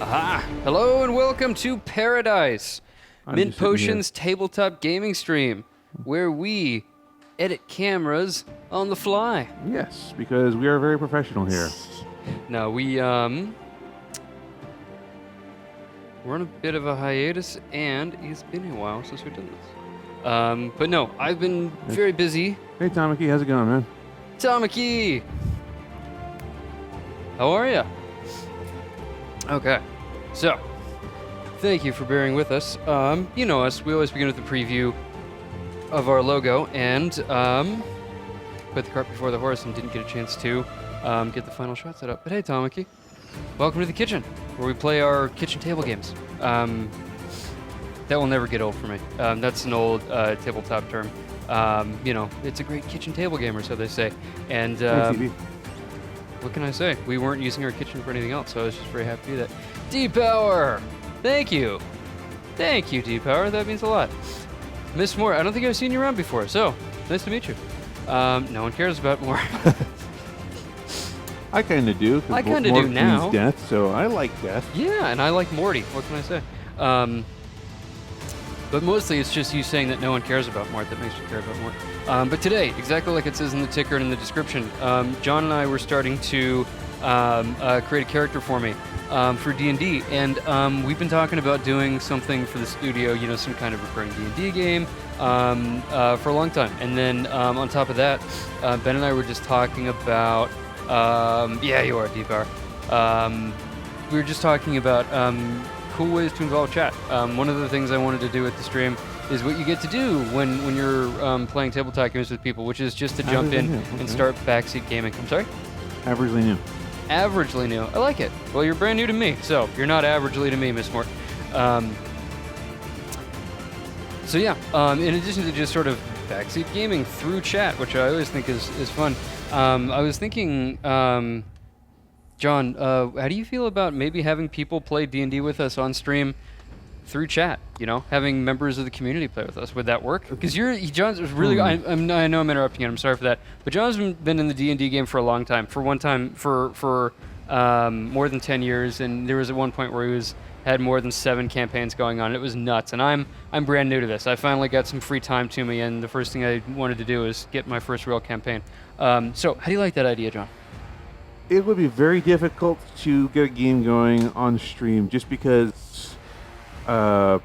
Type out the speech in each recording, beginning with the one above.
Aha! Hello and welcome to Paradise, Mint Potion's tabletop gaming stream, where we edit cameras on the fly. Yes, because we are very professional here. No, we're on a bit of a hiatus, and it's been a while since we've done this. But no, I've been very busy. Hey, Tamaki, how's it going, man? Tamaki! How are ya? Okay, so, thank you for bearing with us. You know us, we always begin with a preview of our logo, and put the cart before the horse and didn't get a chance to get the final shot set up. But hey, Tamaki, welcome to the kitchen, where we play our kitchen table games. That will never get old for me. That's an old tabletop term. You know, it's a great kitchen table game, or so they say. And what can I say? We weren't using our kitchen for anything else, so I was just very happy to do that. D-Power! Thank you! Thank you, D-Power. That means a lot. Miss Moore, I don't think I've seen you around before, so nice to meet you. No one cares about Moore. I kind of do. I kind of do now. Means death, so I like death. Yeah, and I like Morty. What can I say? But mostly it's just you saying that no one cares about Mort that makes you care about Mort. But today, exactly like it says in the ticker and in the description, John and I were starting to create a character for me for D&D, and we've been talking about doing something for the studio, you know, some kind of recurring D&D game for a long time. And then on top of that, Ben and I were just talking about, yeah, you are, D-Power. We were just talking about cool ways to involve chat. One of the things I wanted to do with the stream is what you get to do when you're playing tabletop games with people, which is just to jump in and start backseat gaming. I'm sorry? Averagely new. Averagely new. I like it. Well, you're brand new to me, so you're not averagely to me, Miss Mort. So yeah, in addition to just sort of backseat gaming through chat, which I always think is fun, I was thinking, John, how do you feel about maybe having people play D&D with us on stream through chat? You know, having members of the community play with us. Would that work? Because John's really. I know I'm interrupting you. I'm sorry for that. But John's been in the D&D game for a long time. For more than 10 years, and there was at one point where he had more than 7 campaigns going on. It was nuts, and I'm brand new to this. I finally got some free time to me, and the first thing I wanted to do was get my first real campaign. So, how do you like that idea, John? It would be very difficult to get a game going on stream, just because I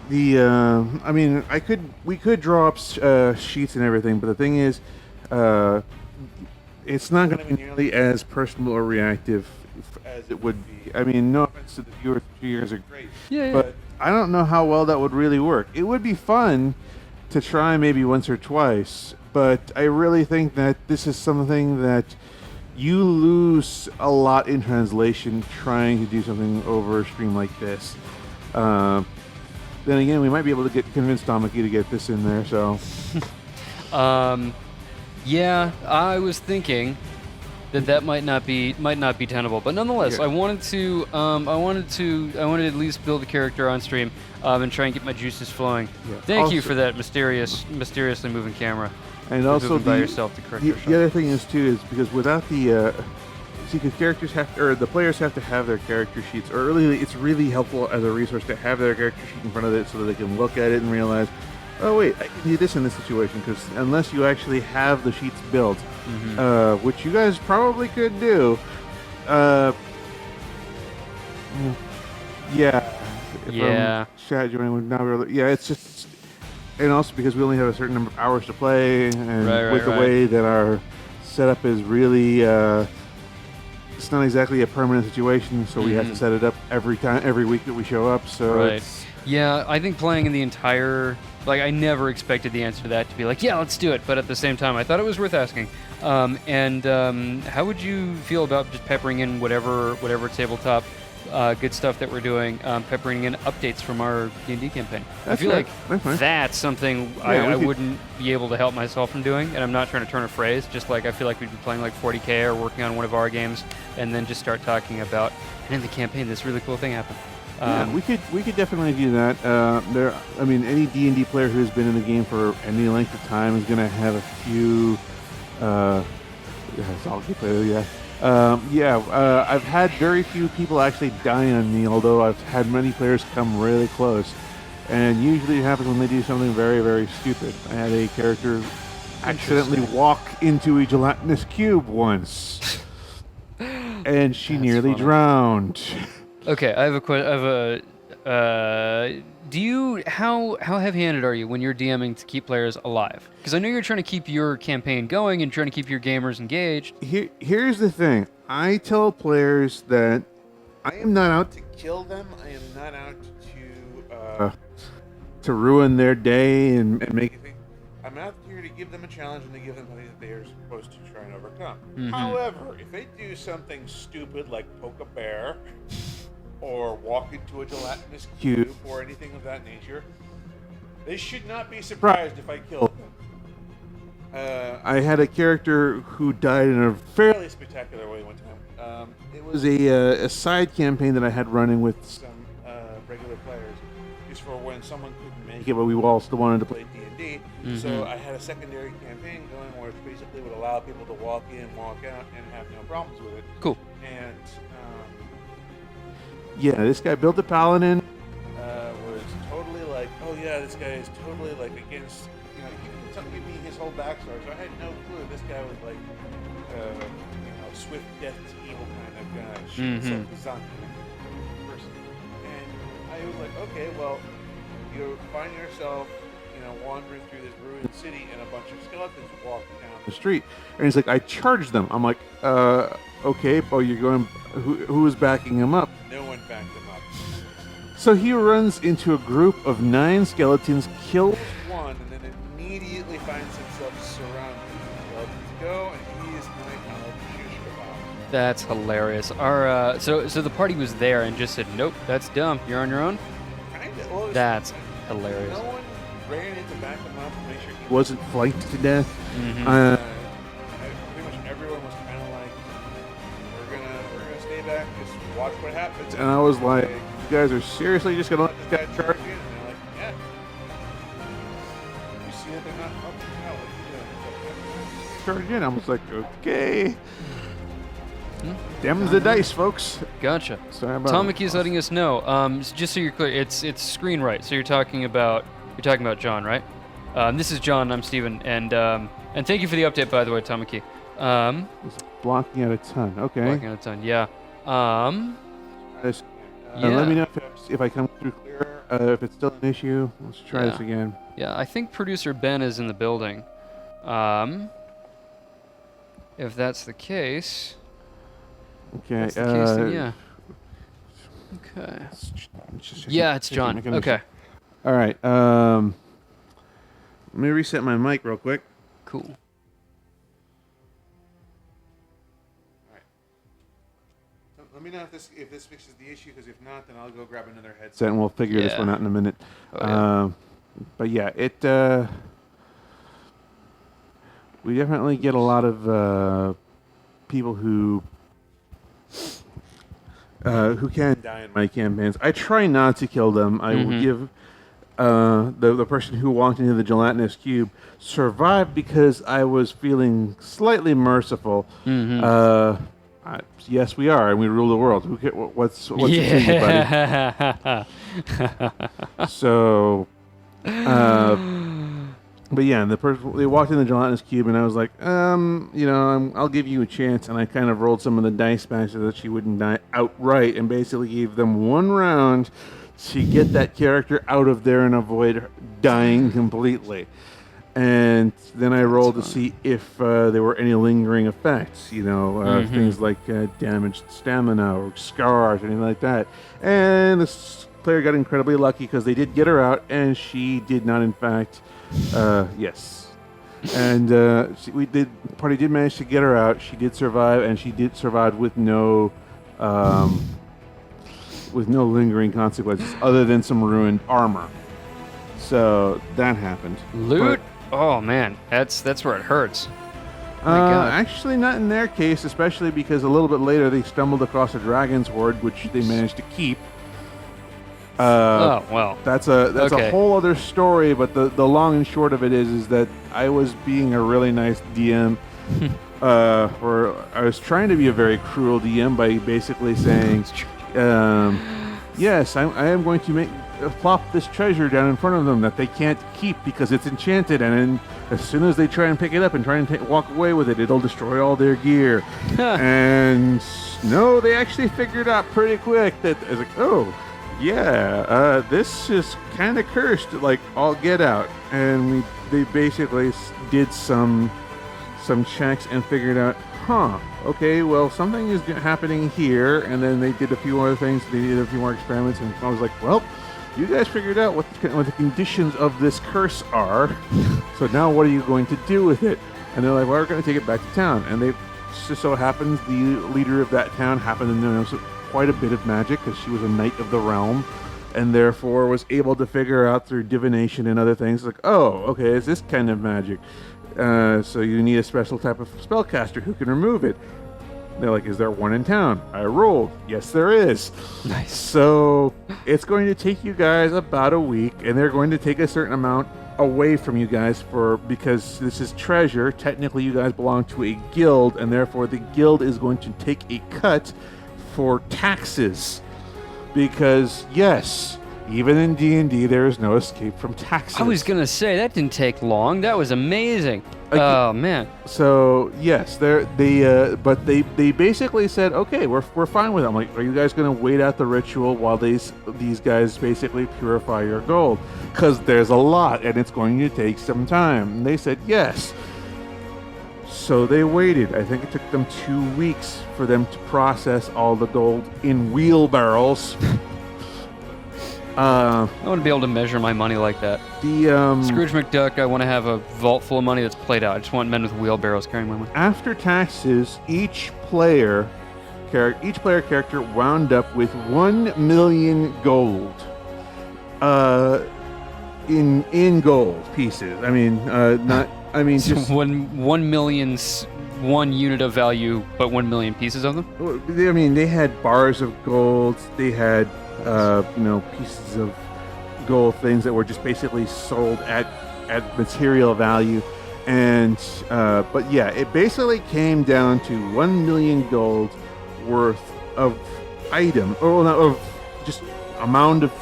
mean, we could draw up sheets and everything, but the thing is, it's not going to be nearly as personal or reactive as it would be. I mean, no offense to the viewers, 2 years are great, but I don't know how well that would really work. It would be fun to try maybe once or twice, but I really think that this is something that you lose a lot in translation trying to do something over a stream like this. Then again, we might be able to convince Tamaki to get this in there. So, yeah, I was thinking that might not be tenable, but nonetheless, I wanted to at least build a character on stream and try and get my juices flowing. Yeah. Thank you for that mysteriously moving camera. And also by yourself to correct the other thing is too is because without the because characters the players have to have their character sheets, or really it's really helpful as a resource to have their character sheet in front of it so that they can look at it and realize, oh wait, I can do this in this situation, because unless you actually have the sheets built, which you guys probably could do, chat joining would not be able to, it's just. And also because we only have a certain number of hours to play, and with the way that our setup is really, it's not exactly a permanent situation, so we have to set it up every week that we show up. So yeah, I think playing in the entire, I never expected the answer to that to be like, yeah, let's do it. But at the same time, I thought it was worth asking. How would you feel about just peppering in whatever tabletop good stuff that we're doing, peppering in updates from our D&D campaign? I feel like that's something I wouldn't be able to help myself from doing, and I'm not trying to turn a phrase, just like I feel like we'd be playing like 40K or working on one of our games, and then just start talking about, and in the campaign this really cool thing happened. We could definitely do that. I mean, any D&D player who's been in the game for any length of time is going to have a few solid player, I've had very few people actually die on me, although I've had many players come really close. And usually it happens when they do something very, very stupid. I had a character accidentally walk into a gelatinous cube once, and she nearly funny. drowned. Okay, I have a question. How heavy-handed are you when you're DMing to keep players alive? Because I know you're trying to keep your campaign going and trying to keep your gamers engaged. Here's the thing. I tell players that I am not out to kill them. I am not out to ruin their day and make it. I'm out here to give them a challenge and to give them something that they are supposed to try and overcome. However, if they do something stupid like poke a bear or walk into a gelatinous cube or anything of that nature, they should not be surprised if I kill them. I had a character who died in a fairly spectacular way one time. It was a side campaign that I had running with some regular players, just for when someone couldn't make it, but we all still wanted to play D&D. So I had a secondary campaign going where it basically would allow people to walk in, walk out, and have no problems with it. Cool. And this guy built a paladin. Was totally like, oh yeah, this guy is totally like against. He didn't give me his whole backstory, so I had no clue this guy was like, swift death to evil kind of guy. Person. And I was like, okay, well, you find yourself, wandering through this ruined city and a bunch of skeletons walk down the street. And he's like, I charged them. I'm like, okay, well, you're going, who is backing him up? No one backed him up. So he runs into a group of 9 skeletons, kills one, and then immediately finds himself surrounded. Skeletons go, and he is my shish kebab. That's hilarious. Our so the party was there and just said, nope, that's dumb. You're on your own. Kinda. Well, that's hilarious. No one ran in to back him up to make sure he wasn't flanked to death. Pretty much everyone was kind of like, we're gonna stay back, just watch what happens. And I was like, you guys are seriously just gonna let this guy charge in? And they're like, yeah. You see that they're not helping out. What are you doing? Charge in. I was like, okay. Them's the dice, folks. Gotcha. Sorry about Tomiki's letting us know. Just so you're clear, it's screen right. So you're talking about John, right? This is John. I'm Steven, and thank you for the update, by the way, Tomiki. It's blocking out a ton. Okay. Blocking out a ton. Yeah. Let me know if I come through clear. If it's still an issue, let's try this again. Yeah, I think producer Ben is in the building. If that's the case. Okay. That's the case, then yeah. Okay. Yeah, it's John. Okay. All right. Let me reset my mic real quick. Cool. All right. Let me know if this fixes the issue, because if not, then I'll go grab another headset and we'll figure this one out in a minute. But yeah, we definitely get a lot of people who can die in my campaigns. I try not to kill them. I will give the person who walked into the gelatinous cube survived because I was feeling slightly merciful. Yes, we are, and we rule the world. What's your opinion, buddy? So, but yeah, they walked in the gelatinous cube, and I was like, I'll give you a chance, and I kind of rolled some of the dice back so that she wouldn't die outright, and basically gave them one round to get that character out of there and avoid her dying completely. And then I rolled to see if there were any lingering effects, things like damaged stamina or scars or anything like that. And this player got incredibly lucky because they did get her out, and she did not, in fact, yes. And the party did manage to get her out. She did survive, and she did survive with no lingering consequences other than some ruined armor. So that happened. Loot? Oh man, that's where it hurts. God. Actually, not in their case, especially because a little bit later they stumbled across a dragon's hoard, which they managed to keep. Oh well, that's a whole other story. But the long and short of it is that I was being a really nice DM, where I was trying to be a very cruel DM by basically saying, yes, I am going to plop this treasure down in front of them that they can't keep because it's enchanted, and then as soon as they try and pick it up and try and walk away with it, it'll destroy all their gear. And no, they actually figured out pretty quick that I was like, oh, yeah, this is kind of cursed, like all get out. And they basically did some checks and figured out, okay, well, something is happening here. And then they did a few other things. They did a few more experiments, and I was like, well, you guys figured out what the conditions of this curse are. So now what are you going to do with it? And they're like, well, we're going to take it back to town. And they just so happens the leader of that town happened to know quite a bit of magic because she was a knight of the realm, and therefore was able to figure out through divination and other things, like, oh, okay, it's this kind of magic. So you need a special type of spellcaster who can remove it. They're like, is there one in town? I rolled. Yes, there is. Nice. So it's going to take you guys about a week, and they're going to take a certain amount away from you guys because this is treasure. Technically, you guys belong to a guild, and therefore the guild is going to take a cut for taxes. Because, yes, even in D&D, there is no escape from taxes. I was going to say, that didn't take long. That was amazing. Oh, man. So, yes, but they basically said, okay, we're fine with it. I'm like, are you guys going to wait out the ritual while these guys basically purify your gold? Because there's a lot, and it's going to take some time. And they said, yes. So they waited. I think it took them 2 weeks for them to process all the gold in wheelbarrows. I want to be able to measure my money like that. Scrooge McDuck, I want to have a vault full of money that's played out. I just want men with wheelbarrows carrying my money. After taxes, each player character wound up with 1 million gold. In gold pieces. I mean, not. I mean, so just 1 million's 1 unit of value, but 1 million pieces of them. I mean, they had bars of gold. They had pieces of gold things that were just basically sold at material value, and but yeah, it basically came down to 1 million gold worth of of just amount of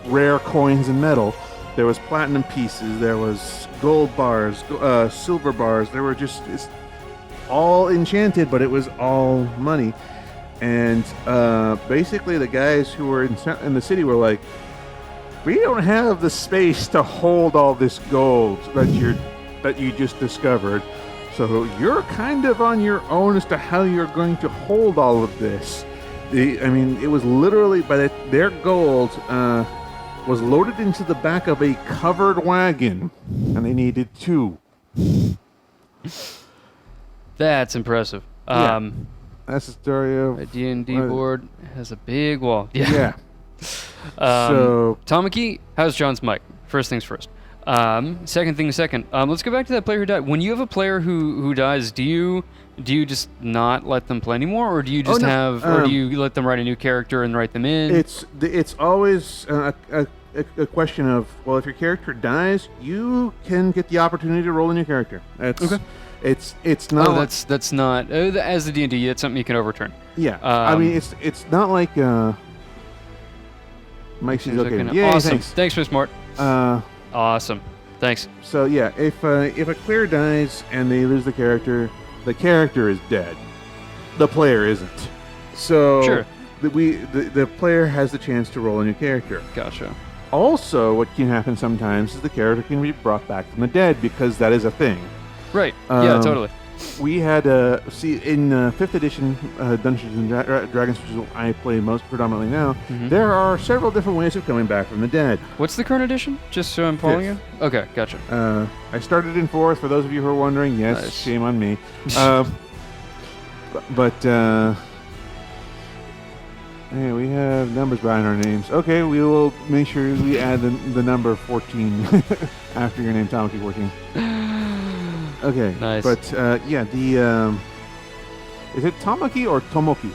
rare coins and metal. There was platinum pieces, there was gold bars, silver bars. There were it's all enchanted, but it was all money. And basically the guys who were in the city were like, we don't have the space to hold all this gold that you just discovered. So you're kind of on your own as to how you're going to hold all of this. It was literally their gold was loaded into the back of a covered wagon, and they needed 2. That's impressive. Yeah. That's the story of a D&D board has a big wall. Yeah. So Tamaki, how's John's mic? First things first. Second thing second. Let's go back to that player who died. When you have a player who dies, do you just not let them play anymore, or do you just or do you let them write a new character and write them in? It's always a question of, well, if your character dies, you can get the opportunity to roll a new character. Okay. It's not. Oh, that's not as the D&D. That's something you can overturn. Yeah. I mean, it's not like Mike says, okay. Yeah. Awesome. Thanks, Miss Mort. Awesome. Thanks. So yeah, if a player dies and they lose the character is dead. The player isn't. So sure. The player has the chance to roll a new character. Gotcha. Also, what can happen sometimes is the character can be brought back from the dead, because that is a thing. Right. Yeah, totally. We had in 5th edition Dungeons and Dragons, which is what I play most predominantly now. Mm-hmm. There are several different ways of coming back from the dead. What's the current edition? Just so I'm following you. Okay, gotcha. I started in 4th. For those of you who are wondering, yes, nice. Shame on me. Hey, we have numbers behind our names. Okay, we will make sure we add the number 14 after your name, Tamaki 14. Okay, nice. But yeah, is it Tamaki or Tomoki?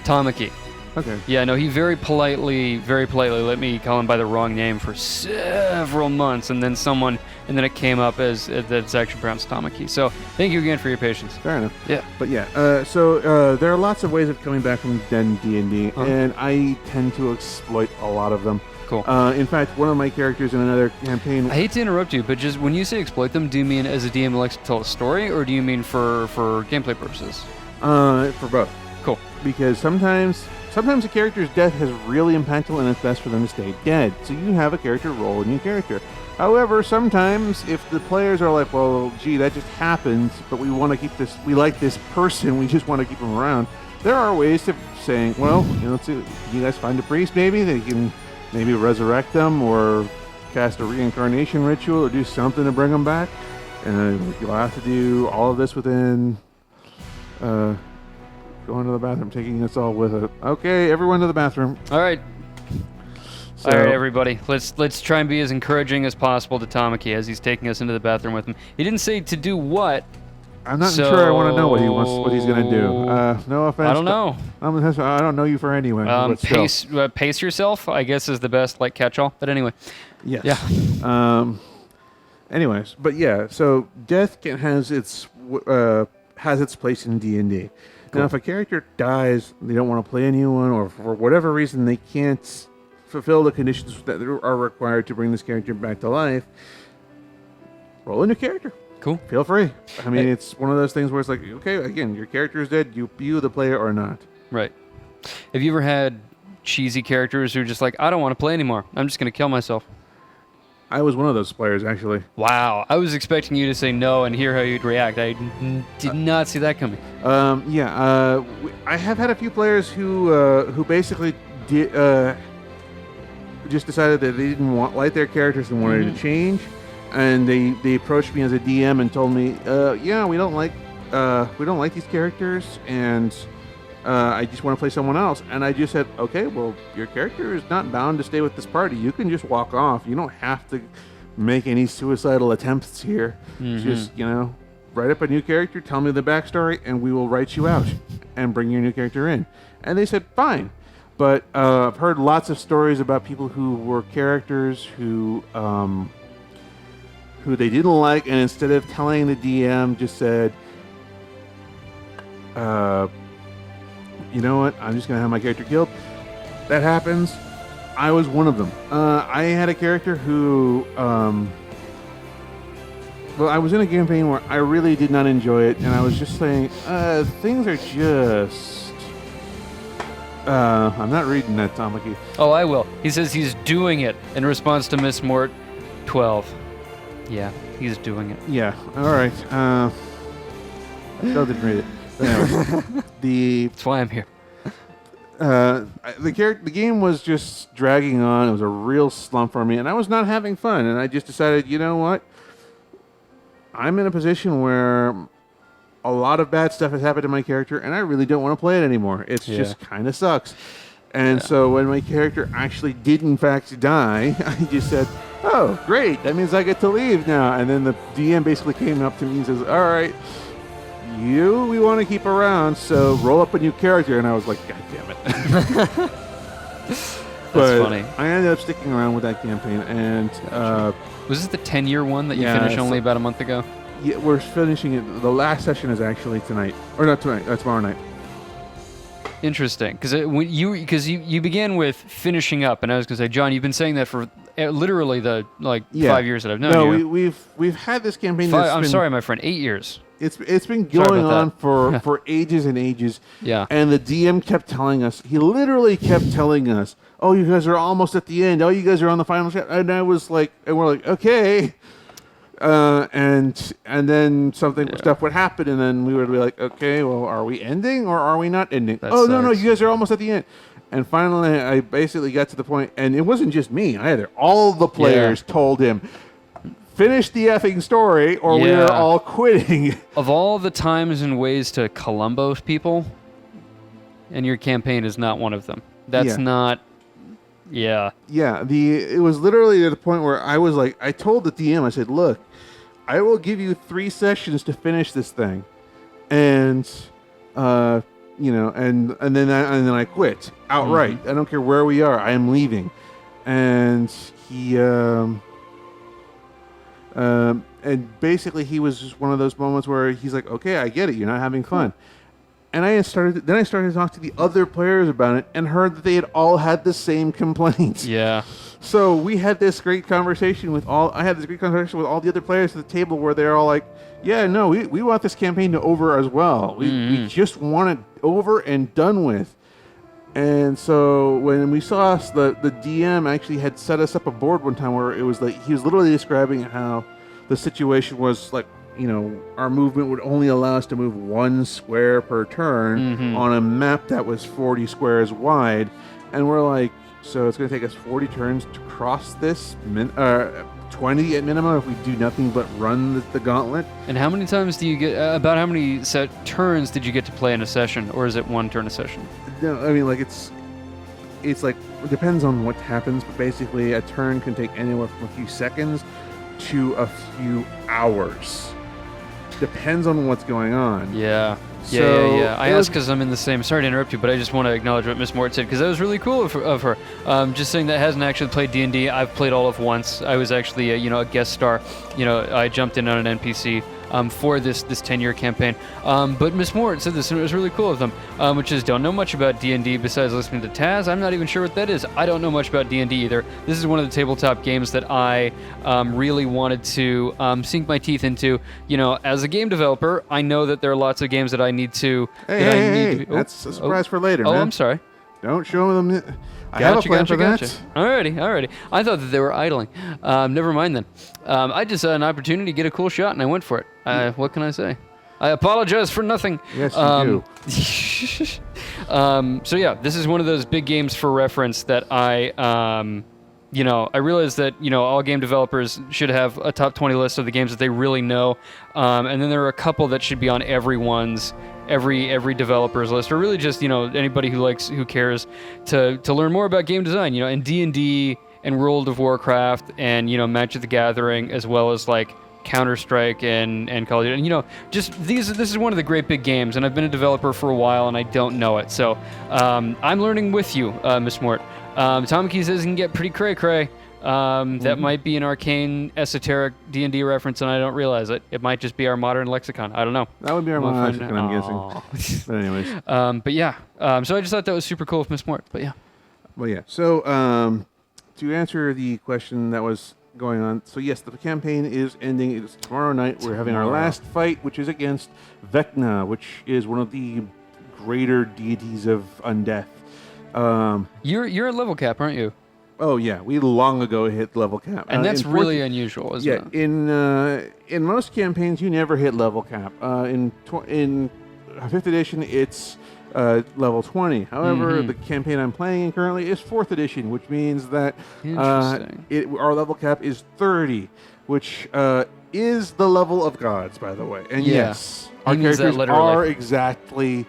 Tamaki. Okay. Yeah, no, he very politely let me call him by the wrong name for several months, and then it came up as that it's actually pronounced Tamaki. So thank you again for your patience. Fair enough. Yeah. But yeah, so there are lots of ways of coming back from den D&D, and I tend to exploit a lot of them. Cool. In fact, one of my characters in another campaign... I hate to interrupt you, but just when you say exploit them, do you mean as a DM who likes to tell a story, or do you mean for gameplay purposes? For both. Cool. Because sometimes a character's death has really impactful, and it's best for them to stay dead. So you have a character roll a new character. However, sometimes if the players are like, well, gee, that just happened, but we want to keep this, we like this person, we just want to keep them around, there are ways to saying, well, you guys find a priest maybe, they can maybe resurrect them or cast a reincarnation ritual or do something to bring them back. And you'll have to do all of this within... going to the bathroom, taking us all with it. Okay, everyone to the bathroom. All right. So, all right, everybody. Let's try and be as encouraging as possible to Tamaki as he's taking us into the bathroom with him. He didn't say to do what. I'm not sure I want to know what he's going to do. No offense. I don't know. I don't know you for anyone. Pace yourself, I guess, is the best catch-all. But anyway. Yes. Yeah. Anyways, but yeah, so death has its place in D&D. Cool. Now, if a character dies, they don't want to play a new one, or for whatever reason they can't fulfill the conditions that are required to bring this character back to life, roll a new character. Cool. Feel free. I mean, it's one of those things where it's like, okay, again, your character is dead. You the player, or not. Right. Have you ever had cheesy characters who are just like, I don't want to play anymore. I'm just going to kill myself? I was one of those players, actually. Wow. I was expecting you to say no and hear how you'd react. I did not see that coming. I have had a few players who basically just decided that they didn't like their characters and wanted to change, and they approached me as a DM and told me, we don't like these characters, and I just want to play someone else. And I just said, okay, well, your character is not bound to stay with this party. You can just walk off. You don't have to make any suicidal attempts here. Just, write up a new character, tell me the backstory, and we will write you out and bring your new character in. And they said, fine. But I've heard lots of stories about people who were characters who they didn't like, and instead of telling the DM, just said, you know what, I'm just going to have my character killed. That happens. I was one of them. I had a character who... I was in a campaign where I really did not enjoy it, and I was just saying, things are just... I'm not reading that, Tamaki. Oh, I will. He says he's doing it in response to Miss Mort 12. Yeah, he's doing it. Yeah, all right. I still didn't read it. But anyway, that's why I'm here. The game was just dragging on. It was a real slump for me, and I was not having fun. And I just decided, you know what? I'm in a position where a lot of bad stuff has happened to my character, and I really don't want to play it anymore. It's just kind of sucks. And so when my character actually did, in fact, die, I just said, oh, great, that means I get to leave now. And then the DM basically came up to me and says, all right, we want to keep around, so roll up a new character. And I was like, God damn it. That's funny. I ended up sticking around with that campaign. And was this the 10-year one that you finished only about a month ago? Yeah, we're finishing it. The last session is actually tonight. Or not tonight, tomorrow night. Interesting, because you began with finishing up, and I was going to say, John, you've been saying that for literally the 5 years that I've known you. No, we've had this campaign. Sorry, my friend, 8 years. It's been going on for ages and ages. Yeah. And the DM kept telling us. He literally kept telling us, "Oh, you guys are almost at the end. Oh, you guys are on the final chapter." And I was like, and we're like, okay. And then stuff would happen, and then we would be like, okay, well, are we ending or are we not ending? No, you guys are almost at the end. And finally, I basically got to the point, and it wasn't just me either. All the players told him, finish the effing story, or we're all quitting. Of all the times and ways to Columbo people, and your campaign is not one of them. That's not... Yeah. Yeah, it was literally at the point where I was like, I told the DM, I said, look, I will give you 3 sessions to finish this thing. And and then I quit outright. I don't care where we are. I am leaving. And he and basically he was just one of those moments where he's like, okay, I get it. You're not having fun. And I started to talk to the other players about it and heard that they had all had the same complaints. Yeah. So we had this great conversation with all the other players at the table where they're all like, yeah, no, we want this campaign to over as well. We just want it over and done with. And so when we saw us, the DM actually had set us up a board one time where it was like, he was literally describing how the situation was like, our movement would only allow us to move 1 square per turn on a map that was 40 squares wide. And we're like, so it's going to take us 40 turns to cross this, 20 at minimum if we do nothing but run the gauntlet. And how many times do you get, about how many set turns did you get to play in a session? Or is it 1 turn a session? No, I mean, like, it's like, it depends on what happens, but basically a turn can take anywhere from a few seconds to a few hours. Depends on what's going on. Yeah. So Yeah. I asked because I'm in the same. Sorry to interrupt you, but I just want to acknowledge what Miss Mort said because that was really cool of her. Just saying that hasn't actually played D&D. I've played all of once. I was actually a guest star. I jumped in on an NPC for this 10-year campaign. But Miss Mort said this, and it was really cool of them, which is don't know much about D&D besides listening to Taz. I'm not even sure what that is. I don't know much about D&D either. This is one of the tabletop games that I really wanted to sink my teeth into. As a game developer, I know that there are lots of games that I need to. Hey, that's a surprise for later, man. Oh, I'm sorry. Don't show them. I have a plan for that. Alrighty. I thought that they were idling. Never mind then. I just had an opportunity to get a cool shot, and I went for it. What can I say? I apologize for nothing. Yes, you do. So yeah, this is one of those big games for reference that I realize that, all game developers should have a top 20 list of the games that they really know. And then there are a couple that should be on every developer's list, or really just, anybody who cares to learn more about game design, and D&D and World of Warcraft and, Magic the Gathering, as well as like Counter-Strike and Call of Duty. And, this is one of the great big games, and I've been a developer for a while and I don't know it. So I'm learning with you, Miss Mort. Tamaki says it can get pretty cray-cray. That might be an arcane, esoteric D&D reference, and I don't realize it. It might just be our modern lexicon. I don't know. That would be our modern lexicon, I'm guessing. But anyways. But yeah. So I just thought that was super cool with Miss Mort. But yeah. Well, yeah. So to answer the question that was going on, so yes, the campaign is ending. It's tomorrow night. We're having our last fight, which is against Vecna, which is one of the greater deities of undeath. You're at level cap, aren't you? Oh yeah, we long ago hit level cap, and that's really unusual, isn't it? Yeah, in most campaigns you never hit level cap. In 5th edition, it's level 20. However, the campaign I'm playing in currently is 4th edition, which means that our level cap is 30, which is the level of gods, by the way. And yes, our characters are exactly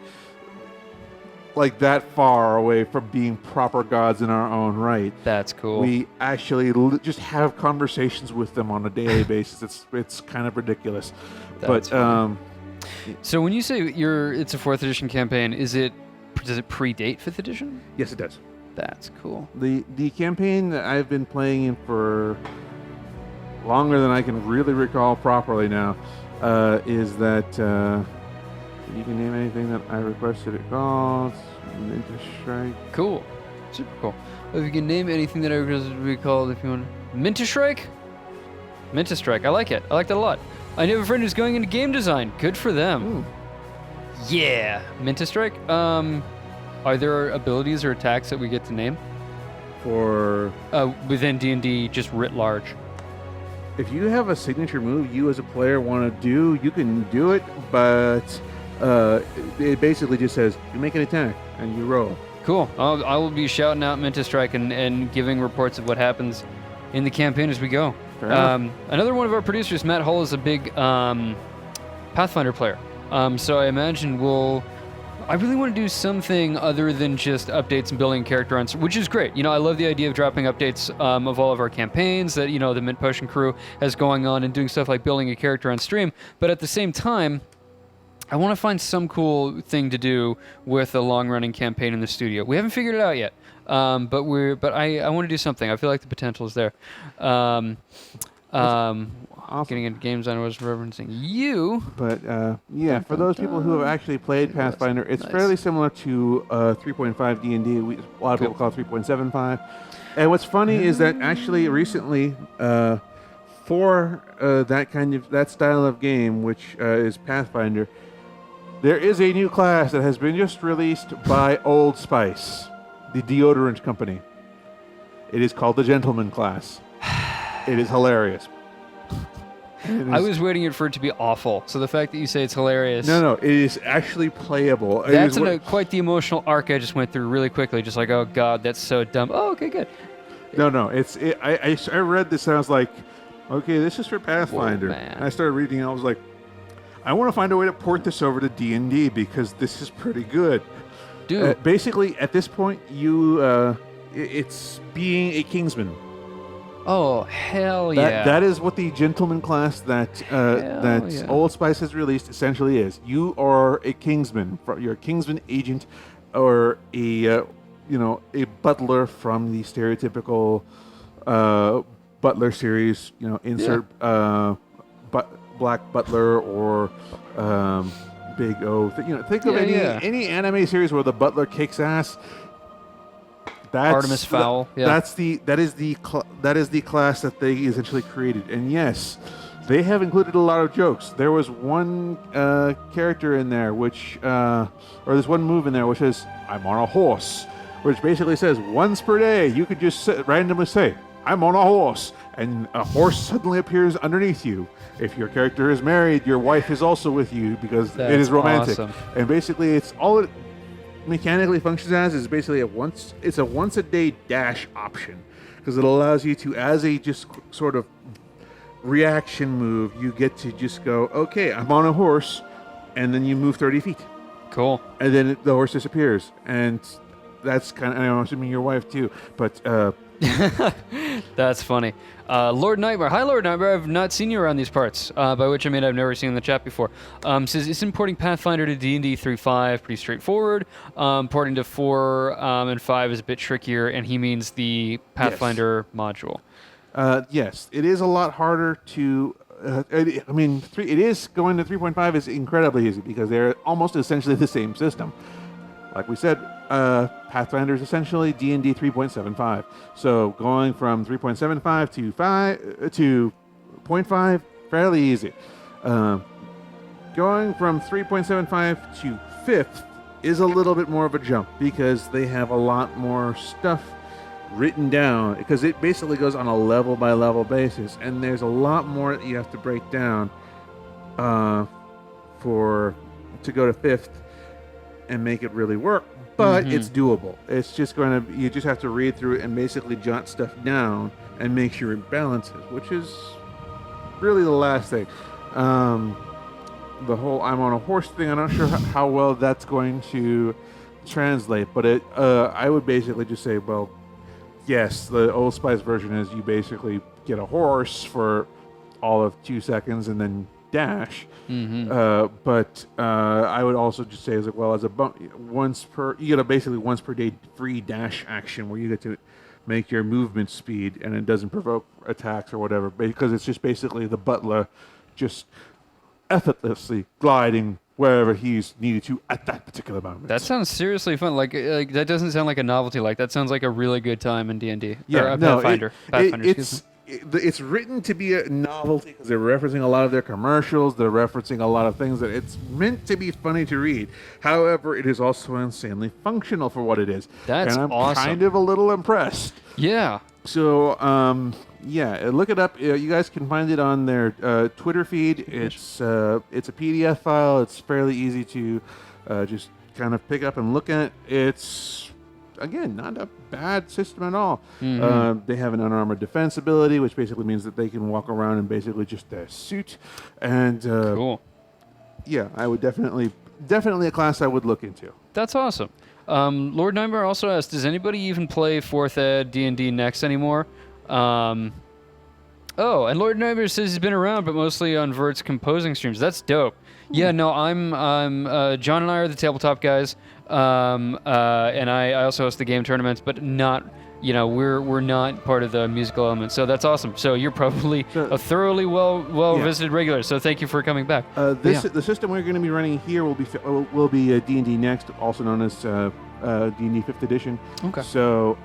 like that far away from being proper gods in our own right. That's cool. We actually just have conversations with them on a daily basis. It's kind of ridiculous. That's funny. So when you say it's a 4th edition campaign, does it predate 5th edition? Yes, it does. That's cool. The campaign that I've been playing in for longer than I can really recall properly now is that you can name anything that I requested it called. Minta Strike. Cool. Super cool. Well, if you can name anything that I requested it to be called, if you want. Minta Strike? Minta Strike. I like it. I like that a lot. I have a friend who's going into game design. Good for them. Ooh. Yeah. Minta Strike. Are there abilities or attacks that we get to name? For within D&D, just writ large. If you have a signature move you as a player want to do, you can do it, but it basically just says you make an attack and you roll. Cool. I will be shouting out Minta Strike and giving reports of what happens in the campaign as we go. Another one of our producers, Matt Hull, is a big Pathfinder player. So I imagine I really want to do something other than just updates and building a character on, which is great. I love the idea of dropping updates of all of our campaigns that, the Mint Potion crew has going on and doing stuff like building a character on stream. But at the same time, I want to find some cool thing to do with a long-running campaign in the studio. We haven't figured it out yet, but I want to do something. I feel like the potential is there. Awesome. Getting into games, I was referencing you. But yeah, for those people who have actually played Pathfinder, it's fairly similar to 3.5 D&D. A lot of people call it 3.75. And what's funny is that actually recently, for that style of game, which is Pathfinder, there is a new class that has been just released by Old Spice, the deodorant company. It is called the Gentleman class. It is hilarious. I was waiting for it to be awful, so the fact that you say it's hilarious... No, it is actually playable. That's quite the emotional arc I just went through really quickly, just like, oh god, that's so dumb. Oh, okay, good. No, I read this and I was like, okay, this is for Pathfinder. Whoa, man. And I started reading and I was like, I want to find a way to port this over to D&D because this is pretty good. Dude. Basically, at this point, it's being a Kingsman. Oh, hell yeah. That is what the Gentleman class that Old Spice has released essentially is. You are a Kingsman. You're a Kingsman agent or a butler from the stereotypical butler series. Insert Black Butler or Big O. Think of any anime series where the butler kicks ass. Artemis Fowl. That is the class that they essentially created. And yes, they have included a lot of jokes. There was one character in there or there's one move in there which is "I'm on a horse," which basically says once per day you could just randomly say "I'm on a horse," and a horse suddenly appears underneath you. If your character is married, your wife is also with you because it is romantic. Awesome. And basically, it's all it mechanically functions as is basically a once a day dash option because it allows you to, as a just sort of reaction move, you get to just go, okay, I'm on a horse, and then you move 30 feet. Cool. And then the horse disappears, and that's kind of, I'm assuming your wife too, but that's funny. Lord Nightmare. Hi, Lord Nightmare. I've not seen you around these parts, by which I mean I've never seen in the chat before. Says, it's importing Pathfinder to D&D 3.5. Pretty straightforward. Porting to 4 and 5 is a bit trickier, and he means the Pathfinder module. Yes, it is a lot harder to... it is going to 3.5 is incredibly easy because they're almost essentially the same system. Like we said, Pathfinder is essentially D&D 3.75. So going from 3.75 to 0.5, fairly easy. Going from 3.75 to 5th is a little bit more of a jump because they have a lot more stuff written down because it basically goes on a level by level basis, and there's a lot more that you have to break down to go to 5th and make it really work, but it's doable. It's just you just have to read through it and basically jot stuff down and make sure it balances, which is really the last thing. The whole I'm on a horse thing, I'm not sure how well that's going to translate, but I would basically just say, well, yes, the Old Spice version is you basically get a horse for all of 2 seconds and then dash. But I would also just say as well as you get a basically once per day free dash action where you get to make your movement speed and it doesn't provoke attacks or whatever because it's just basically the butler just effortlessly gliding wherever he's needed to at that particular moment. That sounds seriously fun. Like that doesn't sound like a novelty. Like that sounds like a really good time in D&D. Yeah, Pathfinder. It's written to be a novelty because they're referencing a lot of their commercials. They're referencing a lot of things that it's meant to be funny to read. However, it is also insanely functional for what it is. That's and I'm awesome. kind of a little impressed. Yeah. So, look it up. You guys can find it on their Twitter feed. It's a PDF file. It's fairly easy to just kind of pick up and look at. It's, again, not a bad system at all. They have an unarmored defense ability, which basically means that they can walk around in basically just their suit. And cool. Yeah, I would definitely a class I would look into. That's awesome. Lord Nightmare also asked, does anybody even play 4th Ed D&D Next anymore? And Lord Nightmare says he's been around, but mostly on Vert's composing streams. That's dope. Yeah, no, I'm John and I are the tabletop guys, and I also host the game tournaments, but not, we're not part of the musical element. So that's awesome. So you're probably a thoroughly well visited regular. So thank you for coming back. The system we're going to be running here will be D&D Next, also known as D&D 5th Edition. Okay. So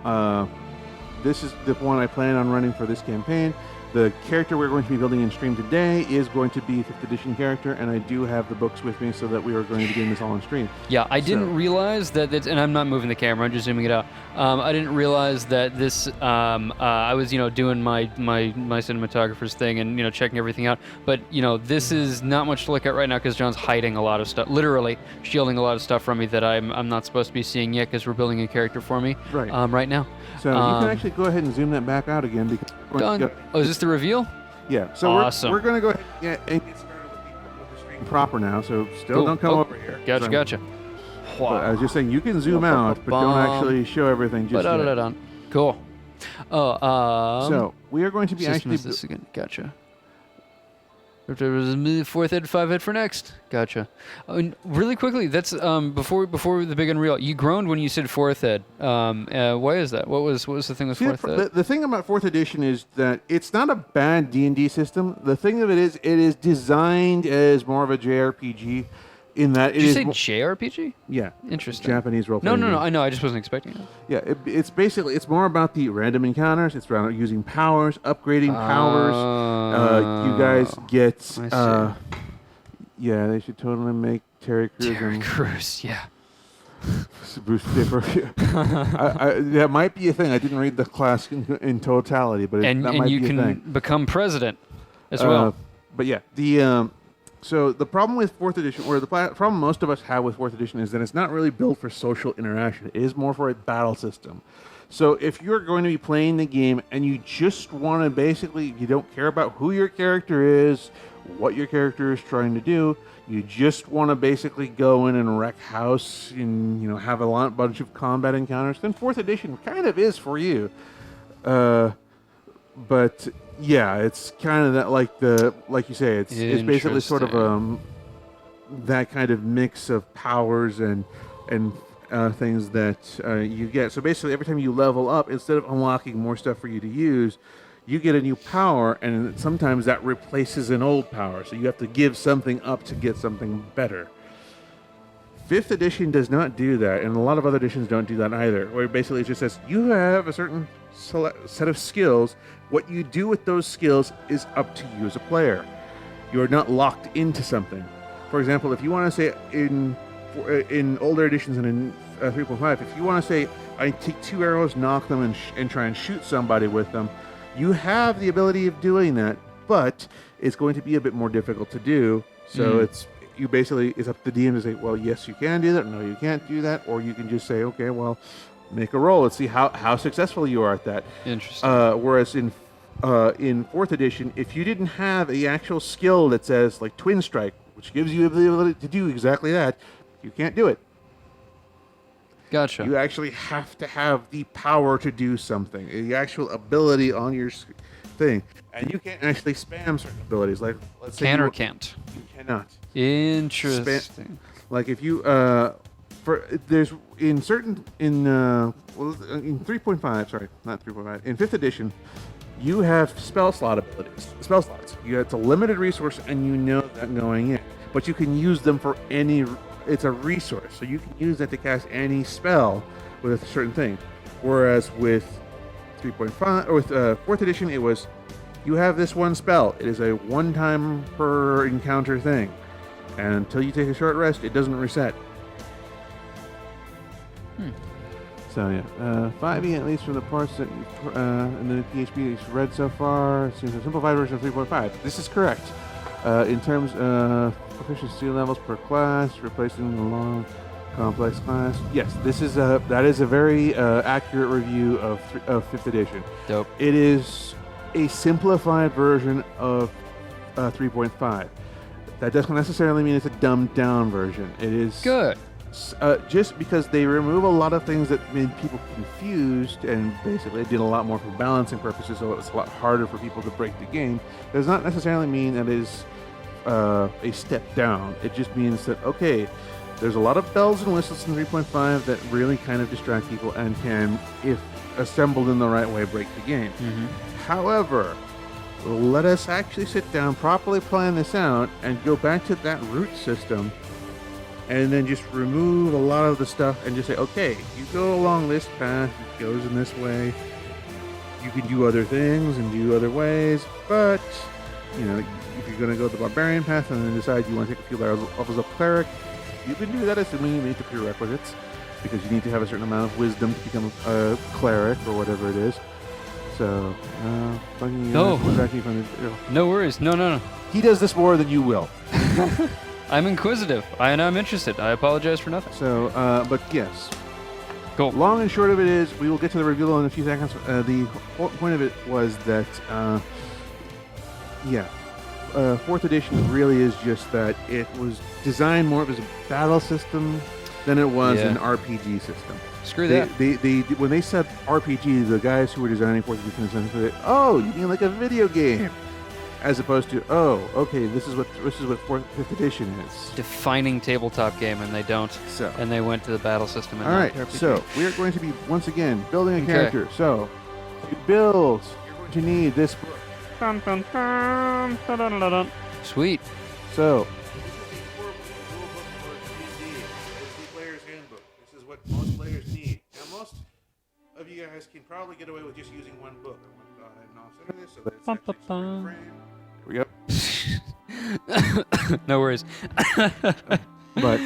this is the one I plan on running for this campaign. The character we're going to be building in stream today is going to be a 5th edition character, and I do have the books with me so that we are going to be doing this all on stream. Yeah, I didn't realize that it's, and I'm not moving the camera, I'm just zooming it out. I didn't realize that this, I was, doing my cinematographer's thing and, checking everything out. But, this is not much to look at right now because John's hiding a lot of stuff, literally shielding a lot of stuff from me that I'm not supposed to be seeing yet because we're building a character for me right now. So you can actually go ahead and zoom that back out again. Because done. Oh, is this the reveal? Yeah. So awesome. we're going to go ahead and get started with the stream proper now. So still don't come over here. Gotcha. Wow. I was just saying you can zoom out, but don't actually show everything just yet. Cool. So we are going to be actually... this again. Gotcha. If there was a 4th ed, 5th ed for next. Gotcha. Really quickly, that's before the big Unreal. You groaned when you said 4th ed. Why is that? What was the thing with 4th ed? The thing about 4th edition is that it's not a bad D&D system. The thing of it is designed as more of a JRPG. In that Did you say JRPG? Yeah. Interesting. Japanese role. No. I know. I just wasn't expecting it. Yeah. It's more about the random encounters. It's around using powers, upgrading powers. You guys get. Yeah, they should totally make Terry Crews. Yeah. Bruce Dipper. That might be a thing. I didn't read the class in totality, but that might be a thing. And you can become president as well. But yeah, so the problem with 4th edition, or the problem most of us have with 4th edition, is that it's not really built for social interaction. It is more for a battle system. So if you're going to be playing the game and you just want to you don't care about who your character is, what your character is trying to do, you just want to basically go in and wreck house and have a bunch of combat encounters, then 4th edition kind of is for you. But yeah, it's kind of that like you say, it's basically sort of that kind of mix of powers and things that you get. So basically, every time you level up, instead of unlocking more stuff for you to use, you get a new power, and sometimes that replaces an old power. So you have to give something up to get something better. 5th edition does not do that, and a lot of other editions don't do that either. Where basically it just says you have a certain set of skills. What you do with those skills is up to you as a player. You are not locked into something. For example, if you want to say in older editions and in 3.5, if you want to say I take 2 arrows, knock them, and try and shoot somebody with them, you have the ability of doing that, but it's going to be a bit more difficult to do. So it's up to the DM to say, well, yes, you can do that. No, you can't do that. Or you can just say, okay, well, make a roll. Let's see how successful you are at that. Interesting. Whereas in 4th edition, if you didn't have the actual skill that says like Twin Strike, which gives you the ability to do exactly that, you can't do it. Gotcha. You actually have to have the power to do something, the actual ability on your thing, and you can't actually spam certain abilities. Like let's say can or can't. You cannot. Interesting. Like if you there's in 3.5, sorry, not 3.5, in 5th edition, you have spell slots. It's a limited resource, and you know that going in, but you can use them for any. It's a resource, so you can use that to cast any spell with a certain thing. Whereas with 3.5 or with 4th edition, it was you have this one spell. It is a one-time per encounter thing, and until you take a short rest, it doesn't reset. So yeah, 5e at least from the parts that and then the PHP is read so far seems a simplified version of 3.5. This is correct. In terms of proficiency levels per class, replacing the long complex class. Yes, that is a very accurate review of 5th edition. Dope. It is a simplified version of 3.5. That doesn't necessarily mean it's a dumbed down version. It is good. Just because they remove a lot of things that made people confused and basically did a lot more for balancing purposes, so it was a lot harder for people to break the game, does not necessarily mean that it is a step down. It just means that, okay, there's a lot of bells and whistles in 3.5 that really kind of distract people and can, if assembled in the right way, break the game. However, let us actually sit down, properly plan this out, and go back to that root system, and then just remove a lot of the stuff and just say, okay, you go along this path, it goes in this way. You can do other things and do other ways, but, you know, if you're going to go the barbarian path and then decide you want to take a few levels of cleric, you can do that assuming you meet the prerequisites, because you need to have a certain amount of wisdom to become a cleric or whatever it is. So, no worries. No. He does this more than you will. I'm inquisitive, and I'm interested. I apologize for nothing. So, but yes. Cool. Long and short of it is, we will get to the reveal in a few seconds. The whole point of it was that, 4th edition really is just that it was designed more as a battle system than it was an RPG system. Screw that. When they said RPG, the guys who were designing 4th edition said, "Oh, you mean like a video game?" As opposed to, "Oh, okay, this is what 5th edition is." Defining tabletop game, and they don't. So, and they went to the battle system. And all right, so we are going to be once again building a character. So, to build, you're going to need this book. Dun, dun, dun, dun, dun, dun, dun. Sweet. So. Most players need. Now, most of you guys can probably get away with just using one book. I'm going to go ahead and center this so that it's actually frame. Here we go. No worries. But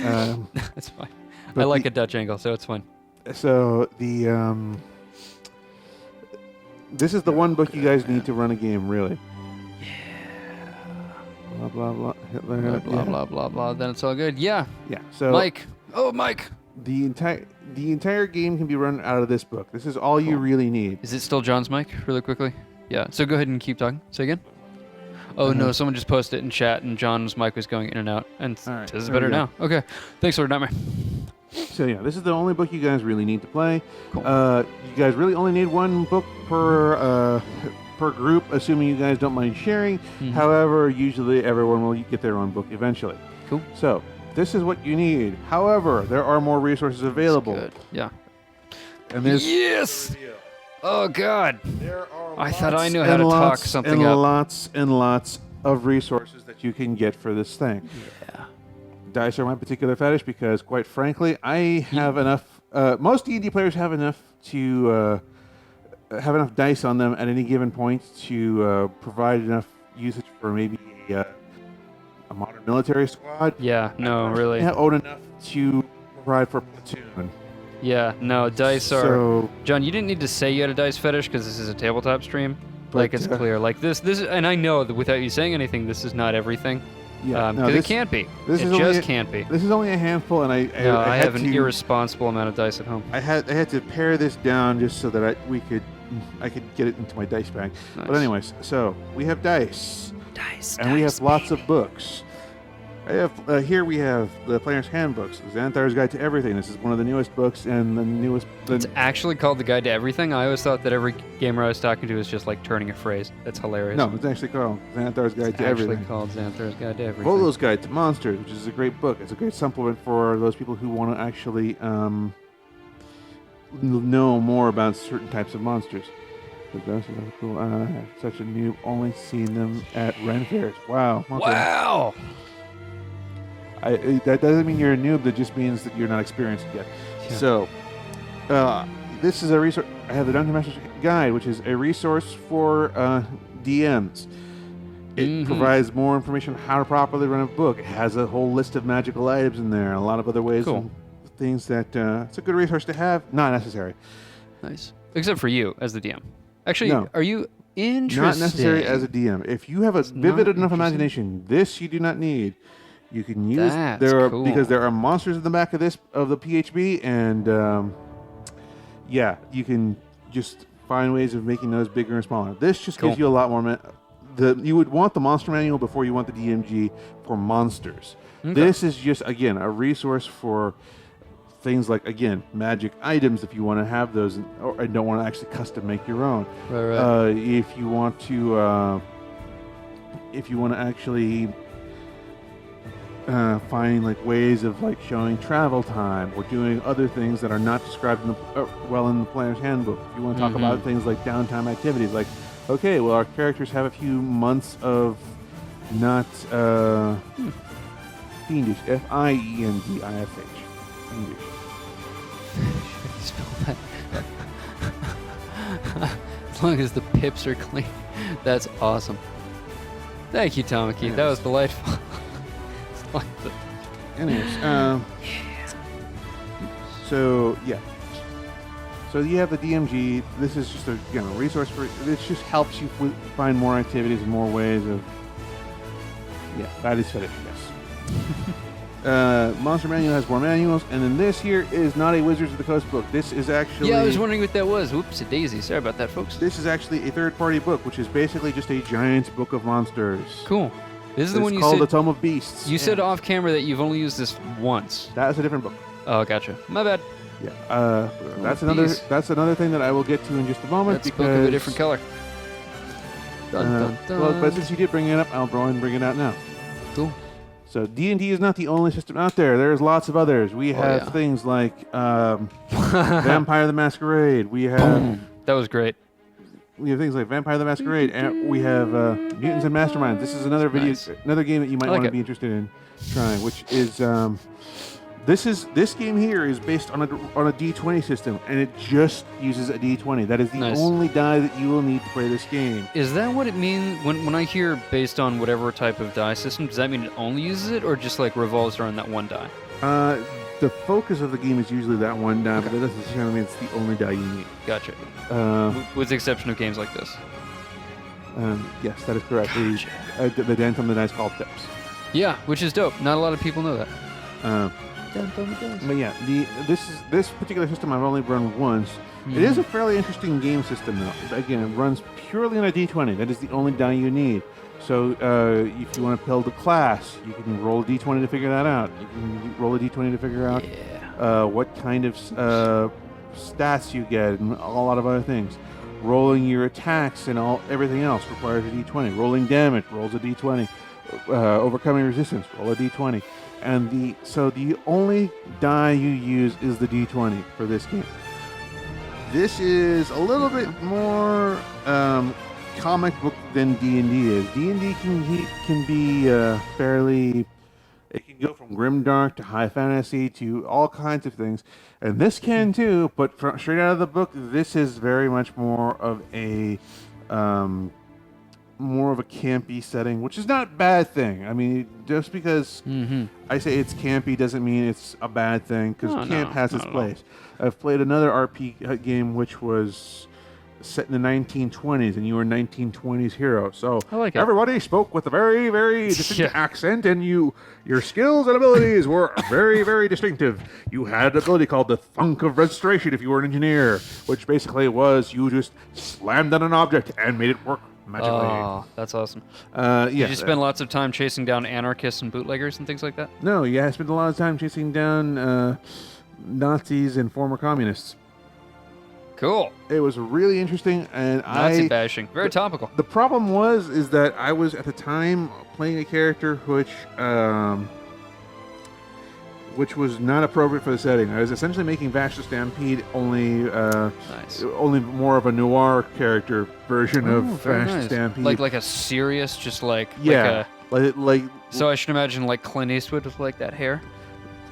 that's fine. I like a Dutch angle, so it's fine. So this is the one book you guys need to run a game, really. Yeah. Blah blah blah. Hitler. Blah blah blah blah. Then it's all good. Yeah. Yeah. So Mike. Oh, Mike. The entire game can be run out of this book. This is all you really need. Is it still John's mic, really quickly? Yeah. So go ahead and keep talking. Say again. Oh no! Someone just posted it in chat, and John's mic was going in and out. And right, this is better now. Okay. Thanks, Lord Nightmare. So yeah, this is the only book you guys really need to play. Cool. You guys really only need one book per group, assuming you guys don't mind sharing. However, usually everyone will get their own book eventually. Cool. So. This is what you need. However, there are more resources available. That's good. Yeah. And there's yes. Oh God. There are. I thought I knew how to talk something and up. Lots and lots of resources that you can get for this thing. Yeah. Dice are my particular fetish because, quite frankly, I have enough. Most D&D players have enough to have enough dice on them at any given point to provide enough usage for maybe a modern military squad. Yeah, no, really. I own enough to provide for a platoon. Yeah, no, dice are... So, John, you didn't need to say you had a dice fetish because this is a tabletop stream. Like, it's clear. Like, this, and I know that without you saying anything, this is not everything. yeah, Because it can't be. It just can't be. This is only a handful, and I have an irresponsible amount of dice at home. I had to pare this down just so that I could get it into my dice bag. Nice. But anyways, so we have dice. Dice, and we have lots of books. Here we have the Player's Handbooks, Xanthar's Guide to Everything. This is one of the newest books and the newest... It's actually called The Guide to Everything? I always thought that every gamer I was talking to was just like turning a phrase. That's hilarious. No, it's actually called Xanthar's Guide to Everything. It's actually called Xanthar's Guide to Everything. Volo's Guide to Monsters, which is a great book. It's a great supplement for those people who want to actually know more about certain types of monsters. But those are cool. Such a noob. Only seen them at Ren fairs. Wow. Okay. Wow. That doesn't mean you're a noob. That just means that you're not experienced yet. Yeah. So, this is a resource. I have the Dungeon Master's Guide, which is a resource for DMs. It provides more information on how to properly run a book. It has a whole list of magical items in there, and a lot of other ways and things that it's a good resource to have. Not necessary. Nice. Except for you as the DM. Actually, no. Are you interested? Not necessary as a DM. If you have a vivid enough imagination, this you do not need. You can use because there are monsters in the back of the PHB, and you can just find ways of making those bigger and smaller. This just gives you a lot more. You would want the monster manual before you want the DMG for monsters. Okay. This is just again a resource for things like magic items if you want to have those, or don't want to actually custom make your own. Right. If you want to actually find like ways of like showing travel time or doing other things that are not described in the player's handbook. If you want to talk about things like downtime activities, like okay, well our characters have a few months of not fiendish, Fiendish. Fiendish. Spell that. As long as the pips are clean. That's awesome. Thank you, Tamaki. Yes. That was delightful. Anyways, so yeah. So you have the DMG. This is just a resource for. This just helps you find more activities and more ways of. Yeah, that is finished. Yes. Monster Manual has more manuals, and then this here is not a Wizards of the Coast book. This is actually. Yeah, I was wondering what that was. Whoops, a daisy. Sorry about that, folks. This is actually a third-party book, which is basically just a giant book of monsters. Cool. This is the one you called said. The Tome of Beasts. You said off camera that you've only used this once. That is a different book. Oh, gotcha. My bad. Yeah. That's another thing that I will get to in just a moment. That's book of a different color. Dun, dun, dun. Well, but since you did bring it up, I'll go and bring it out now. Cool. So D&D is not the only system out there. There's lots of others. We have things like Vampire the Masquerade. We have Boom. That was great. We have things like Vampire the Masquerade, and we have Mutants and Masterminds. This is another another game that you might want to be interested in trying, which is this game here is based on a D20 system, and it just uses a D20. That is the only die that you will need to play this game. Is that what it means when I hear based on whatever type of die system? Does that mean it only uses it, or just like revolves around that one die? The focus of the game is usually that one die, but that doesn't necessarily mean it's the only die you need. Gotcha. With the exception of games like this. Yes, that is correct. Gotcha. The dent on the dice called tips. Yeah, which is dope. Not a lot of people know that. But yeah, this particular system I've only run once. It is a fairly interesting game system, though. Again, it runs purely on a D20. That is the only die you need. So if you want to build a class, you can roll a D20 to figure that out. You can roll a D20 to figure out what kind of stats you get and a lot of other things. Rolling your attacks and everything else requires a D20. Rolling damage rolls a D20. Overcoming resistance, roll a D20. And the only die you use is the D20 for this game. This is a little bit more comic book than D&D is. D&D can be fairly. It can go from grimdark to high fantasy to all kinds of things, and this can too. But straight out of the book, this is very much more of a campy setting, which is not a bad thing. I mean, just because I say it's campy doesn't mean it's a bad thing, because camp has its place. I've played another RP game which was set in the 1920s, and you were a 1920s hero. So everybody spoke with a very, very distinct accent, and your skills and abilities were very, very distinctive. You had an ability called the Thunk of Registration if you were an engineer, which basically was you just slammed on an object and made it work magically. Oh, that's awesome. Did you spend lots of time chasing down anarchists and bootleggers and things like that? No, I spent a lot of time chasing down Nazis and former communists. Cool. It was really interesting, and Nazi bashing, very topical. The problem is that I was at the time playing a character which was not appropriate for the setting. I was essentially making Vash the Stampede only more of a noir character version of Vash the Stampede. Like a serious, just like So I should imagine like Clint Eastwood with like that hair.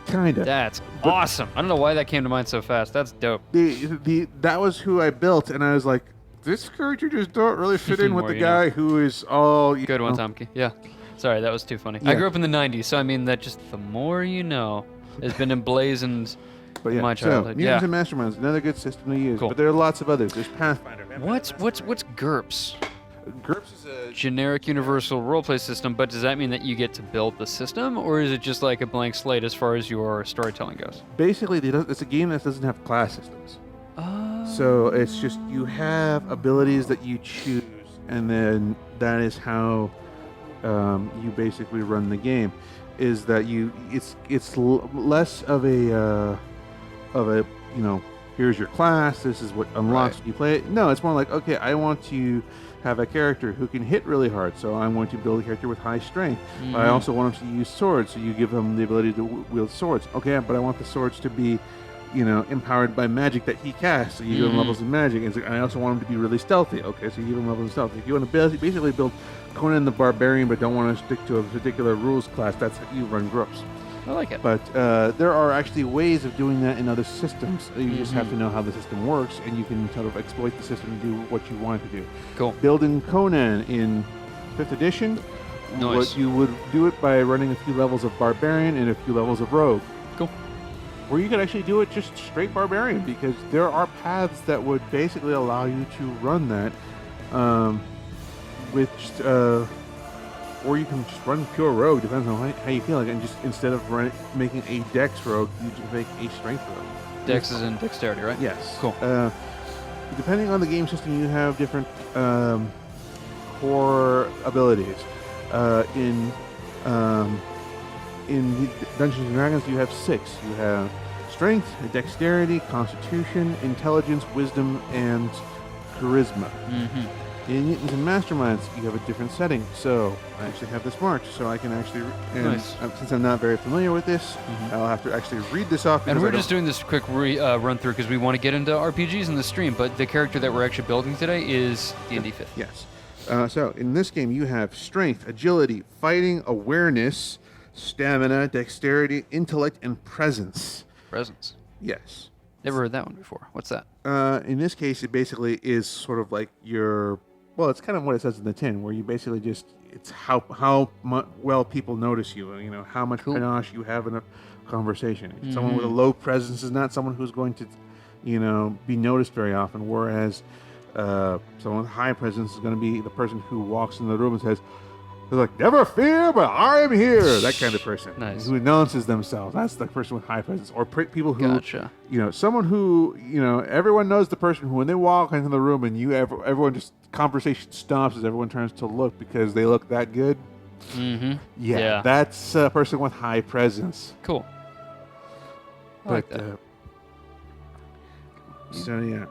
Kinda. That's awesome. I don't know why that came to mind so fast. That's dope. That was who I built, and I was like, this character just don't really fit in with the guy who is all. Good one, Tomke. Yeah. Sorry, that was too funny. Yeah. I grew up in the 90s, so I mean that just the more you know has been emblazoned in my childhood. Mutants and Masterminds, another good system to use. Cool. But there are lots of others. There's Pathfinder. What's GURPS? GURPS is a generic universal roleplay system, but does that mean that you get to build the system, or is it just like a blank slate as far as your storytelling goes? Basically, it's a game that doesn't have class systems. So it's just you have abilities that you choose, and then that is how you basically run the game. Is that it's less of a here's your class, this is what unlocks when you play it. No, it's more like, okay, I want to have a character who can hit really hard, so I'm going to build a character with high strength. But I also want him to use swords, so you give him the ability to wield swords. Okay, but I want the swords to be, empowered by magic that he casts, so you give him levels of magic. And so I also want him to be really stealthy. Okay, so you give him levels of stealth. If you want to basically build Conan the Barbarian, but don't want to stick to a particular rules class, that's how you run groups. I like it. But there are actually ways of doing that in other systems. You just have to know how the system works, and you can sort of exploit the system and do what you want to do. Cool. Building Conan in 5th edition, what you would do it by running a few levels of Barbarian and a few levels of Rogue. Cool. Or you could actually do it just straight Barbarian, because there are paths that would basically allow you to run that or you can just run pure Rogue, depends on how you feel like it, and just instead of making a Dex Rogue, you just make a Strength Rogue. Dex is in Dexterity, right? Yes. Cool. Depending on the game system, you have different core abilities. In Dungeons and Dragons, you have 6. You have Strength, Dexterity, Constitution, Intelligence, Wisdom, and Charisma. In Mutants and Masterminds, you have a different setting. So I actually have this marked, so I can actually, since I'm not very familiar with this, I'll have to actually read this off. And we're just doing this quick run through because we want to get into RPGs in the stream, but the character that we're actually building today is D&D 5th. Yes. So in this game, you have Strength, Agility, Fighting, Awareness, Stamina, Dexterity, Intellect, and Presence. Presence. Yes. Never heard that one before. What's that? In this case, it basically is sort of like well, it's kind of what it says in the tin, where you basically it's how well people notice you, how much panache you have in a conversation. Someone with a low presence is not someone who's going to, be noticed very often, whereas someone with high presence is going to be the person who walks in the room and says, they're like, never fear, but I am here. That kind of person. Nice. Who announces themselves. That's the person with high presence. Or people who, someone who, everyone knows the person who, when they walk into the room and everyone just, conversation stops as everyone turns to look because they look that good. Yeah. That's a person with high presence. Cool. I like that. So yeah,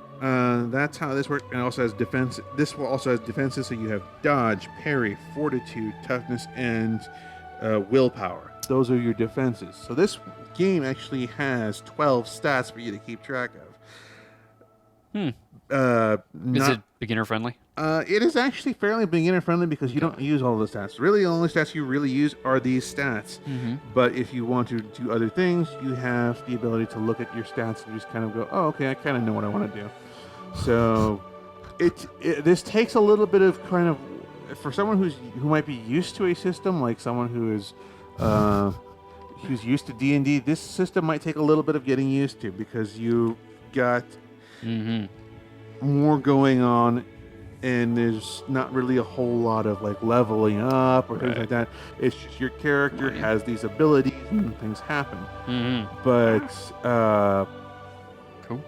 that's how this works. And also has defense. This also has defenses. So you have dodge, parry, fortitude, toughness, and willpower. Those are your defenses. So this game actually has 12 stats for you to keep track of. Is it beginner friendly? It is actually fairly beginner friendly because you don't use all the stats. Really, the only stats you really use are these stats. But if you want to do other things, you have the ability to look at your stats and just kind of go, oh, okay, I kind of know what I want to do. So this takes a little bit of kind of, for someone who might be used to a system, like someone who is who's used to D&D, this system might take a little bit of getting used to because you got more going on, and there's not really a whole lot of like leveling up or things like that. It's just your character has these abilities and things happen. But cool.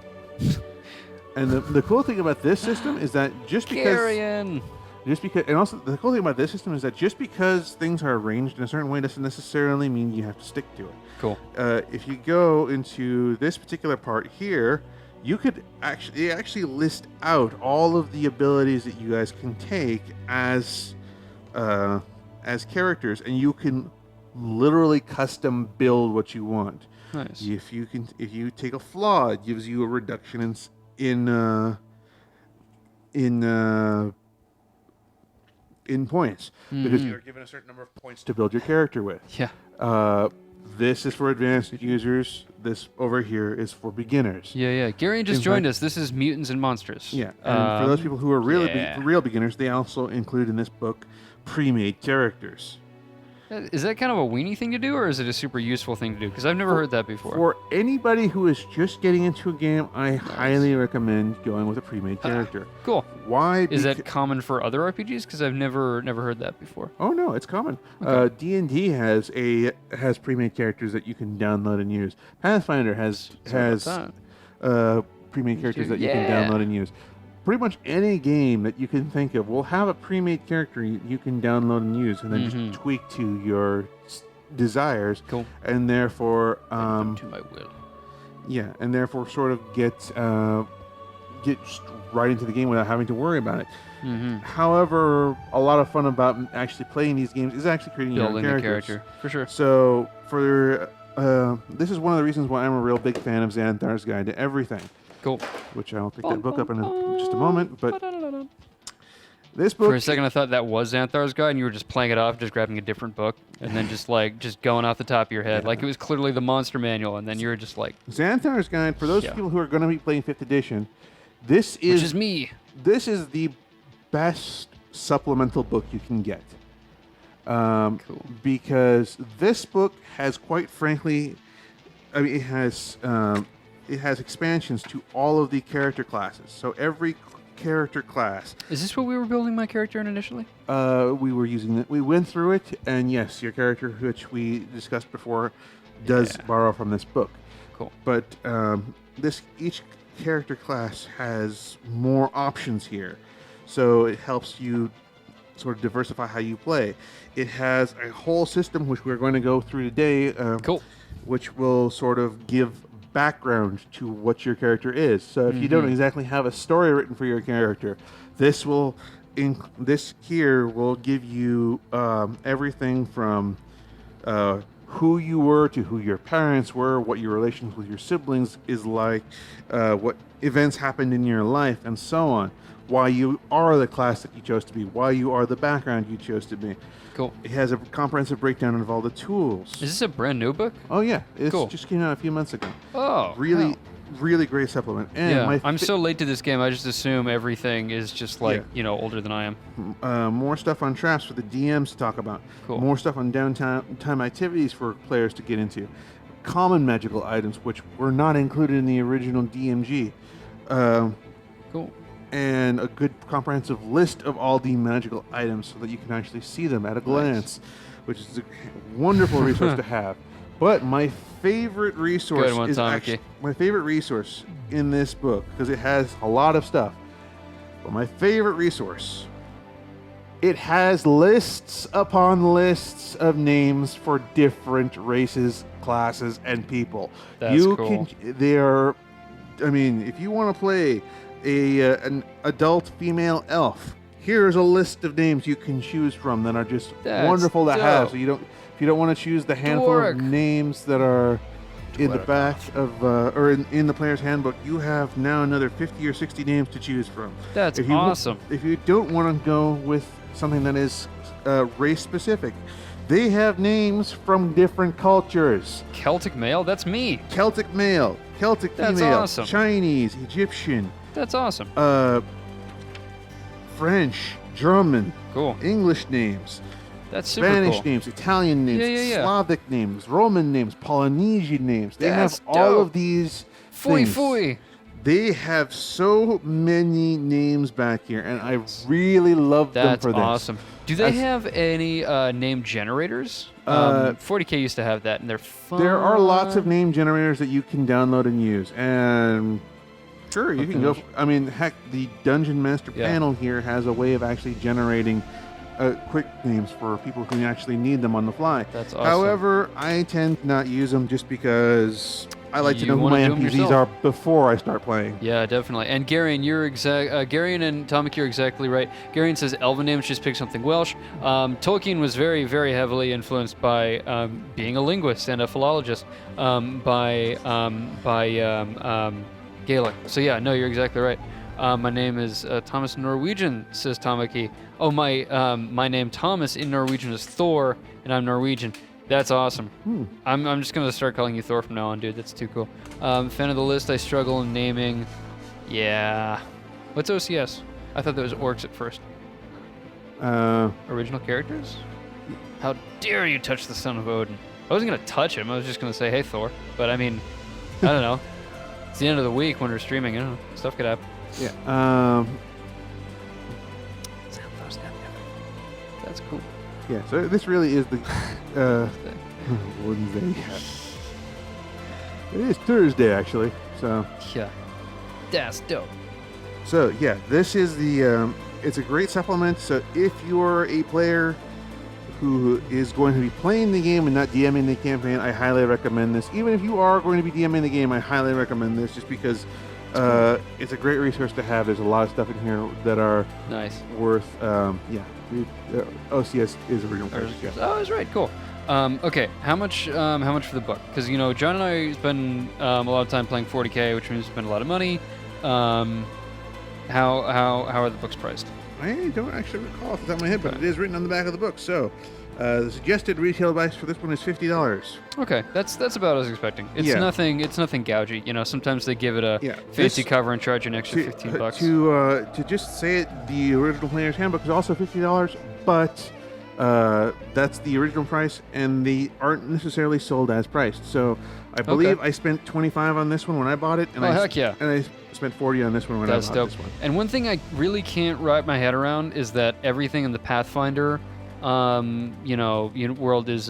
And the cool thing about this system is that just because, and also the cool thing about this system is that just because things are arranged in a certain way doesn't necessarily mean you have to stick to it. Cool. If you go into this particular part here, you could actually list out all of the abilities that you guys can take as characters, and you can literally custom build what you want. Nice. If you take a flaw, it gives you a reduction in points because you're given a certain number of points to build your character with. Yeah. This is for advanced users. This over here is for beginners. Yeah. Gary just joined us. This is Mutants and Monsters. Yeah, and for those people who are real beginners, they also include in this book pre-made characters. Is that kind of a weenie thing to do, or is it a super useful thing to do? Because I've never heard that before. For anybody who is just getting into a game, I highly recommend going with a pre-made character. Cool. Why? Is that common for other RPGs? Because I've never heard that before. Oh no, it's common. Okay. D&D has pre-made characters that you can download and use. Pathfinder has pre-made characters that you can download and use. Pretty much any game that you can think of will have a pre-made character you can download and use, and then just tweak to your desires. Cool. And therefore, to my will. Yeah, and therefore sort of get right into the game without having to worry about it. Mm-hmm. However, a lot of fun about actually playing these games is actually creating your own Building the characters. character, for sure. So for this is one of the reasons why I'm a real big fan of Xanthar's Guide to Everything. Cool. Which I'll pick that book up in just a moment. But this book... For a second, I thought that was Xanthar's Guide, and you were just playing it off, just grabbing a different book, and then just going off the top of your head. Yeah. Like it was clearly the monster manual, and then you were just like... Xanthar's Guide, for those people who are going to be playing 5th edition, which is me. This is the best supplemental book you can get. Cool. Because this book has, quite frankly, I mean, it has expansions to all of the character classes. So every character class. Is this what we were building my character in initially? We were using it. We went through it, and yes, your character, which we discussed before, does borrow from this book. Cool. But each character class has more options here, so it helps you sort of diversify how you play. It has a whole system which we're going to go through today. Cool. Which will sort of give background to what your character is. So if you don't exactly have a story written for your character, this here will give you everything from who you were to who your parents were, what your relations with your siblings is like, what events happened in your life, and so on. Why you are the class that you chose to be, why you are the background you chose to be. Cool. It has a comprehensive breakdown of all the tools. Is this a brand new book? Oh yeah, it cool. just came out a few months ago. Oh, really, wow. Really great supplement. And I'm so late to this game. I just assume everything is just like older than I am. More stuff on traps for the DMs to talk about. Cool. More stuff on downtime activities for players to get into. Common magical items which were not included in the original DMG. Cool. And a good comprehensive list of all the magical items so that you can actually see them at a glance, which is a wonderful resource to have. But my favorite resource is actually my favorite resource in this book, because it has a lot of stuff. But my favorite resource, it has lists upon lists of names for different races, classes, and people. That's cool. I mean, if you want to play an adult female elf, here's a list of names you can choose from that are just wonderful to have. So if you don't want to choose the handful of names that are in the back of or in the player's handbook, you have now another 50 or 60 names to choose from. That's awesome. If you don't want to go with something that is race specific, they have names from different cultures. Celtic male? That's me. Celtic male, Celtic female, awesome. Chinese, Egyptian. That's awesome. French, German, cool. English names, that's super Spanish cool. names, Italian names, Slavic names, Roman names, Polynesian names. They have all of these things. Fui. They have so many names back here, and I really love them for this. That's awesome. Do they have any name generators? 40K used to have that, and they're fun. There are lots of name generators that you can download and use, and sure, you can go. I mean, heck, the Dungeon Master panel here has a way of actually generating quick names for people who actually need them on the fly. That's awesome. However, I tend to not use them just because I like to know who my NPCs are before I start playing. Yeah, definitely. And Garion, Garion and Tomek, you're exactly right. Garion says elven names, just pick something Welsh. Tolkien was very, very heavily influenced by being a linguist and a philologist by Gaelic. So yeah, no, you're exactly right. My name is Thomas Norwegian, says Tomek. Oh, my name Thomas in Norwegian is Thor, and I'm Norwegian. That's awesome. I'm just going to start calling you Thor from now on, dude. That's too cool. Fan of the list, I struggle in naming. Yeah. What's OCS? I thought that was orcs at first. Original characters? How dare you touch the son of Odin? I wasn't going to touch him. I was just going to say, hey, Thor. But, I mean, I don't know. It's the end of the week when we're streaming. I don't know. Stuff could happen. Yeah. That's cool. Yeah, so this really is the Wednesday. It is Thursday, actually. So yeah, that's dope. So yeah, this is the. It's a great supplement. So if you're a player who is going to be playing the game and not DMing the campaign, I highly recommend this. Even if you are going to be DMing the game, I highly recommend this just because it's a great resource to have. There's a lot of stuff in here that are nice, worth, OCS is original price. Yeah. Oh, that's right. Cool. Okay, how much for the book? Because John and I spend a lot of time playing 40K, which means we spend a lot of money. How are the books priced? I don't actually recall off the top of my head, but it is written on the back of the book. So, the suggested retail price for this one is $50. Okay, that's about what I was expecting. It's nothing gougy. Sometimes they give it a fancy cover and charge an extra $15. To just say it, the original Player's Handbook is also $50, but that's the original price, and they aren't necessarily sold as priced. So, I believe I spent $25 on this one when I bought it, and heck yeah! And I spent $40 on this one when I bought this one. And one thing I really can't wrap my head around is that everything in the Pathfinder, world is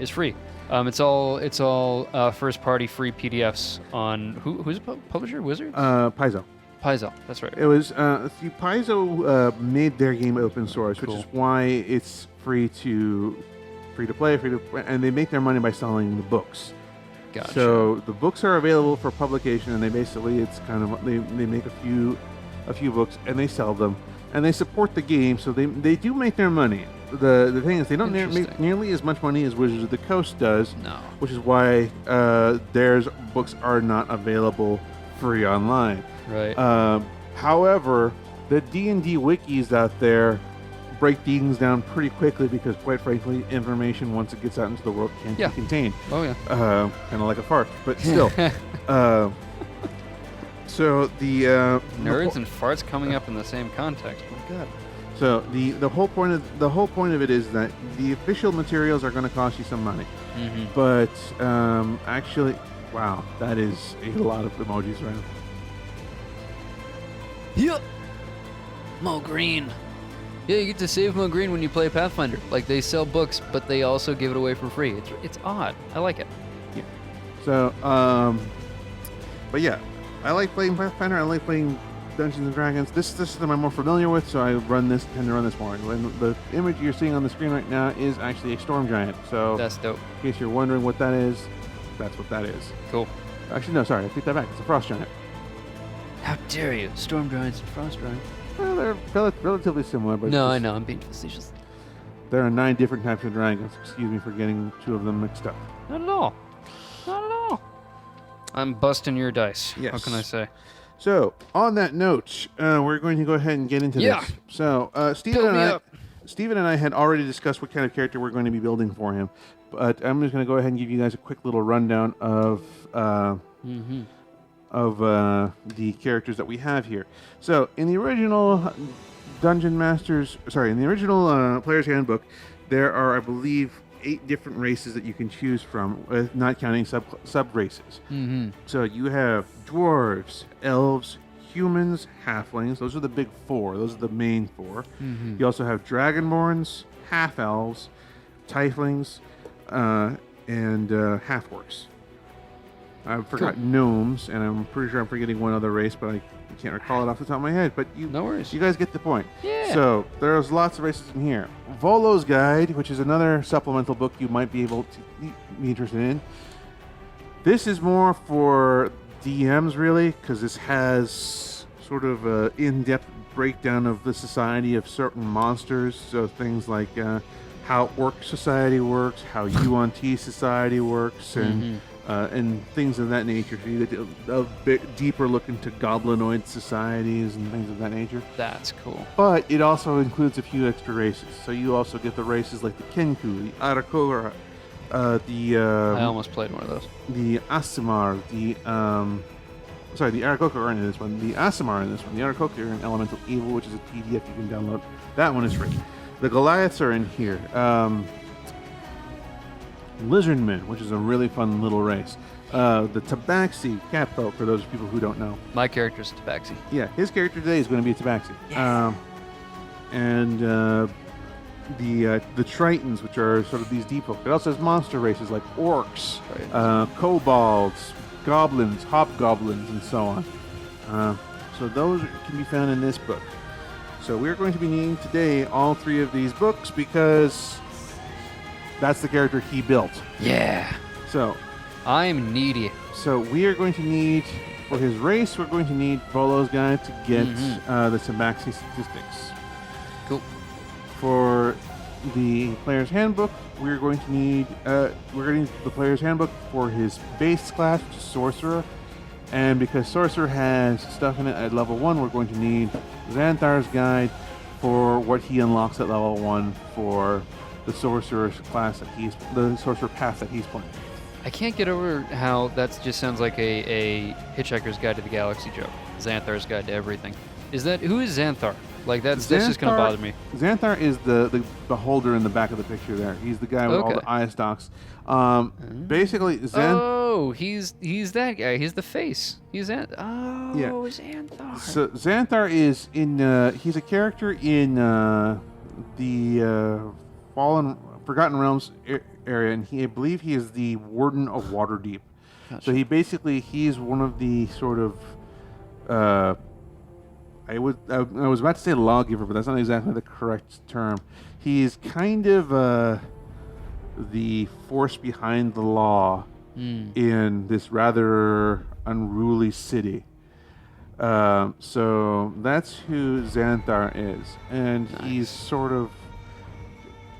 free. It's all first-party free PDFs on who's the publisher? Wizards? Paizo. Paizo, that's right. It was Paizo made their game open source, which is why it's free to play, and they make their money by selling the books. Gotcha. So the books are available for publication, and they make a few books and they sell them, and they support the game, so they do make their money. The thing is, they don't make nearly as much money as Wizards of the Coast does. No. Which is why their books are not available free online. Right. However, the D&D wikis out there break things down pretty quickly because, quite frankly, information once it gets out into the world can't be contained. Oh yeah. Kind of like a fart, but still. So the nerds and farts coming up in the same context. My God. So the whole point of it is that the official materials are going to cost you some money, but actually, wow, that is a lot of emojis right now. Yep. Mo Green. Yeah, you get to save Mo Green when you play Pathfinder. Like, they sell books, but they also give it away for free. It's odd. I like it. Yeah. So, but yeah, I like playing Pathfinder. I like playing Dungeons and Dragons. This system I'm more familiar with, so I tend to run this more. And the image you're seeing on the screen right now is actually a Storm Giant. So that's dope. In case you're wondering what that is, that's what that is. Cool. Actually, no, sorry, I take that back. It's a Frost Giant. How dare you? Storm Giants and Frost Giants. Well, they're relatively similar, but no, I know. I'm being facetious. There are 9 different types of dragons. Excuse me for getting 2 of them mixed up. Not at all. Not at all. I'm busting your dice. Yes. What can I say? So, on that note, we're going to go ahead and get into this. So, Steven and I had already discussed what kind of character we're going to be building for him, but I'm just going to go ahead and give you guys a quick little rundown of the characters that we have here. So, in the original Player's Handbook, there are, I believe, 8 different races that you can choose from, not counting sub-races. So you have dwarves, elves, humans, halflings. Those are the big 4. Those are the main 4. You also have dragonborns, half-elves, tieflings, and half-orcs. I forgot gnomes, and I'm pretty sure I'm forgetting one other race, but I can't recall it off the top of my head. But no worries. You guys get the point. Yeah. So there's lots of races in here. Volo's Guide, which is another supplemental book you might be able to be interested in. This is more for DMs, really, because this has sort of an in-depth breakdown of the society of certain monsters. So things like how Orc Society works, how UNT Society works, and things of that nature. So you get a bit deeper look into goblinoid societies and things of that nature. That's cool. But it also includes a few extra races. So you also get the races like the Kenku, the Arakogara, I almost played one of those. The Asimar, the Arakokra aren't in this one. The Asimar in this one. The Arakokra are in Elemental Evil, which is a PDF you can download. That one is free. The Goliaths are in here. Lizardmen, which is a really fun little race. The Tabaxi, Catfolk, for those people who don't know. My character's Tabaxi. Yeah, his character today is going to be a Tabaxi. Yes. And the Tritons, which are sort of these deep folk. It also has monster races like orcs, kobolds, goblins, hobgoblins, and so on. So those can be found in this book. So we're going to be needing today all 3 of these books because that's the character he built. Yeah. So I'm needy. So we are going to need, for his race, we're going to need Volo's guide to get the Tabaxi statistics. Cool. For the player's handbook, we're going to need the player's handbook for his base class, which is Sorcerer. And because Sorcerer has stuff in it at level 1, we're going to need Xanthar's guide for what he unlocks at level 1 for the Sorcerer class the Sorcerer path that he's playing. I can't get over how that just sounds like a Hitchhiker's Guide to the Galaxy joke. Xanthar's Guide to Everything. Who is Xanthar? Like that's just gonna bother me. Xanthar is the beholder in the back of the picture there. He's the guy with all the eye stalks. Basically, oh, he's that guy. He's the face. He's Xanthar. So Xanthar is he's a character in the Forgotten Realms area, and I believe he is the Warden of Waterdeep. Gotcha. So he's one of the sort of I was about to say lawgiver, but that's not exactly the correct term. He's kind of the force behind the law in this rather unruly city. So that's who Xanthar is, and he's sort of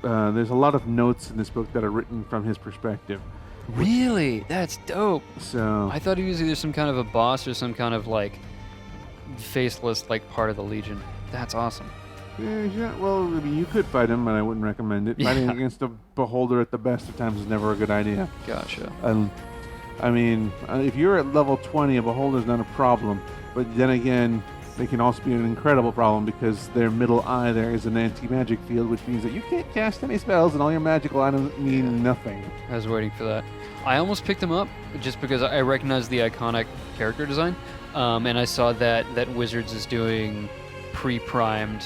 there's a lot of notes in this book that are written from his perspective. Really? That's dope. So I thought he was either some kind of a boss or some kind of like faceless like part of the Legion. That's awesome. Yeah, well, I mean, you could fight him, but I wouldn't recommend it. Fighting against a beholder at the best of times is never a good idea. Gotcha. I mean, if you're at level 20, a beholder's not a problem. But then again, they can also be an incredible problem because their middle eye there is an anti-magic field, which means that you can't cast any spells and all your magical items mean nothing. I was waiting for that. I almost picked him up just because I recognized the iconic character design, and I saw that Wizards is doing pre-primed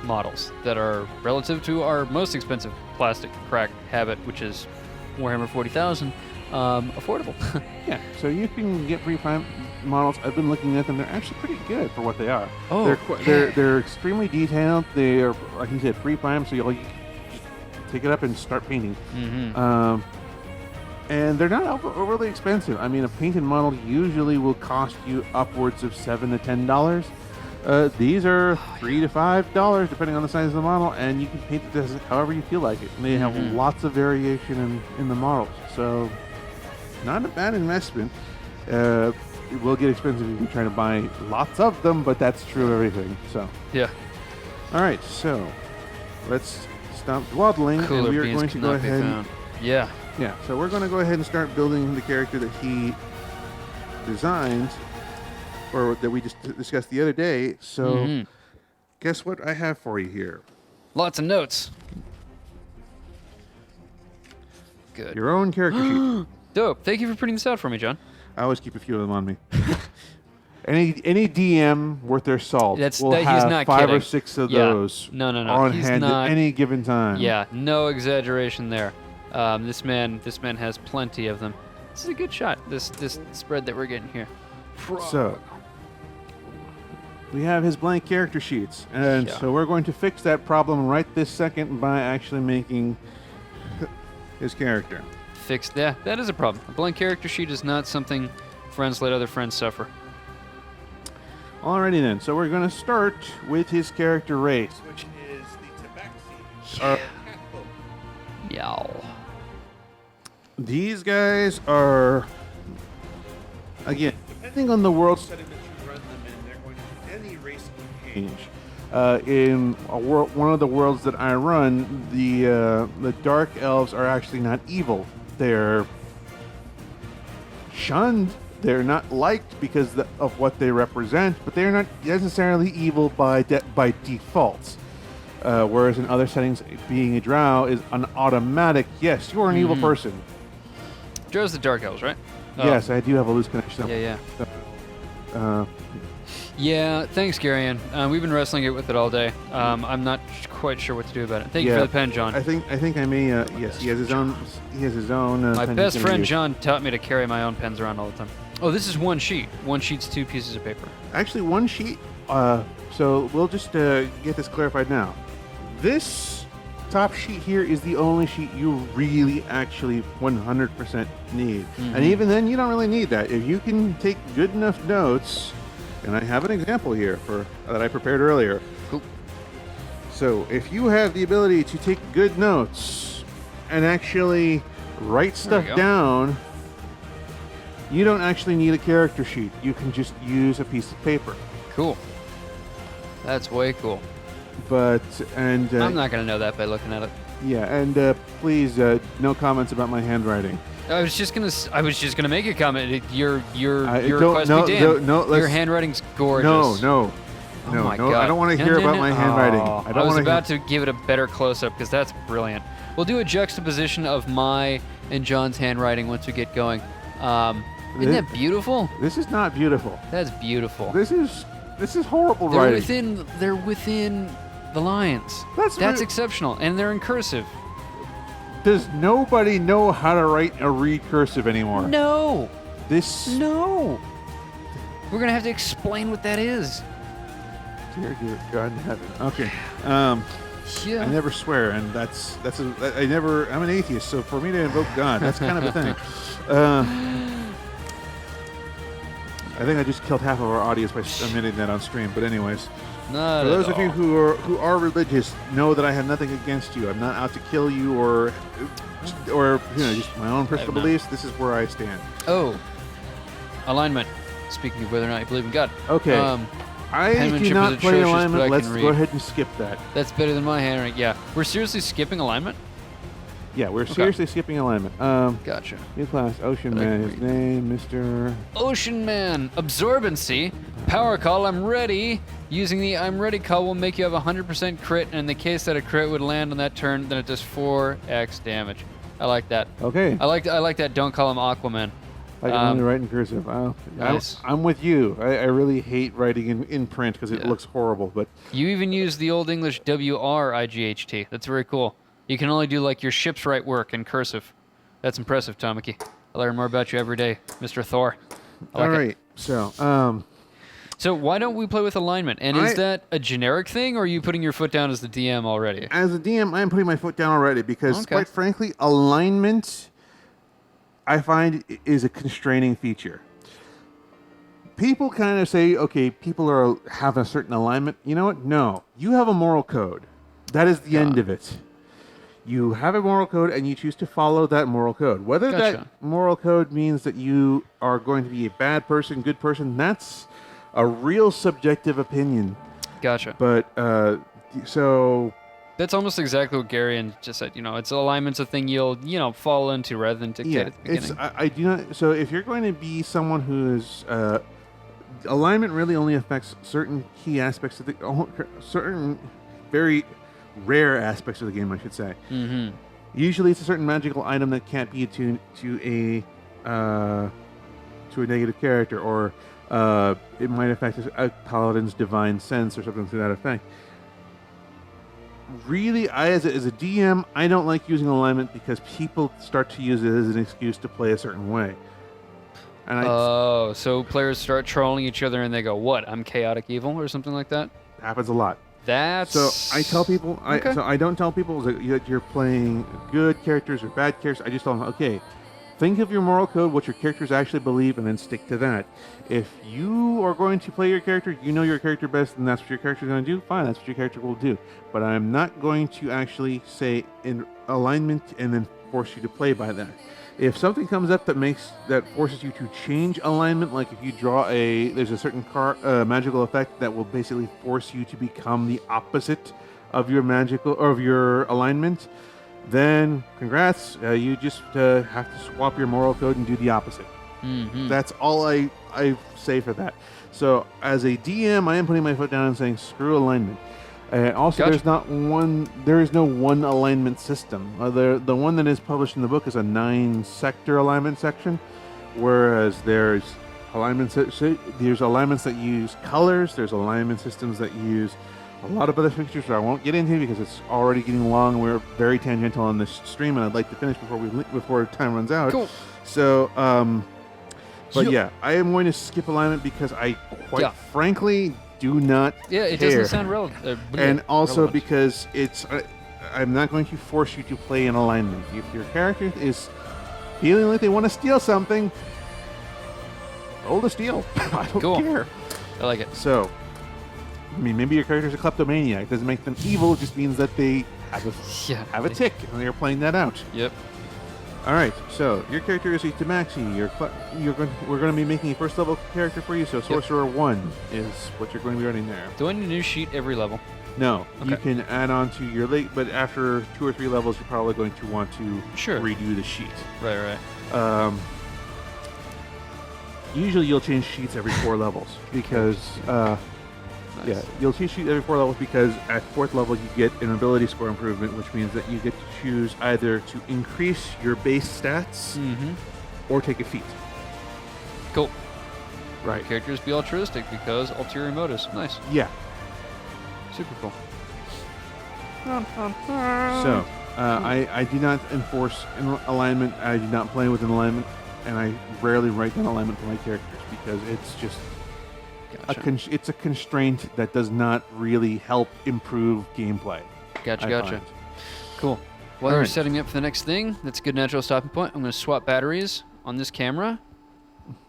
models that are relative to our most expensive plastic crack habit, which is Warhammer 40,000, affordable. Yeah, so you can get pre-primed models. I've been looking at them. They're actually pretty good for what they are. Oh, they're extremely detailed. They are, like you said, pre-primed, so you just take it up and start painting. Mm-hmm. And they're not overly expensive. I mean, a painted model usually will cost you upwards of $7 to $10. These are $3 to $5, depending on the size of the model, and you can paint this however you feel like it. And they have lots of variation in the models, so not a bad investment. It will get expensive if you try to buy lots of them, but that's true of everything. So yeah. All right, so let's stop dawdling, and we are going to go ahead. Yeah. Yeah. So we're going to go ahead and start building the character that he designed, or that we just discussed the other day. So guess what I have for you here? Lots of notes. Good. Your own character sheet. Dope. Thank you for printing this out for me, John. I always keep a few of them on me. Any DM worth their salt will have he's not 5 kidding. or 6 of those on hand at any given time. Yeah, no exaggeration there. This man has plenty of them. This is a good shot. This spread that we're getting here. So we have his blank character sheets, and so we're going to fix that problem right this second by actually making his character. Fixed. Yeah, that is a problem. A blank character sheet is not something friends let other friends suffer. Alrighty then, so we're going to start with his character race, which is the Tabaxi. Meow. These guys are, again, depending on the world setting that you run them in, they're going to any race change. In one of the worlds that I run, the Dark Elves are actually not evil. They're shunned. They're not liked because of what they represent, but they're not necessarily evil by default. Whereas in other settings, being a drow is an automatic, yes, you're an evil person. Drow's the Dark Elves, right? Yes, I do have a loose connection. Yeah. So, yeah, thanks, Garion. We've been wrestling it with it all day. I'm not quite sure what to do about it. Thank you for the pen, John. I think I may. Yes, he has his own. He has his own. My best friend John taught me to carry my own pens around all the time. Oh, this is one sheet. One sheet's 2 pieces of paper. Actually, one sheet. So we'll just get this clarified now. This top sheet here is the only sheet you really actually 100% need. And even then, you don't really need that. If you can take good enough notes, and I have an example here that I prepared earlier. Cool. So if you have the ability to take good notes and actually write stuff down, you don't actually need a character sheet. You can just use a piece of paper. Cool. That's way cool. I'm not gonna know that by looking at it. Yeah, and please, no comments about my handwriting. I was just gonna make a comment. Your request be damned. Your handwriting's gorgeous. No. Oh my God. I don't want to hear about my handwriting. I was about to give it a better close-up because that's brilliant. We'll do a juxtaposition of my and John's handwriting once we get going. Isn't that beautiful? This is not beautiful. That's beautiful. This is horrible writing. They're within the lines. That's exceptional, and they're in cursive. Does nobody know how to write a recursive anymore? No. No. We're gonna have to explain what that is. Dear God in heaven. Okay. Yeah. I never swear, and I'm an atheist, so for me to invoke God, that's kind of a thing. I think I just killed half of our audience by admitting that on stream. But anyways, for those of you who are religious, know that I have nothing against you. I'm not out to kill you or just my own personal beliefs. This is where I stand. Oh, alignment. Speaking of whether or not you believe in God. Okay. I do not play alignment. Let's go ahead and skip that. That's better than my handwriting. Yeah. We're seriously skipping alignment? Yeah, we're seriously skipping alignment. Gotcha. New class, Ocean Man. His name, Mr. Ocean Man. Absorbency. Power call, I'm ready. Using the I'm ready call will make you have 100% crit, and in the case that a crit would land on that turn, then it does 4x damage. I like that. Okay. I like that. Don't call him Aquaman. I can only write in cursive. Nice. I'm with you. I really hate writing in print because it looks horrible. But you even use the Old English WRIGHT. That's very cool. You can only do like your ship's right work in cursive. That's impressive, Tamaki. I learn more about you every day, Mr. Thor. All right. So why don't we play with alignment? And is that a generic thing, or are you putting your foot down as the DM already? As a DM, I'm putting my foot down already because, quite frankly, alignment, I find, is a constraining feature. People kind of say, okay, people have a certain alignment. You know what? No. You have a moral code. That is the end of it. You have a moral code, and you choose to follow that moral code. Whether that moral code means that you are going to be a bad person, good person, that's a real subjective opinion. Gotcha. But, so... That's almost exactly what Gary just said. It's alignment's a thing you'll, fall into rather than dictate at the beginning. I do not... So if you're going to be someone who is... alignment really only affects certain key aspects of certain very rare aspects of the game, I should say. Mm-hmm. Usually it's a certain magical item that can't be attuned to a negative character, or it might affect a paladin's divine sense or something to that effect. Really, as a DM, I don't like using alignment because people start to use it as an excuse to play a certain way. And so players start trolling each other and they go, "What? I'm chaotic evil," or something like that. Happens a lot. So I tell people, I don't tell people that you're playing good characters or bad characters. I just tell them, okay, think of your moral code, what your characters actually believe, and then stick to that. If you are going to play your character, you know your character best, and that's what your character is going to do, fine, that's what your character will do. But I'm not going to actually say in alignment and then force you to play by that. If something comes up that forces you to change alignment, like if you draw there's a certain magical effect that will basically force you to become the opposite of your your alignment, then congrats, you just have to swap your moral code and do the opposite. Mm-hmm. That's all I say for that. So as a DM, I am putting my foot down and saying screw alignment. Also, gotcha. there is no one alignment system. The one that is published in the book is a 9-sector alignment section, whereas there's alignments that use colors. There's alignment systems that use a lot of other fixtures that I won't get into because it's already getting long. We're very tangential on this stream, and I'd like to finish before time runs out. Cool. So, I am going to skip alignment because I quite frankly do not care. It doesn't sound relevant. And also because it's I'm not going to force you to play in alignment. If your character is feeling like they want to steal something, roll to steal. I don't care. I like it. So, I mean, maybe your character's a kleptomaniac. Doesn't make them evil. It just means that they have a tick, and they're playing that out. Yep. All right. So your character is a Tamaxi. We're going to be making a first level character for you. So Sorcerer 1 is what you're going to be running there. Do I need a new sheet every level? No, okay. You can add on to your late, but after 2 or 3 levels, you're probably going to want to redo the sheet. Right. Usually, you'll change sheets every 4 levels because, you'll change sheets every 4 levels because at 4th level you get an ability score improvement, which means that you get to choose either to increase your base stats or take a feat. Cool. Right. Characters be altruistic because ulterior motives. Nice. Yeah. Super cool. So, I do not enforce alignment. I do not play with an alignment, and I rarely write down alignment for my characters because it's just it's a constraint that does not really help improve gameplay. Gotcha. Cool. While you're setting me up for the next thing, that's a good natural stopping point. I'm going to swap batteries on this camera.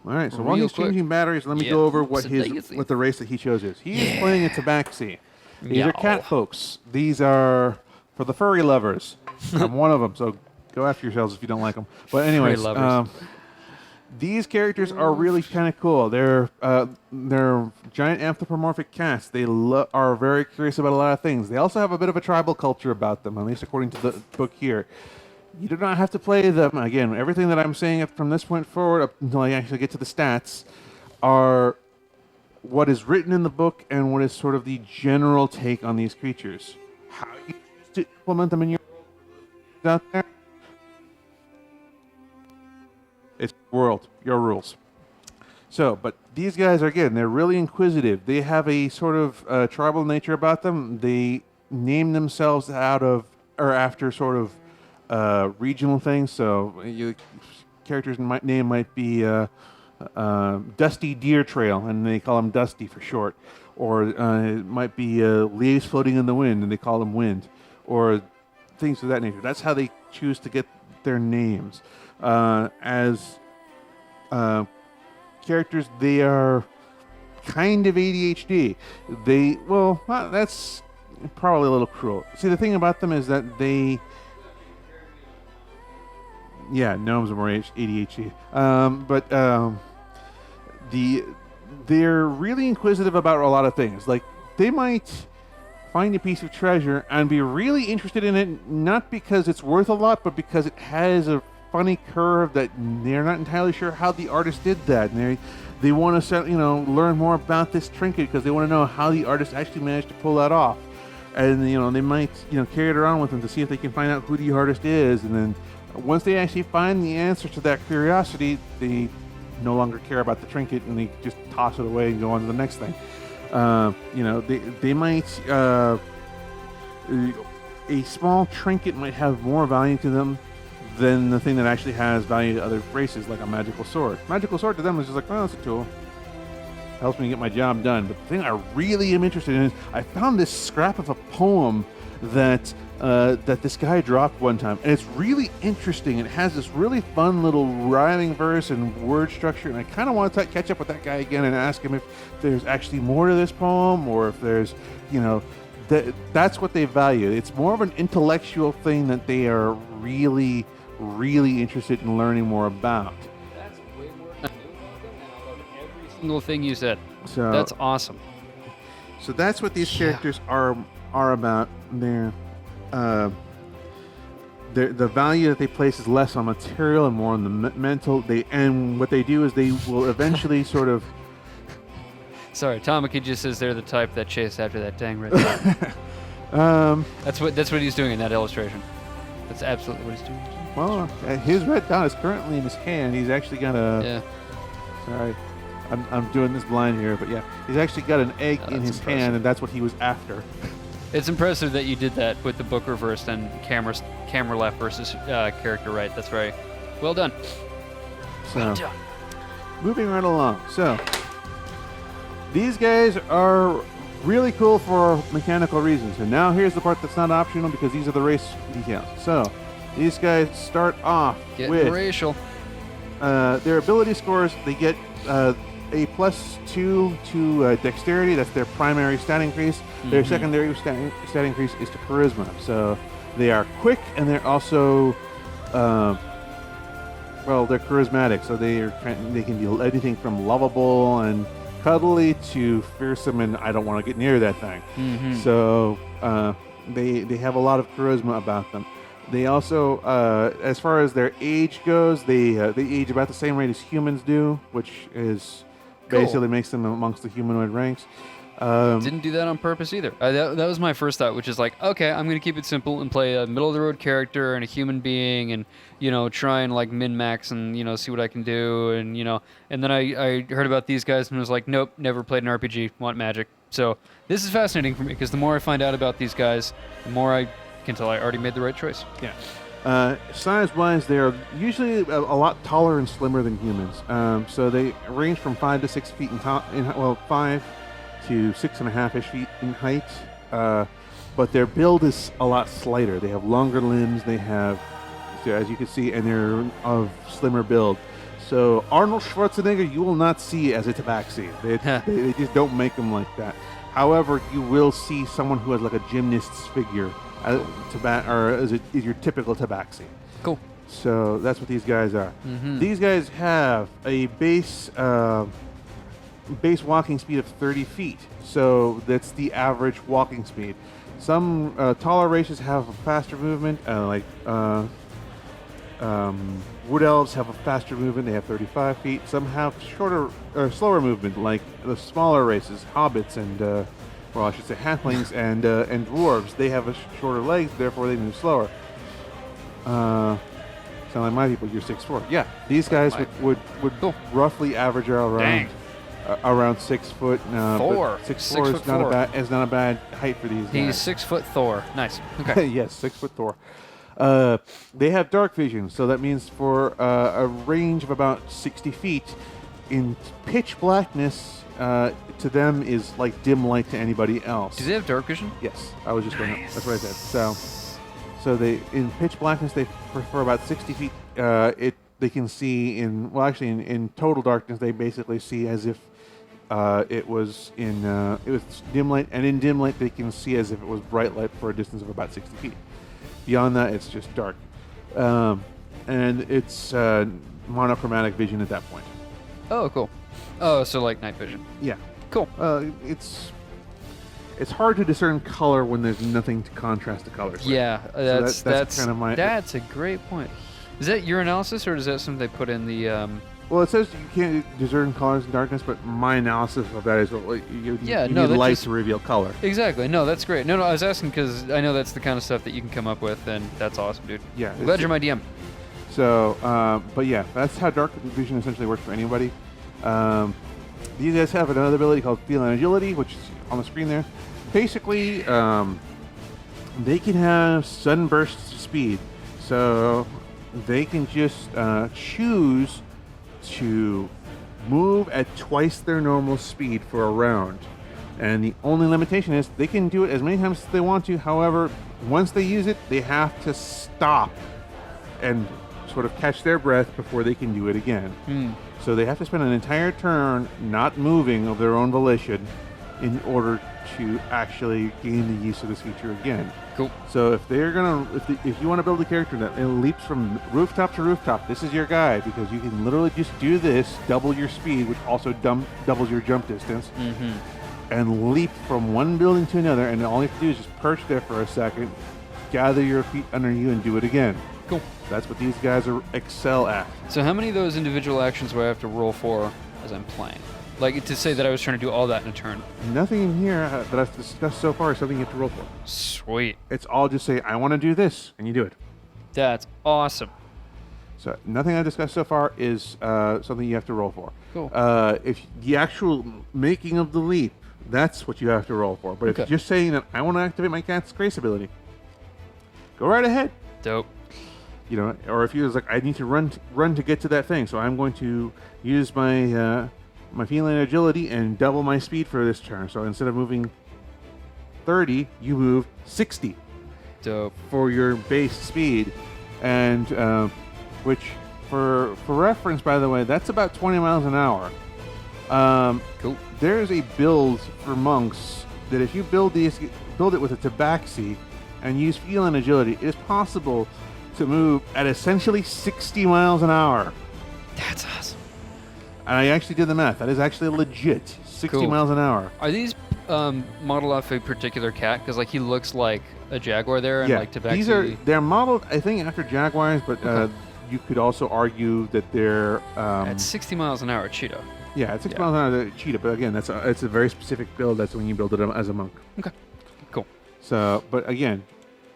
All right. So while he's changing batteries, let me go over what the race that he chose is. He is playing a Tabaxi. These are cat folks. These are for the furry lovers. I'm one of them, so go after yourselves if you don't like them. But anyways, these characters are really kind of cool. They're giant anthropomorphic cats. They are very curious about a lot of things. They also have a bit of a tribal culture about them, at least according to the book here. You do not have to play them. Again, everything that I'm saying from this point forward up until I actually get to the stats are what is written in the book and what is sort of the general take on these creatures. How you choose to implement them in your world out there, it's world, your rules. So, but these guys are, again, they're really inquisitive. They have a sort of tribal nature about them. They name themselves after sort of regional things. So, your character's name might be Dusty Deer Trail, and they call him Dusty for short. Or it might be Leaves Floating in the Wind, and they call him Wind. Or things of that nature. That's how they choose to get their names. As characters, they are kind of ADHD. That's probably a little cruel. See, the thing about them is that gnomes are more ADHD. They're really inquisitive about a lot of things. Like, they might find a piece of treasure and be really interested in it, not because it's worth a lot, but because it has a funny curve that they're not entirely sure how the artist did that. And they want to learn more about this trinket because they want to know how the artist actually managed to pull that off. And they might carry it around with them to see if they can find out who the artist is. And then once they actually find the answer to that curiosity, they no longer care about the trinket and they just toss it away and go on to the next thing. They might a small trinket might have more value to them than the thing that actually has value to other races, like a magical sword. Magical sword to them is just like, well, it's a tool. Helps me get my job done. But the thing I really am interested in is I found this scrap of a poem that this guy dropped one time, and it's really interesting. It has this really fun little rhyming verse and word structure, and I kind of want to catch up with that guy again and ask him if there's actually more to this poem, or if there's, that's what they value. It's more of an intellectual thing that they are really, really interested in learning more about. That's way more than I knew about them, and I love every single thing you said. So that's awesome. So that's what these characters are about. The value that they place is less on material and more on the mental. And what they do is they will eventually sort of. Sorry, Tamaki just says they're the type that chase after that dang red dot. That's what he's doing in that illustration. That's absolutely what he's doing. Well, his red dot is currently in his hand. He's actually got a. Yeah. Sorry, I'm doing this blind here, but yeah, he's actually got an egg in his hand, and that's what he was after. It's impressive that you did that with the book reversed and camera left versus character right. That's very well done. So, moving right along. So, these guys are really cool for mechanical reasons. And now here's the part that's not optional because these are the race details. So these guys start off with racial. Their ability scores. They get a +2 to dexterity. That's their primary stat increase. Their secondary stat increase is to charisma. So they are quick, and they're also they're charismatic. So they can be anything from lovable and cuddly to fearsome, and I don't want to get near that thing. So they have a lot of charisma about them. They also, as far as their age goes, they age about the same rate as humans do, which is basically makes them amongst the humanoid ranks. Didn't do that on purpose either. That was my first thought, which is like, okay, I'm going to keep it simple and play a middle-of-the-road character and a human being and, try and, like, min-max and, see what I can do and, And then I heard about these guys and was like, nope, never played an RPG, want magic. So this is fascinating for me because the more I find out about these guys, the more I can tell I already made the right choice. Yeah. Size-wise, they're usually a lot taller and slimmer than humans. So they range from 5 to 6 feet 5 to 6.5-ish feet in height. But their build is a lot slighter. They have longer limbs. They have, as you can see, and they're of slimmer build. So Arnold Schwarzenegger, you will not see as a tabaxi. They just don't make them like that. However, you will see someone who has like a gymnast's figure. Is your typical tabaxi. Cool. So that's what these guys are. These guys have a base walking speed of 30 feet. So that's the average walking speed. Some taller races have a faster movement, wood elves have a faster movement. They have 35 feet. Some have slower movement, like the smaller races, hobbits and I should say halflings and dwarves. They have shorter legs, therefore they move slower. Sound like my people, you're 6'4". Yeah, these guys would roughly average around 6 foot. Thor. 6'4" is not a bad height for these guys. He's 6 foot Thor. Nice. Okay. Yes, 6 foot Thor. They have dark vision, so that means for a range of about 60 feet in pitch blackness. To them is like dim light to anybody else. Do they have dark vision? Yes, I was just going to. That's what I said. So they in pitch blackness they for about 60 feet. They can see in total darkness they basically see as if it was dim light, and in dim light they can see as if it was bright light for a distance of about 60 feet. Beyond that, it's just dark, and it's monochromatic vision at that point. Oh, cool. Oh, so like night vision. Yeah. Cool. It's hard to discern color when there's nothing to contrast the colors. Yeah, that's kind of my. That's a great point. Is that your analysis, or is that something they put in the? Well, it says you can't discern colors in darkness, but my analysis of that is you need light to reveal color. Exactly. No, that's great. No, I was asking because I know that's the kind of stuff that you can come up with, and that's awesome, dude. Yeah. I'm glad you're my DM. So, but yeah, that's how dark vision essentially works for anybody. These guys have another ability called Feline Agility, which is on the screen there. Basically, they can have sudden bursts of speed. So they can just choose to move at twice their normal speed for a round. And the only limitation is they can do it as many times as they want to. However, once they use it, they have to stop and sort of catch their breath before they can do it again. So they have to spend an entire turn not moving of their own volition in order to actually gain the use of this feature again. Cool. So if you want to build a character that leaps from rooftop to rooftop, this is your guy, because you can literally just do this, double your speed, which also doubles your jump distance, and leap from one building to another, and all you have to do is just perch there for a second, gather your feet under you, and do it again. Cool. That's what these guys excel at. So how many of those individual actions do I have to roll for as I'm playing? Like, to say that I was trying to do all that in a turn. Nothing in here that I've discussed so far is something you have to roll for. Sweet. It's all just say, I want to do this, and you do it. That's awesome. So nothing I've discussed so far is something you have to roll for. Cool. If the actual making of the leap, that's what you have to roll for. But if you're just saying that I want to activate my Cat's Grace ability, go right ahead. Dope. Or if you're like, I need to run to get to that thing, so I'm going to use my my feline agility and double my speed for this turn. So instead of moving 30, you move 60 Dope. for your base speed, and which, for reference, by the way, that's about 20 miles an hour. Cool. There's a build for monks that if you build it with a tabaxi and use feel and agility, it is possible to move at essentially 60 miles an hour. That's awesome. And I actually did the math. That is actually legit. 60 Cool. miles an hour. Are these modeled off a particular cat? Because like he looks like a jaguar there, and like Tabaxi. They're modeled, I think, after jaguars, but you could also argue that they're at 60 miles an hour, cheetah. Yeah, at 60 miles an hour, they're cheetah. But again, it's a very specific build. That's when you build it as a monk. Okay, cool. So, but again,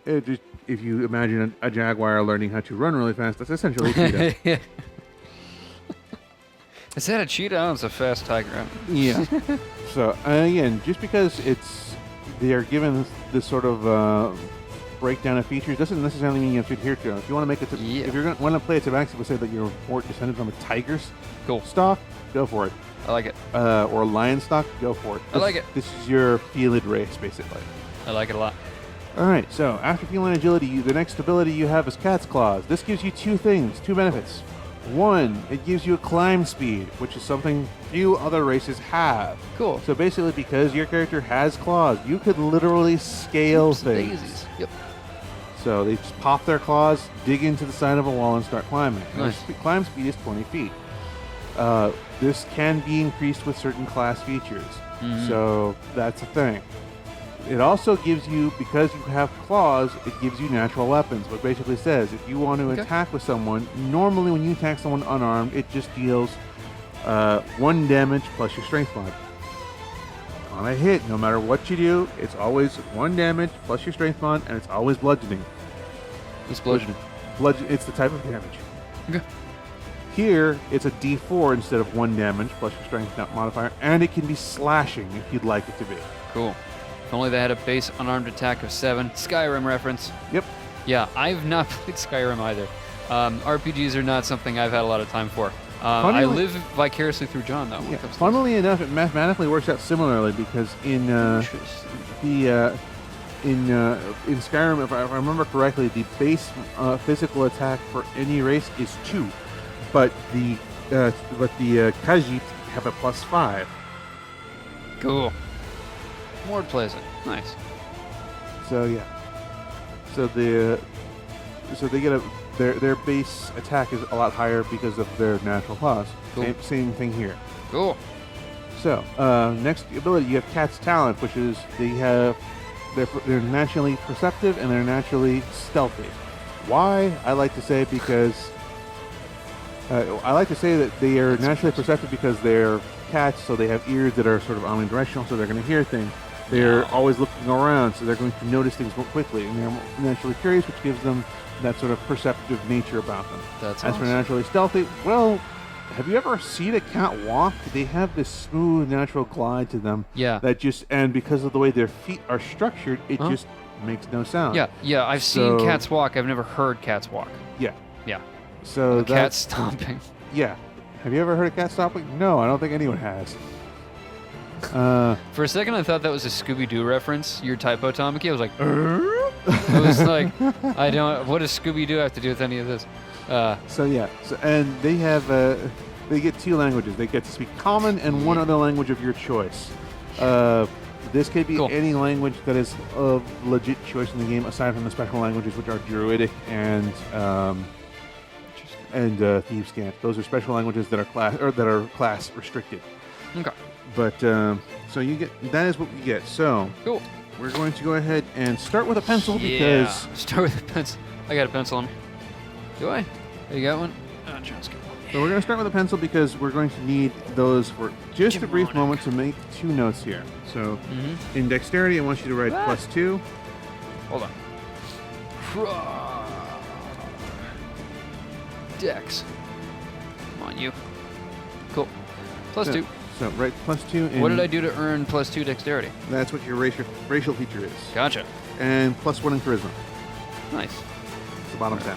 if you imagine a jaguar learning how to run really fast, that's essentially a cheetah. Yeah. Is that a cheetah? Oh, it's a fast tiger. Yeah. So again, just because they are given this sort of breakdown of features doesn't necessarily mean you have to adhere to them. If you want to make it, if you're want to play a tabaxi, we'll say that you're more descended from a tiger's stock, go for it. I like it. Or a lion stock, go for it. I like it. This is your fielded race, basically. I like it a lot. All right. So after feline agility, the next ability you have is cat's claws. This gives you two benefits. One, it gives you a climb speed, which is something few other races have. Cool. So basically, because your character has claws, you could literally scale things. Daisies. Yep. So they just pop their claws, dig into the side of a wall, and start climbing. Nice. Their climb speed is 20 feet. This can be increased with certain class features. Mm-hmm. So that's a thing. It also gives you, because you have claws, it gives you natural weapons, which basically says if you want to attack with someone, normally when you attack someone unarmed, it just deals 1 damage plus your strength mod. On a hit, no matter what you do, it's always 1 damage plus your strength mod, and it's always bludgeoning. It's bludgeoning. It's the type of damage. Okay. Here, it's a D4 instead of 1 damage plus your strength modifier, and it can be slashing if you'd like it to be. Cool. If only they had a base unarmed attack of 7. Skyrim reference. Yep. Yeah, I've not played Skyrim either. RPGs are not something I've had a lot of time for. I live vicariously through John, though. Yeah. Funnily enough, it mathematically works out similarly because in Skyrim, if I remember correctly, the base physical attack for any race is 2, but the Khajiit have a +5. Cool. More pleasant. Nice. So yeah. So they get their base attack is a lot higher because of their natural claws. Cool. Same thing here. Cool. So next ability, you have Cat's Talent, which is they're naturally perceptive and they're naturally stealthy. Why? I like to say that they are naturally perceptive because they're cats, so they have ears that are sort of omnidirectional, so they're going to hear things. They're always looking around, so they're going to notice things more quickly, and they're naturally curious, which gives them that sort of perceptive nature about them. That's As awesome. for naturally stealthy, well, have you ever seen a cat walk? They have this smooth, natural glide to them. Yeah. And because of the way their feet are structured, it just makes no sound. Yeah. I've seen cats walk. I've never heard cats walk. Yeah. Yeah. So cat stomping. Yeah. Have you ever heard a cat stomping? No, I don't think anyone has. For a second, I thought that was a Scooby-Doo reference. Your typo, Tamaki. I was like, I was like, what does Scooby-Doo have to do with any of this? And they have, they get 2 languages. They get to speak common and one other language of your choice. This could be any language that is of legit choice in the game, aside from the special languages, which are Druidic and Thieves' Cant. Those are special languages that are class restricted. Okay. But so that is what we get. So cool. We're going to go ahead and start with a pencil because start with a pencil. I got a pencil on me. Do I? You got one? Oh, John's got one. So we're going to start with a pencil because we're going to need those for just a brief moment to make 2 notes here. So in dexterity, I want you to write +2. Hold on. Dex. Come on, you. Cool. +2. So write +2. What did I do to earn +2 dexterity? That's what your racial feature is. Gotcha. And +1 in charisma. Nice. It's the bottom tab.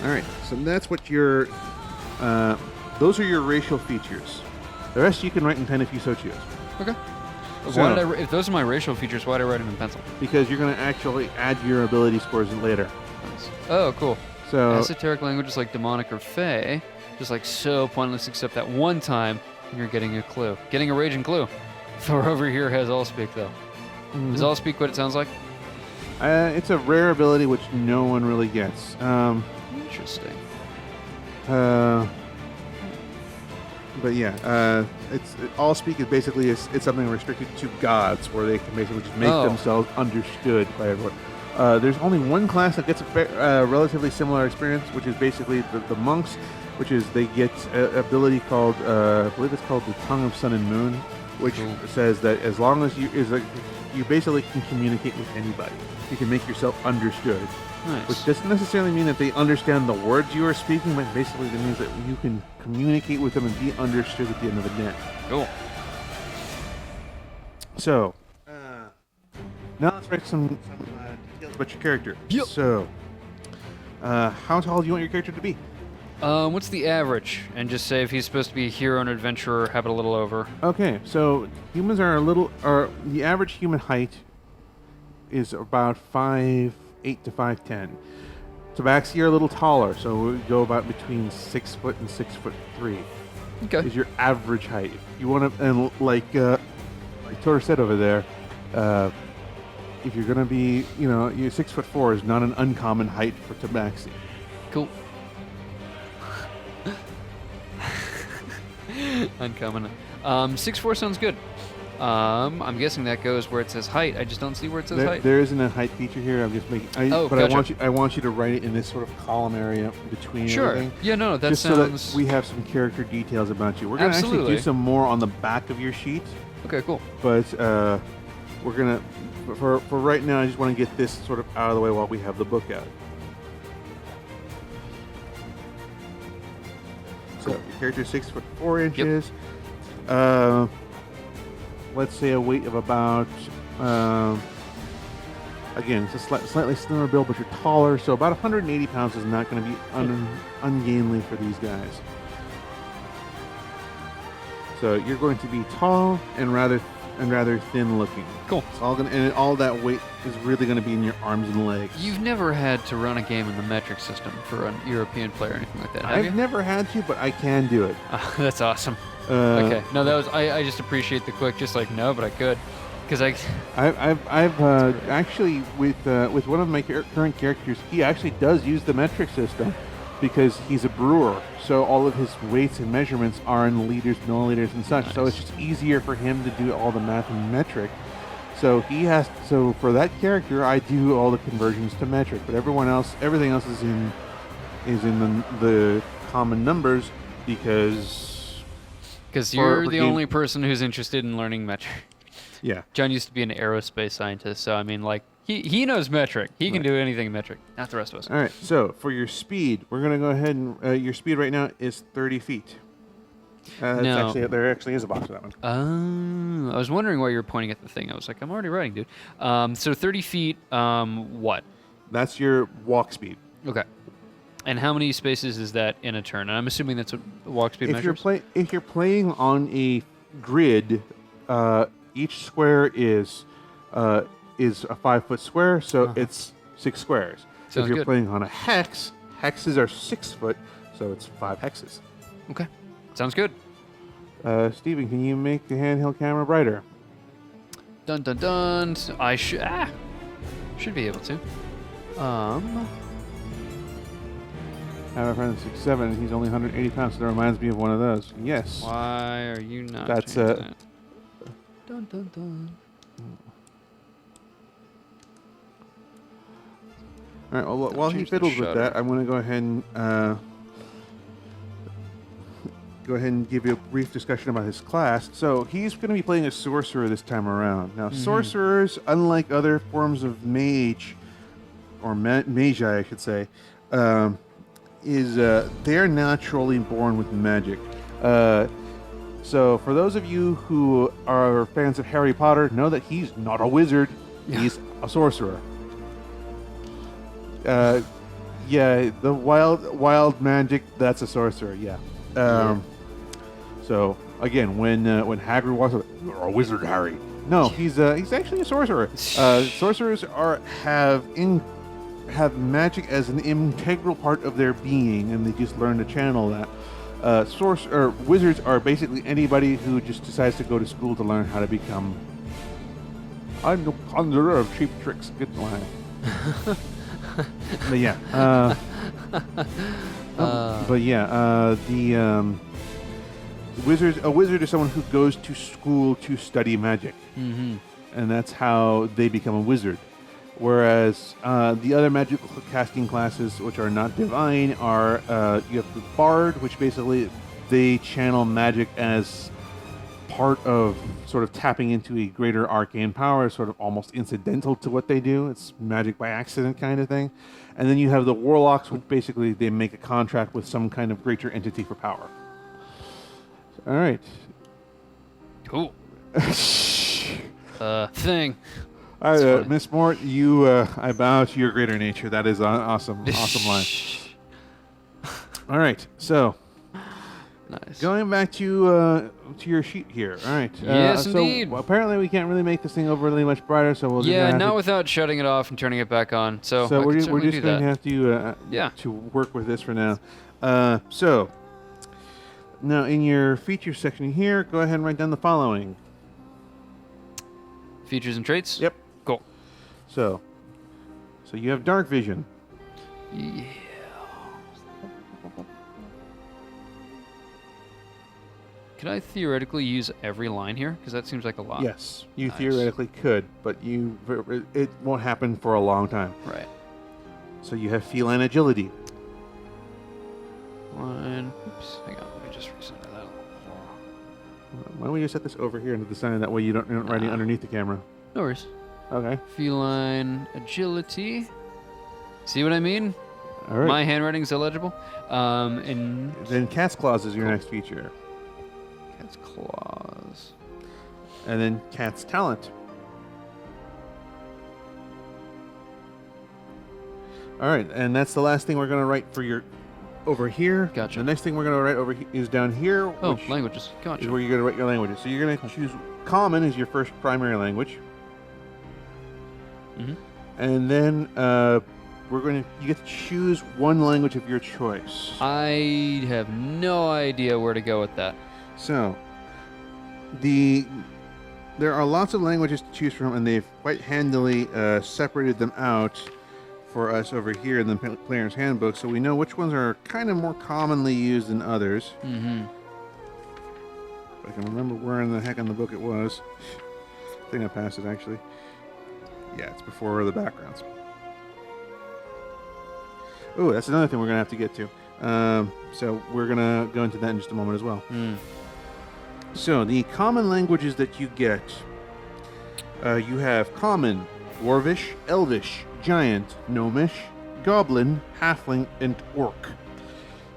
All right. So that's what your. Those are your racial features. The rest you can write in pen if you so choose. Okay. Why did if those are my racial features, why did I write them in pencil? Because you're going to actually add your ability scores later. Nice. Oh, cool. So esoteric languages like demonic or fey, just like so pointless except that one time when you're getting a clue. Getting a raging clue. Thor over here has Allspeak, though. Is Allspeak what it sounds like? It's a rare ability which no one really gets. Interesting. But yeah, Allspeak is basically it's something restricted to gods, where they can basically just make themselves understood by everyone. There's only one class that gets a relatively similar experience, which is basically the monks, which is they get an ability called I believe it's called the Tongue of Sun and Moon, which says that as long as you basically can communicate with anybody, you can make yourself understood. Nice. Which doesn't necessarily mean that they understand the words you are speaking, but basically it means that you can communicate with them and be understood at the end of the day. Cool. So, now let's write some details about your character. Yep. So, how tall do you want your character to be? What's the average? And just say if he's supposed to be a hero and adventurer, have it a little over. Okay, so humans are the average human height is about 5'8" to 5'10". Tabaxi are a little taller, so we go about between 6 foot and 6'3". Okay. Is your average height. If you want to, and like Tor said over there, if you're gonna be, you're 6'4" is not an uncommon height for Tabaxi. Cool. Uncommon. 6'4" sounds good. I'm guessing that goes where it says height. I just don't see where it says height. There isn't a height feature here. I'm just making. Gotcha. I want you to write it in this sort of column area between everything. Yeah, no, that just sounds. So that we have some character details about you. We're gonna actually do some more on the back of your sheet. Okay, cool. But we're gonna for right now. I just want to get this sort of out of the way while we have the book out. So your character's 6'4" inches. Yep. Let's say a weight of about, again, it's a slightly slimmer build, but you're taller, so about 180 pounds is not going to be ungainly for these guys. So you're going to be tall and rather thin looking. Cool. It's all and all that weight is really going to be in your arms and legs. You've never had to run a game in the metric system for a European player or anything like that, have you? I've never had to, but I can do it. That's awesome. Okay. No, that was. I just appreciate the quick. Just like no, but I could, because I've actually with one of my current characters, he actually does use the metric system because he's a brewer. So all of his weights and measurements are in liters, milliliters, and such. Nice. So it's just easier for him to do all the math in metric. So for that character, I do all the conversions to metric. But everything else is in the common numbers because you're the only person who's interested in learning metric. Yeah. John used to be an aerospace scientist, so I mean, like, he knows metric. He can do anything metric, not the rest of us. All right, so for your speed, we're going to go ahead and your speed right now is 30 feet. There actually is a box for that one. Oh, I was wondering why you were pointing at the thing. I was like, I'm already writing, dude. So 30 feet, what? That's your walk speed. Okay. And how many spaces is that in a turn? And I'm assuming that's what walk speed measures? If you're playing on a grid, each square is a 5-foot square, so it's 6 squares. Sounds if you're good. playing on a hex, hexes are 6 foot, so it's 5 hexes. Okay. Sounds good. Steven, can you make the handheld camera brighter? Dun dun dun. I should be able to. I have a friend that's 6'7", and he's only 180 pounds, so that reminds me of one of those. Yes. Why are you not? That's that? Dun dun dun. All right. Well, while he fiddles with that, I'm going to go ahead and give you a brief discussion about his class. So he's going to be playing a sorcerer this time around. Now, sorcerers, unlike other forms of mage or magi, I should say, they're naturally born with magic. So for those of you who are fans of Harry Potter, know that he's not a wizard; he's a sorcerer. Yeah, the wild magic, that's a sorcerer. Yeah. So again, when Hagrid walks up, "You're a wizard, Harry," No, he's actually a sorcerer. Sorcerers have magic as an integral part of their being, and they just learn to channel that. Wizards are basically anybody who just decides to go to school to learn how to become. I'm the conjurer of cheap tricks. Good line. But yeah. A wizard is someone who goes to school to study magic, and that's how they become a wizard. Whereas the other magical casting classes, which are not divine, are you have the bard, which basically they channel magic as part of sort of tapping into a greater arcane power, sort of almost incidental to what they do. It's magic by accident kind of thing. And then you have the warlocks, which basically they make a contract with some kind of greater entity for power. All right. Cool. Thing. All right, Miss Mort, I bow to your greater nature. That is an awesome line. All right, so nice. Going back to your sheet here. All right. Yes, so indeed. Apparently we can't really make this thing overly much brighter, so we'll just not without shutting it off and turning it back on. So we're just going to have to work with this for now. So now in your features section here, go ahead and write down the following. Features and traits? Yep. Cool. So you have dark vision. Yeah. Could I theoretically use every line here? Because that seems like a lot. Yes, you theoretically could, but it won't happen for a long time. Right. So you have feline agility. Oops, hang on. Let me just recenter that. Why don't we just set this over here into the center? That way you're not writing underneath the camera. No worries. Okay. Feline agility. See what I mean? All right. My handwriting's illegible. And then cat's claws is your next feature. Cat's claws. And then cat's talent. All right, and that's the last thing we're going to write for your over here. Gotcha. The next thing we're going to write over is down here. Oh, languages. Gotcha. Is where you're going to write your languages. So you're going to choose Common as your first primary language. Mm-hmm. And then you get to choose one language of your choice. I have no idea where to go with that. So, there are lots of languages to choose from, and they've quite handily separated them out for us over here in the Player's Handbook, so we know which ones are kind of more commonly used than others. Mm-hmm. If I can remember where in the heck in the book it was. I think I passed it, actually. Yeah, it's before the backgrounds. Oh, that's another thing we're going to have to get to. So we're going to go into that in just a moment as well. So the common languages that you get, you have Common, Dwarvish, Elvish, Giant, Gnomish, Goblin, Halfling, and Orc.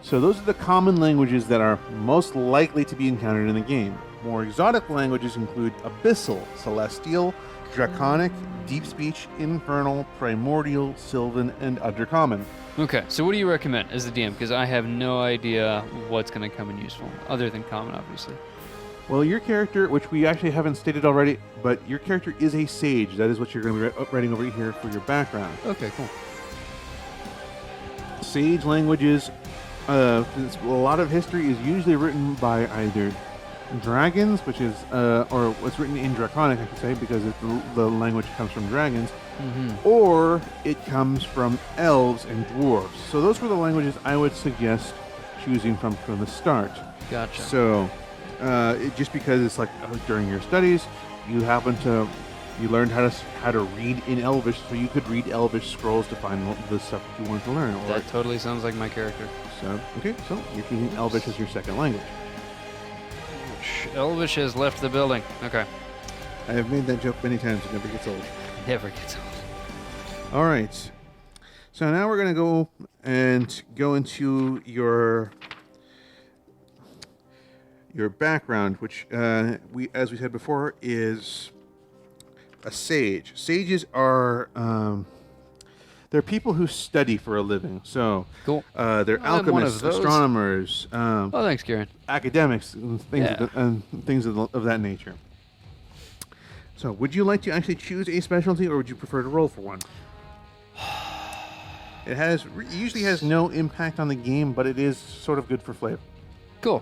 So those are the common languages that are most likely to be encountered in the game. More exotic languages include Abyssal, Celestial, Draconic, Deep Speech, Infernal, Primordial, Sylvan, and Undercommon. Okay, so what do you recommend as the DM? Because I have no idea what's going to come in useful, other than common, obviously. Well, your character, which we actually haven't stated already, but your character is a sage. That is what you're going to be writing over here for your background. Okay, cool. Sage languages, a lot of history is usually written by either dragons, which is, or what's written in Draconic, I should say, because the language comes from dragons, or it comes from elves and dwarves. So those were the languages I would suggest choosing from the start. Gotcha. So, just because it's like during your studies, you learned how to read in Elvish, so you could read Elvish scrolls to find the stuff that you wanted to learn. That totally sounds like my character. So, okay, so you're choosing Elvish as your second language. Elvish has left the building. Okay. I have made that joke many times. It never gets old. Never gets old. All right. So now we're going to go into your background, which as we said before, is a sage. Sages are they're people who study for a living. So cool. They're alchemists, astronomers. Thanks, Kieran. Academics and things of that nature. So, would you like to actually choose a specialty, or would you prefer to roll for one? It usually has no impact on the game, but it is sort of good for flavor. Cool.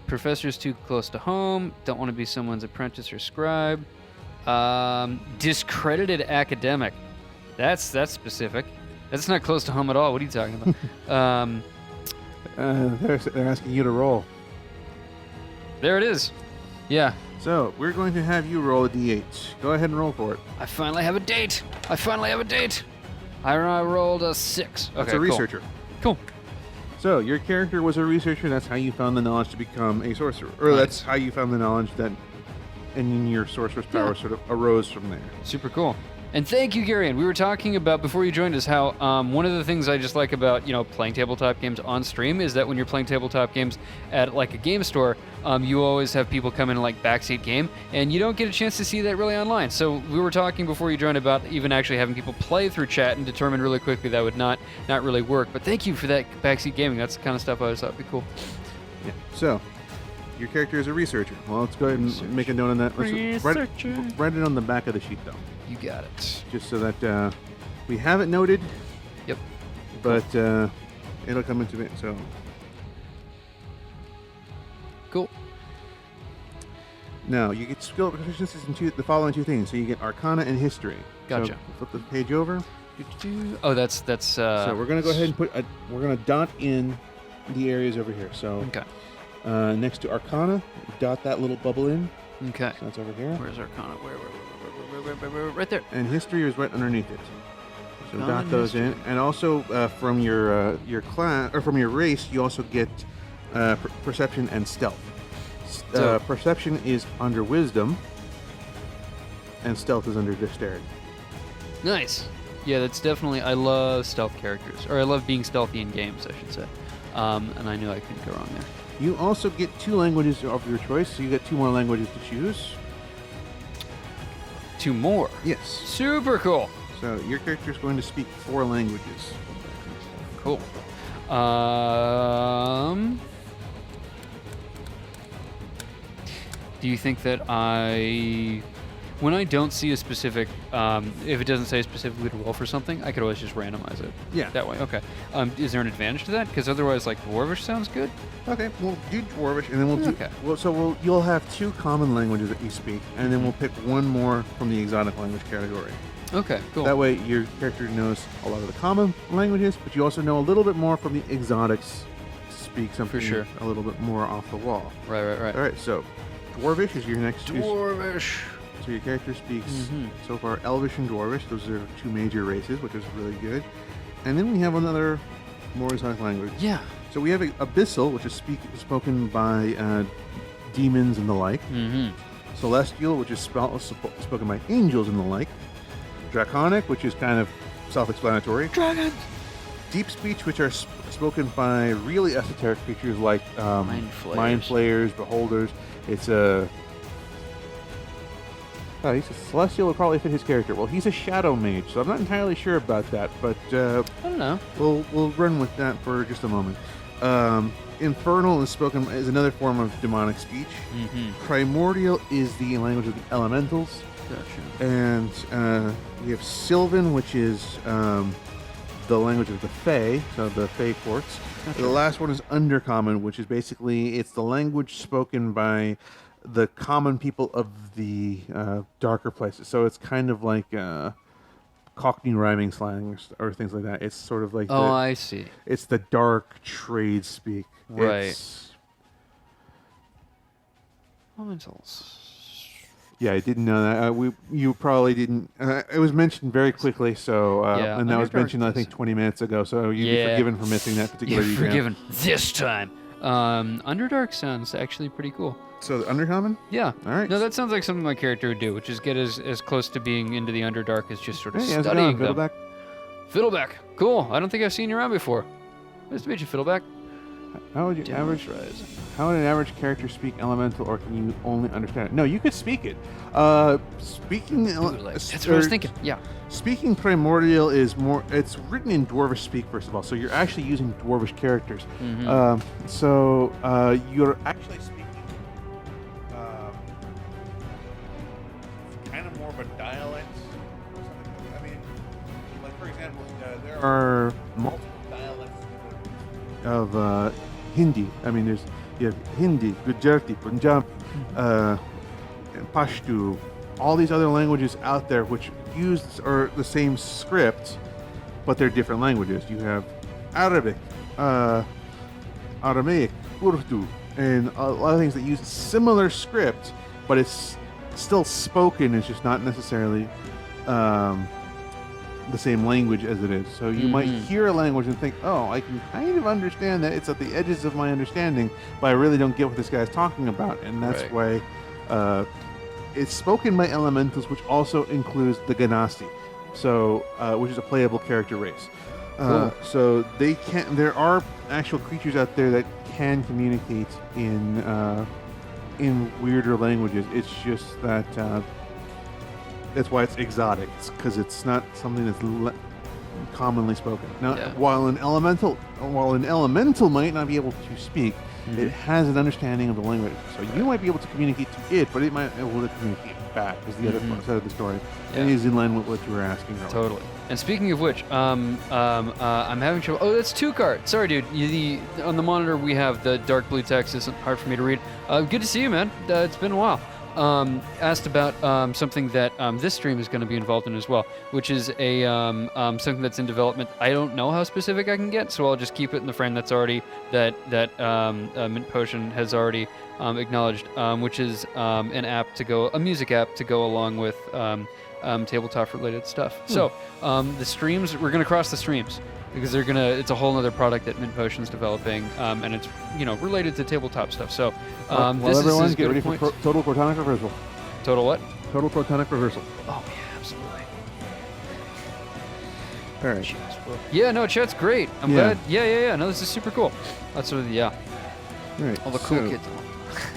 Professor's too close to home. Don't want to be someone's apprentice or scribe. Discredited academic. That's specific. That's not close to home at all. What are you talking about? They're asking you to roll. There it is. Yeah. So, we're going to have you roll a d8. Go ahead and roll for it. I finally have a date. I rolled a 6. Okay, That's a researcher. Cool. So, your character was a researcher. That's how you found the knowledge to become a sorcerer. Or Nice. that's how you found the knowledge that and your sorcerer's power sort of arose from there. Super cool. And thank you, Garion. We were talking about, before you joined us, how one of the things I just like about, playing tabletop games on stream is that when you're playing tabletop games at, like, a game store, you always have people come in and, like, backseat game, and you don't get a chance to see that really online. So we were talking before you joined about even actually having people play through chat and determine really quickly that would not really work. But thank you for that backseat gaming. That's the kind of stuff I always thought would be cool. Yeah. So, your character is a researcher. Well, let's go ahead and make a note on that. Write it on the back of the sheet, though. You got it. Just so that we have it noted. Yep. But it'll come into it. So cool. Now you get skill proficiencies in the following two things. So you get Arcana and History. Gotcha. So flip the page over. Oh, that's. So we're gonna go ahead and we're gonna dot in the areas over here. So okay. Next to Arcana, dot that little bubble in. Okay. So that's over here. Where's Arcana? Where? Right there. And History is right underneath it. So Arcana dot those in, and also from your class or from your race, you also get Perception and Stealth. Perception is under Wisdom, and Stealth is under Dexterity. Nice. Yeah, that's definitely. I love stealth characters, or I love being stealthy in games, I should say. And I knew I couldn't go wrong there. You also get 2 languages of your choice, so you get 2 more languages to choose. 2 more? Yes. Super cool. So your character is going to speak 4 languages. Cool. Do you think that when I don't see a specific, if it doesn't say specifically to roll for something, I could always just randomize it. Yeah. That way. Okay. Is there an advantage to that? Because otherwise, like, Dwarvish sounds good. Okay, we'll do Dwarvish, and then we'll do. Okay. You'll have 2 common languages that you speak, and then we'll pick 1 more from the exotic language category. Okay, cool. That way, your character knows a lot of the common languages, but you also know a little bit more from the exotics. Speak something For sure. a little bit more off the wall. Right. All right, so Dwarvish is your next. Dwarvish. So your character speaks so far Elvish and Dwarvish. Those are 2 major races, which is really good. And then we have another more exotic language. Yeah. So we have Abyssal, which is spoken by demons and the like. Celestial, which is spoken by angels and the like. Draconic, which is kind of self-explanatory. Dragons. Deep speech, which are spoken by really esoteric creatures like mind flayers, beholders. It's a he's a celestial would probably fit his character. Well, he's a shadow mage, so I'm not entirely sure about that, but I don't know. We'll run with that for just a moment. Infernal is another form of demonic speech. Primordial is the language of the elementals. Gotcha. And we have Sylvan, which is the language of the Fae, so the Fae courts. Gotcha. The last one is Undercommon, which is basically it's the language spoken by the common people of the darker places. So it's kind of like Cockney rhyming slang or things like that. It's sort of like I see. It's the dark trade speak. Right. Elementals. Yeah, I didn't know that. You probably didn't. It was mentioned very quickly, so and that was mentioned I think 20 minutes ago. So you'd be forgiven for missing that particular detail. You're forgiven this time. Underdark sounds actually pretty cool. So the Undercommon? Yeah. All right. No, that sounds like something my character would do, which is get as close to being into the Underdark as just sort of studying them. Fiddleback. Fiddleback. Cool. I don't think I've seen you around before. Nice to meet you, Fiddleback. How would an average character speak Elemental, or can you only understand it? No, you could speak it. That's what I was thinking. Yeah. Speaking Primordial is more. It's written in Dwarvish speak, first of all, so you're actually using Dwarvish characters. You're actually speaking more of a dialect or something. I mean, like for example, there are multiple dialects of Hindi. I mean, you have Hindi, Gujarati, Punjabi, and Pashto, all these other languages out there which use or the same script, but they're different languages. You have Arabic, Aramaic, Urdu, and a lot of things that use similar script, but it's still spoken. It's just not necessarily the same language as it is. So you might hear a language and think, oh, I can kind of understand that. It's at the edges of my understanding, but I really don't get what this guy's talking about. And that's why it's spoken by elementals, which also includes the Ganassi, so which is a playable character race. Cool. So they can. There are actual creatures out there that can communicate in weirder languages. It's just that that's why it's exotic, because it's not something that's commonly spoken. Now, while an elemental might not be able to speak, it has an understanding of the language. So you might be able to communicate to it, but it might be able to communicate back, is the other side of the story. And is in line with what you were asking earlier. Totally. And speaking of which, I'm having trouble. Oh, that's 2 card. Sorry, dude. On the monitor we have the dark blue text. Isn't hard for me to read. Good to see you, man. It's been a while. Asked about something that this stream is going to be involved in as well, which is a something that's in development. I don't know how specific I can get, so I'll just keep it in the frame that's already that Mint Potion has already acknowledged, which is a music app to go along with tabletop related stuff. So the streams, we're gonna cross the streams because it's a whole other product that Mint Potion's developing, and it's related to tabletop stuff. So this everyone is get ready for total protonic reversal. Total what? Total protonic reversal. Oh yeah, absolutely. All right. Yeah, no, chat's great. I'm glad. Yeah. No, this is super cool. That's sort of All right. all the cool kids.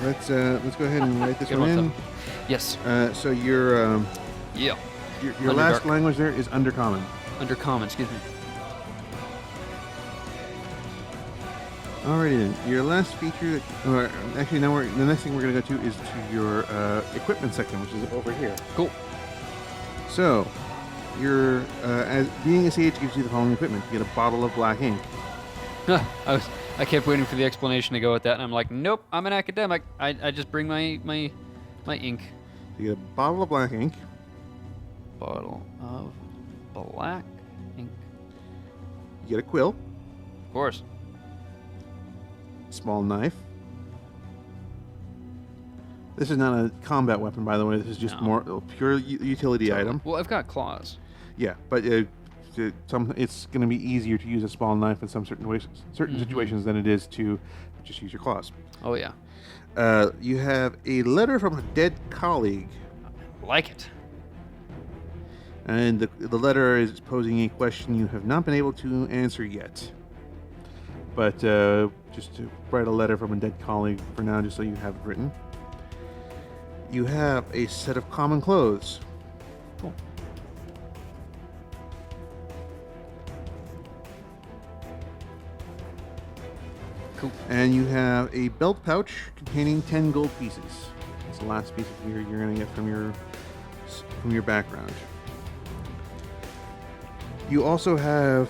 Let's go ahead and write this one in. Yes. So your last Underdark. language there is Undercommon. Undercommon, excuse me. Alrighty then. Your last feature, the next thing we're going to go to is to your equipment section, which is over here. Cool. So, as being a sage gives you the following equipment. You get a bottle of black ink. I kept waiting for the explanation to go with that, and I'm like, nope, I'm an academic. I just bring my ink. You get a bottle of black ink. Bottle of black ink. You get a quill. Of course. Small knife. This is not a combat weapon, by the way. This is just more a pure utility item. Well, I've got claws. Yeah, but it's going to be easier to use a small knife in some certain situations than it is to just use your claws. Oh yeah. You have a letter from a dead colleague. Like it. And the letter is posing a question you have not been able to answer yet. But just to write a letter from a dead colleague for now, just so you have it written. You have a set of common clothes. Cool. Cool. And you have a belt pouch containing 10 gold pieces. It's the last piece of gear you're going to get from your background. You also have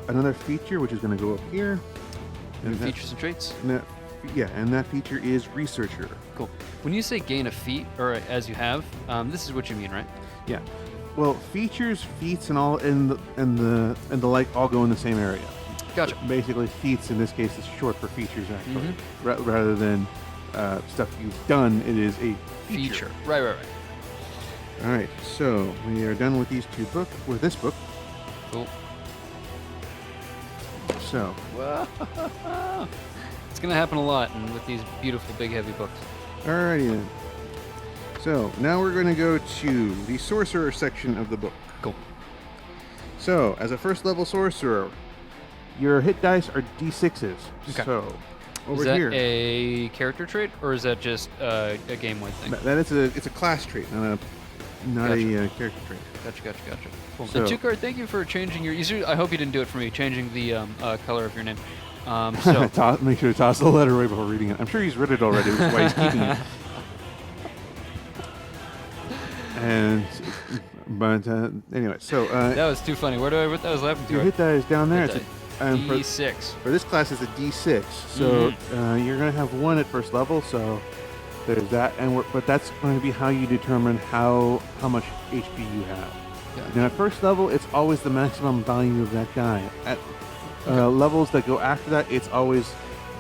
another feature, which is going to go up here. And features and traits? And that feature is Researcher. Cool. When you say gain a feat, or as you have, this is what you mean, right? Yeah. Well, features, feats, and all, and the like all go in the same area. Gotcha. Basically, feats in this case is short for features, actually, rather than stuff you've done. It is a feature. Right. All right. So we are done with these with this book. Cool. So. It's going to happen a lot with these beautiful, big, heavy books. Alrighty then. So, now we're going to go to the Sorcerer section of the book. Cool. So, as a first level Sorcerer, your hit dice are D6s. Okay. So, over is that here. a character trait, or is that just a game-wide thing? It's a class trait, not a character trait. Gotcha. Cool. So, and Two-Card, thank you for changing your... I hope you didn't do it for me, changing the color of your name. So make sure to toss the letter away before reading it. I'm sure he's read it already, which is why he's keeping it. And but anyway, so that was too funny. Where do I put that? I was laughing your too. hit die is down there. Hit It's D6. for this class, it's a D6. So you're going to have 1 at first level. So there's that, but that's going to be how you determine how much HP you have. Gotcha. Now at first level, it's always the maximum value of that die. At levels that go after that, it's always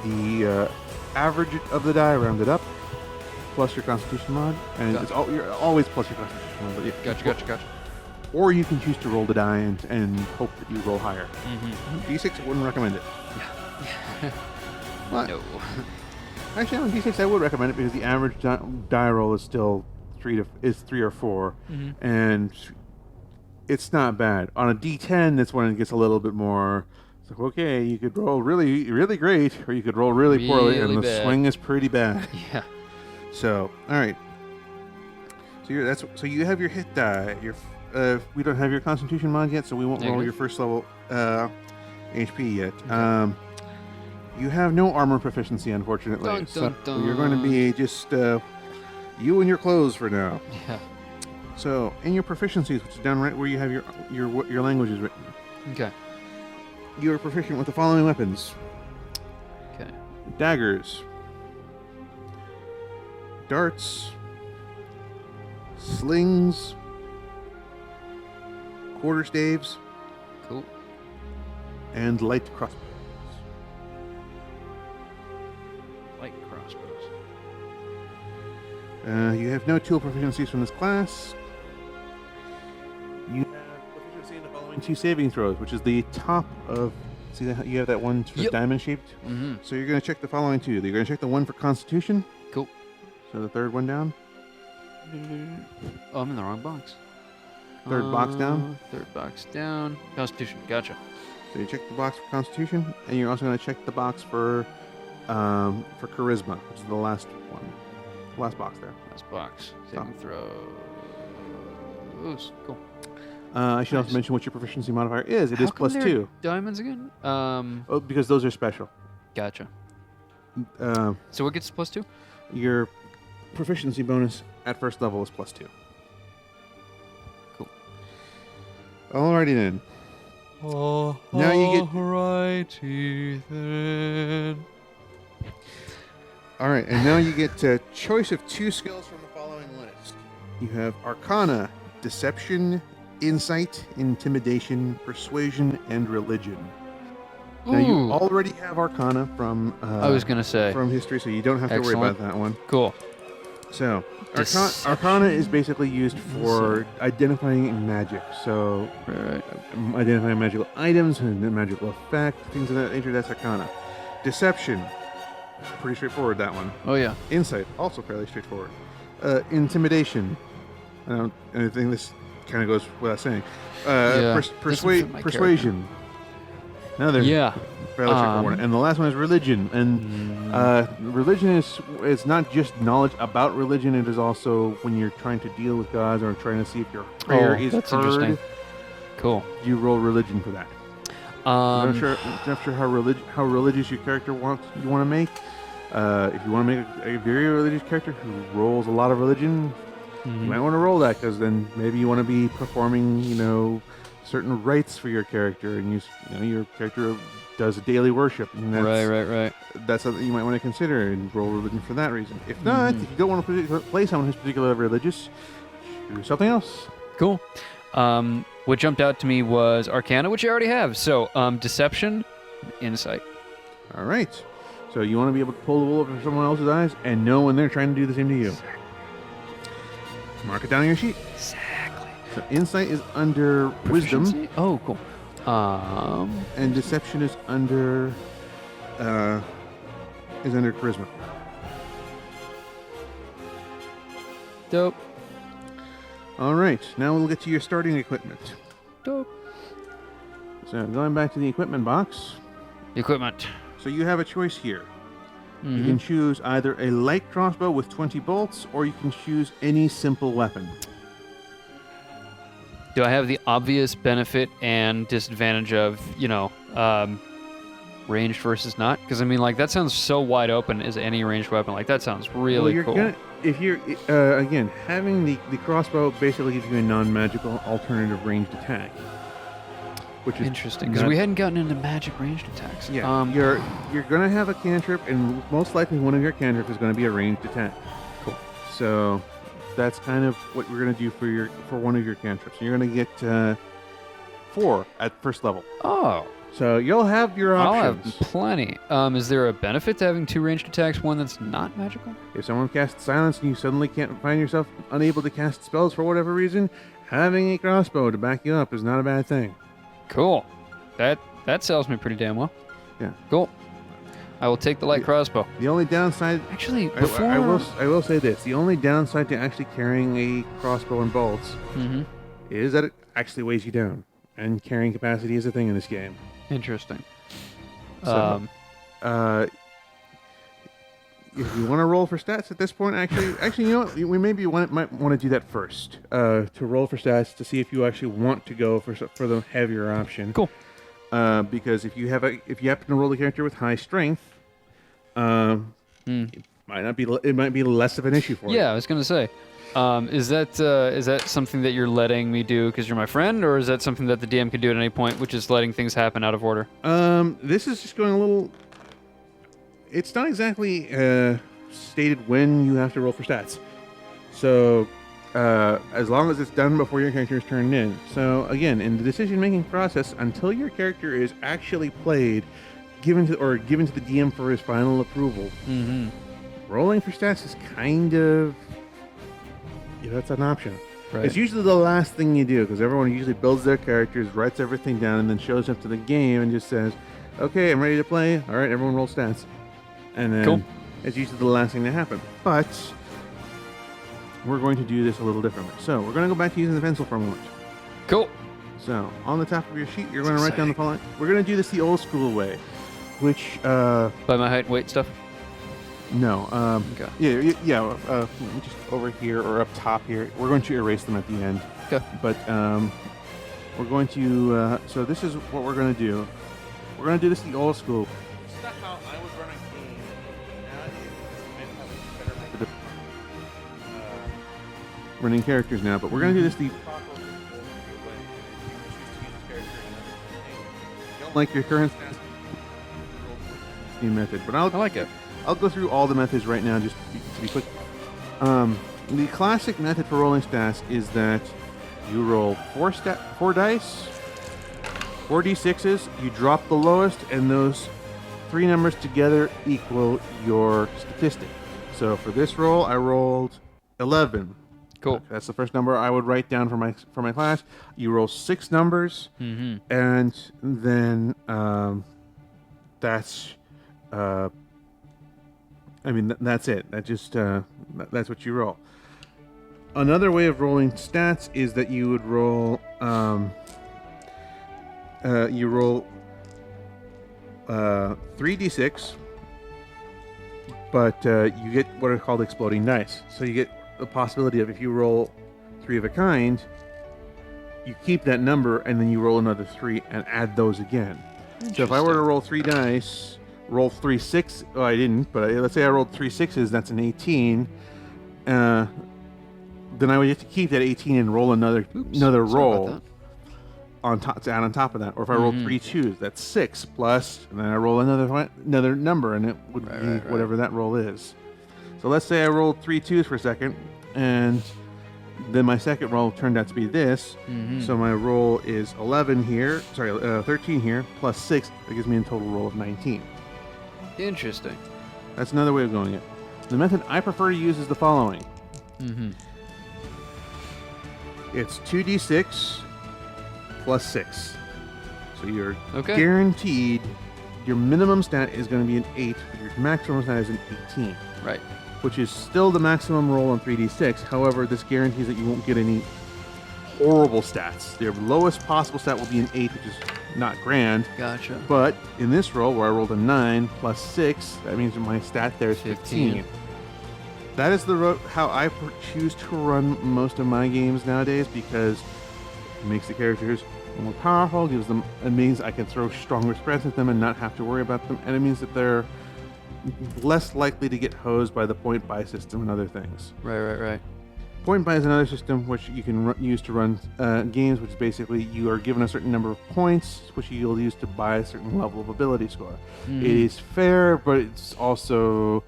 the average of the die rounded up, plus your Constitution mod, and you're always plus your Constitution mod. But yeah, Gotcha. Or you can choose to roll the die and hope that you roll higher. D6, I wouldn't recommend it. But, No. actually, on D6, I would recommend it because the average die roll is still 3 or 4, and it's not bad. On a D10, that's when it gets a little bit more. It's like, okay, you could roll really, really great, or you could roll really poorly, and the swing is pretty bad. Yeah. So, all right. So you have your hit die. We don't have your Constitution mod yet, so we won't roll your first level HP yet. Okay. You have no armor proficiency, unfortunately. Dun. You're going to be just you and your clothes for now. Yeah. So, in your proficiencies, which is down right where you have your languages written. Okay. You are proficient with the following weapons. Okay. Daggers. Darts. Slings. Quarterstaves. Cool. And light crossbows. Light crossbows. You have no tool proficiencies from this class. You have proficiency in the following 2 saving throws, which is the top of. See that you have that one sort of diamond shaped. So you're going to check the following 2. You're going to check the one for Constitution. Cool. So the third one down. Oh, I'm in the wrong box. Third box down. Third box down. Constitution. Gotcha. So you check the box for Constitution, and you're also going to check the box for Charisma, which is the last one. Last box there. Last box. Saving throws. Cool. I should also mention what your proficiency modifier is. It is +2. Diamonds again? Because those are special. Gotcha. So what gets +2? Your proficiency bonus at first level is +2. Cool. Alrighty then. Now you get. Alrighty then. All right, and now you get a choice of 2 skills from the following list. You have Arcana, Deception, Insight, Intimidation, Persuasion, and Religion. Now you already have Arcana from. I was gonna say from history, so you don't have to worry about that one. Cool. So Arcana is basically used for identifying magic. So identifying magical items and magical effects, things of that nature. That's Arcana. Deception. Pretty straightforward, that one. Oh, yeah. Insight, also fairly straightforward. Intimidation. I think this kind of goes without saying. Persuasion. Another fairly straightforward. And the last one is religion. And religion is not just knowledge about religion. It is also when you're trying to deal with gods or trying to see if your prayer is that's heard. Interesting. Cool. You roll religion for that. I'm not sure how religious your character you want to make. If you want to make a very religious character who rolls a lot of religion, you might want to roll that, because then maybe you want to be performing, certain rites for your character, and your character does a daily worship. And that's, right. That's something you might want to consider and roll religion for that reason. If not, if you don't want to play someone who's particularly religious, choose something else. Cool. What jumped out to me was Arcana, which you already have. So, Deception, Insight. All right. So you want to be able to pull the wool over someone else's eyes and know when they're trying to do the same to you. Mark it down on your sheet. Exactly. So Insight is under Wisdom. Oh, cool. And Deception is under Charisma. Dope. All right, now we'll get to your starting equipment. Dope. So going back to the equipment box. Equipment. So you have a choice here. You can choose either a light crossbow with 20 bolts, or you can choose any simple weapon. Do I have the obvious benefit and disadvantage of, ranged versus not? Because I mean, like that sounds so wide open as any ranged weapon. Like that sounds really cool. If you're again having the crossbow basically gives you a non-magical alternative ranged attack, which is interesting because we hadn't gotten into magic ranged attacks. Yeah, you're gonna have a cantrip, and most likely one of your cantrips is gonna be a ranged attack. Cool. So that's kind of what we're gonna do for one of your cantrips. You're gonna get 4 at first level. Oh. So you'll have your options. I'll have plenty. Is there a benefit to having 2 ranged attacks, one that's not magical? If someone casts silence and you suddenly can't find yourself unable to cast spells for whatever reason, having a crossbow to back you up is not a bad thing. Cool. That sells me pretty damn well. Yeah. Cool. I will take the light crossbow. The only downside, actually, before I will say this: the only downside to actually carrying a crossbow and bolts is that it actually weighs you down, and carrying capacity is a thing in this game. Interesting. So, if you want to roll for stats at this point, actually, you know what? We might want to do that first. To roll for stats to see if you actually want to go for the heavier option. Cool. Because if you happen to roll a character with high strength, it might be less of an issue for you. Yeah, I was gonna say, is that something that you're letting me do because you're my friend, or is that something that the DM can do at any point, which is letting things happen out of order? This is just going a little. It's not exactly stated when you have to roll for stats. So, as long as it's done before your character is turned in. So, again, in the decision-making process, until your character is actually played, given to the DM for his final approval, rolling for stats is kind of... Yeah, that's an option. Right. It's usually the last thing you do, because everyone usually builds their characters, writes everything down, and then shows up to the game and just says, okay, I'm ready to play. All right, everyone roll stats. And then it's usually the last thing to happen. But we're going to do this a little differently. So we're going to go back to using the pencil for a moment. Cool. So on the top of your sheet, you're going to write down the following. We're going to do this the old school way, which... By my height and weight stuff? No. Okay. Yeah. Just over here or up top here. We're going to erase them at the end. Okay. But we're going to... so this is what we're going to do. We're going to do this the old school. This is not how I would run a game. Nowadays, I have a better method of running characters now, but we're going to do this the proper old school way. If you don't like your current stats, the method. But I like it. I'll go through all the methods right now just to be quick. The classic method for rolling stats is that you roll 4 dice, 4 d6s, you drop the lowest, and those 3 numbers together equal your statistic. So for this roll, I rolled 11. Cool. That's the first number I would write down for my class. You roll 6 numbers, and then that's... that's it. That's what you roll. Another way of rolling stats is that you would roll. You roll 3d6, but you get what are called exploding dice. So you get the possibility of if you roll 3 of a kind, you keep that number, and then you roll another 3 and add those again. So if I were to roll 3 dice. Roll 3 6. Oh, I didn't, but let's say I rolled 3 6s. That's an 18. Then I would have to keep that 18 and roll another roll on top to add on top of that. Or if I rolled 3 2s, that's 6 plus, and then I roll another number, and it would be whatever that roll is. So let's say I rolled 3 2s for a second, and then my second roll turned out to be this. So my roll is 13 here plus 6. That gives me a total roll of 19. Interesting. That's another way of going it. The method I prefer to use is the following. It's 2d6 plus 6. So you're guaranteed your minimum stat is going to be an 8, but your maximum stat is an 18. Right. Which is still the maximum roll on 3d6. However, this guarantees that you won't get any horrible stats. Their lowest possible stat will be an 8, which is not grand. Gotcha. But in this roll, where I rolled a 9 plus 6, that means my stat there is 15. That is how I choose to run most of my games nowadays, because It makes the characters more powerful, it means I can throw stronger spreads at them and not have to worry about them, and it means that they're less likely to get hosed by the point buy system and other things. Right. Point buy is another system which you can use to run games, which is basically you are given a certain number of points, which you'll use to buy a certain level of ability score. It is fair, but it's also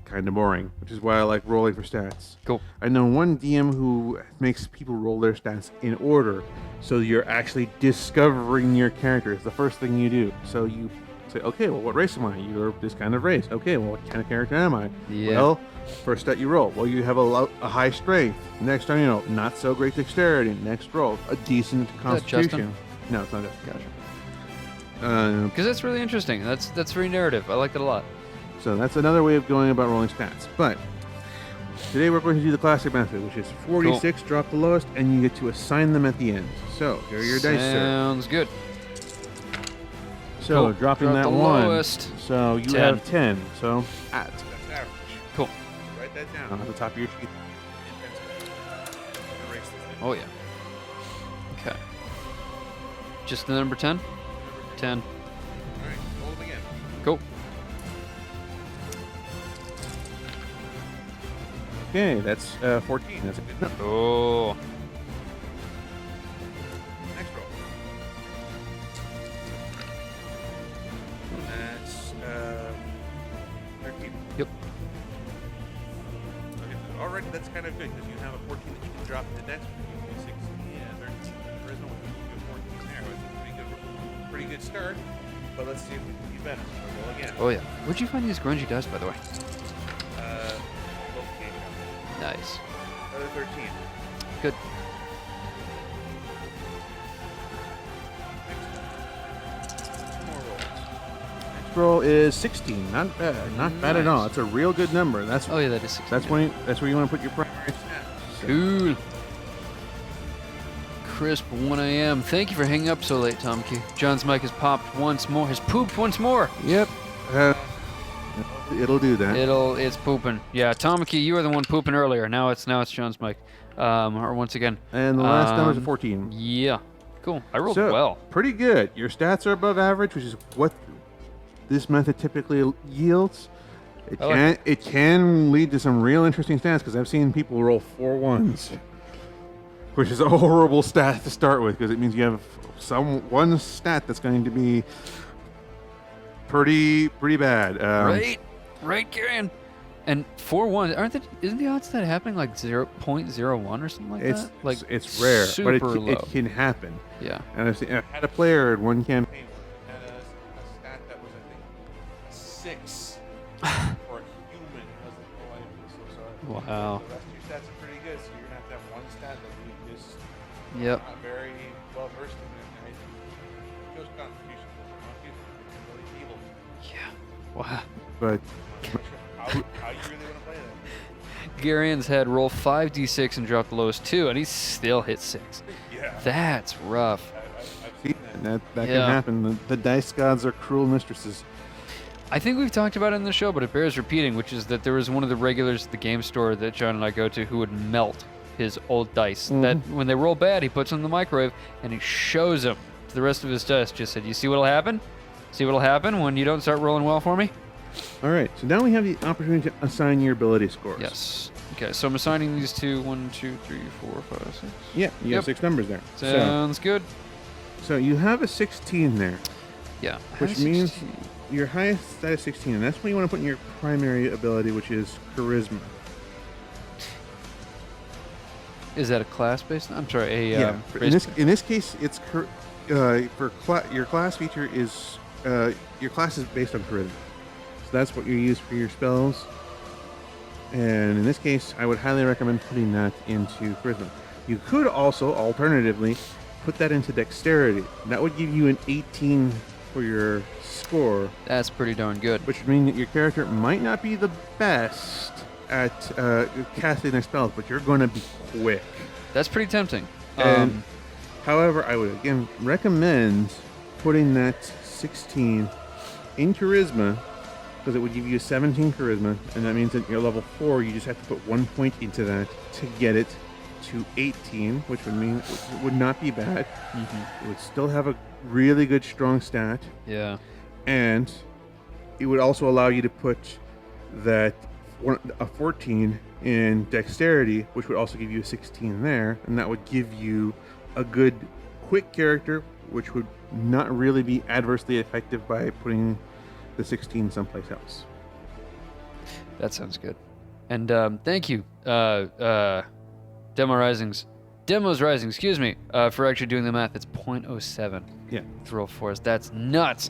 kind of boring, which is why I like rolling for stats. Cool. I know one DM who makes people roll their stats in order, so you're actually discovering your character. It's the first thing you do. So you say, okay, well, what race am I? You're this kind of race. Okay, well, what kind of character am I? Yeah. Well, first stat you roll. Well, you have a high strength. Next time, not so great dexterity. Next roll, a decent constitution. No, it's not that. Gotcha. Because that's really interesting. That's very narrative. I like it a lot. So that's another way of going about rolling stats. But today we're going to do the classic method, which is 46, cool. Drop the lowest, and you get to assign them at the end. So here are your dice, sir. Sounds good. So cool. dropping Drop that the one. Lowest. So you 10. have 10. So that's average. Cool. Write that down on the top of your sheet. Oh yeah. Okay. Just the number 10? 10. All right, roll them again. Cool. Okay, that's 14. That's a good number. Oh. Next roll. That's 13. Yep. Okay, so already that's kind of good because you have a 14 that you can drop in the next one. You can 16, 13. There is no one who can 14 there. It's a pretty good start. But let's see if we can be better. So roll again. Oh yeah. Where'd you find these grungy dice, by the way? Nice. Another 13. Good. Two more rolls. Next roll is 16. Not bad. Not bad at all. It's a real good number. That's Oh yeah, that is 16. That's where you want to put your primary stats. So. Cool. Crisp 1 a.m. Thank you for hanging up so late, Tomke. John's mic has popped once more. Has pooped once more. Yep. It'll do that. It's pooping. Yeah, Tomke, you were the one pooping earlier. Now it's John's mic. Or once again. And the last number is a 14. Yeah. Cool. I rolled so, well. Pretty good. Your stats are above average, which is what this method typically yields. It can lead to some real interesting stats because I've seen people roll 4 ones, which is a horrible stat to start with because it means you have one stat that's going to be pretty bad. Right, Kieran. And 4 1s, isn't the odds of that happening like 0.01 or something like that? Like it's rare, super but low. it can happen. Yeah. And I've had a player in one campaign who had a stat that was, I think, 6 for a human. I was like, oh, I am so sorry. Wow. The rest of your stats are pretty good, so you're going to have one stat that you just not very well versed in. And it shows contribution. Really evil. Yeah. Wow. But how you really want to play that? Garian's had roll 5d6 and drop the lowest 2, and he still hit 6. Yeah. That's rough. I've seen that. That can happen. The dice gods are cruel mistresses. I think we've talked about it in the show, but it bears repeating, which is that there was one of the regulars at the game store that John and I go to who would melt his old dice. Mm-hmm. That when they roll bad, he puts them in the microwave, and he shows them to the rest of his dice. Just said, you see what'll happen? See what'll happen when you don't start rolling well for me? All right, so now we have the opportunity to assign your ability scores. Yes. Okay, so I'm assigning these to 1, 2, 3, 4, 5, 6. Yeah, you have 6 numbers there. Sounds good. So you have a 16 there. Yeah. Which means your highest stat is 16, and that's what you want to put in your primary ability, which is charisma. Is that a class-based? I'm sorry, in this case, it's your class feature is your class is based on charisma. So that's what you use for your spells. And in this case, I would highly recommend putting that into charisma. You could also, alternatively, put that into dexterity. That would give you an 18 for your score. That's pretty darn good. Which would mean that your character might not be the best at casting their spells, but you're going to be quick. That's pretty tempting. And, however, I would again recommend putting that 16 in charisma, because it would give you a 17 charisma, and that means that you're level 4, you just have to put 1 point into that to get it to 18, which would mean it would not be bad. Mm-hmm. It would still have a really good strong stat. Yeah. And it would also allow you to put a 14 in dexterity, which would also give you a 16 there, and that would give you a good quick character, which would not really be adversely effective by putting the 16 someplace else. That sounds good. And thank you, Demos Rising, excuse me, for actually doing the math. It's 0.07. Yeah. Throw force. That's nuts.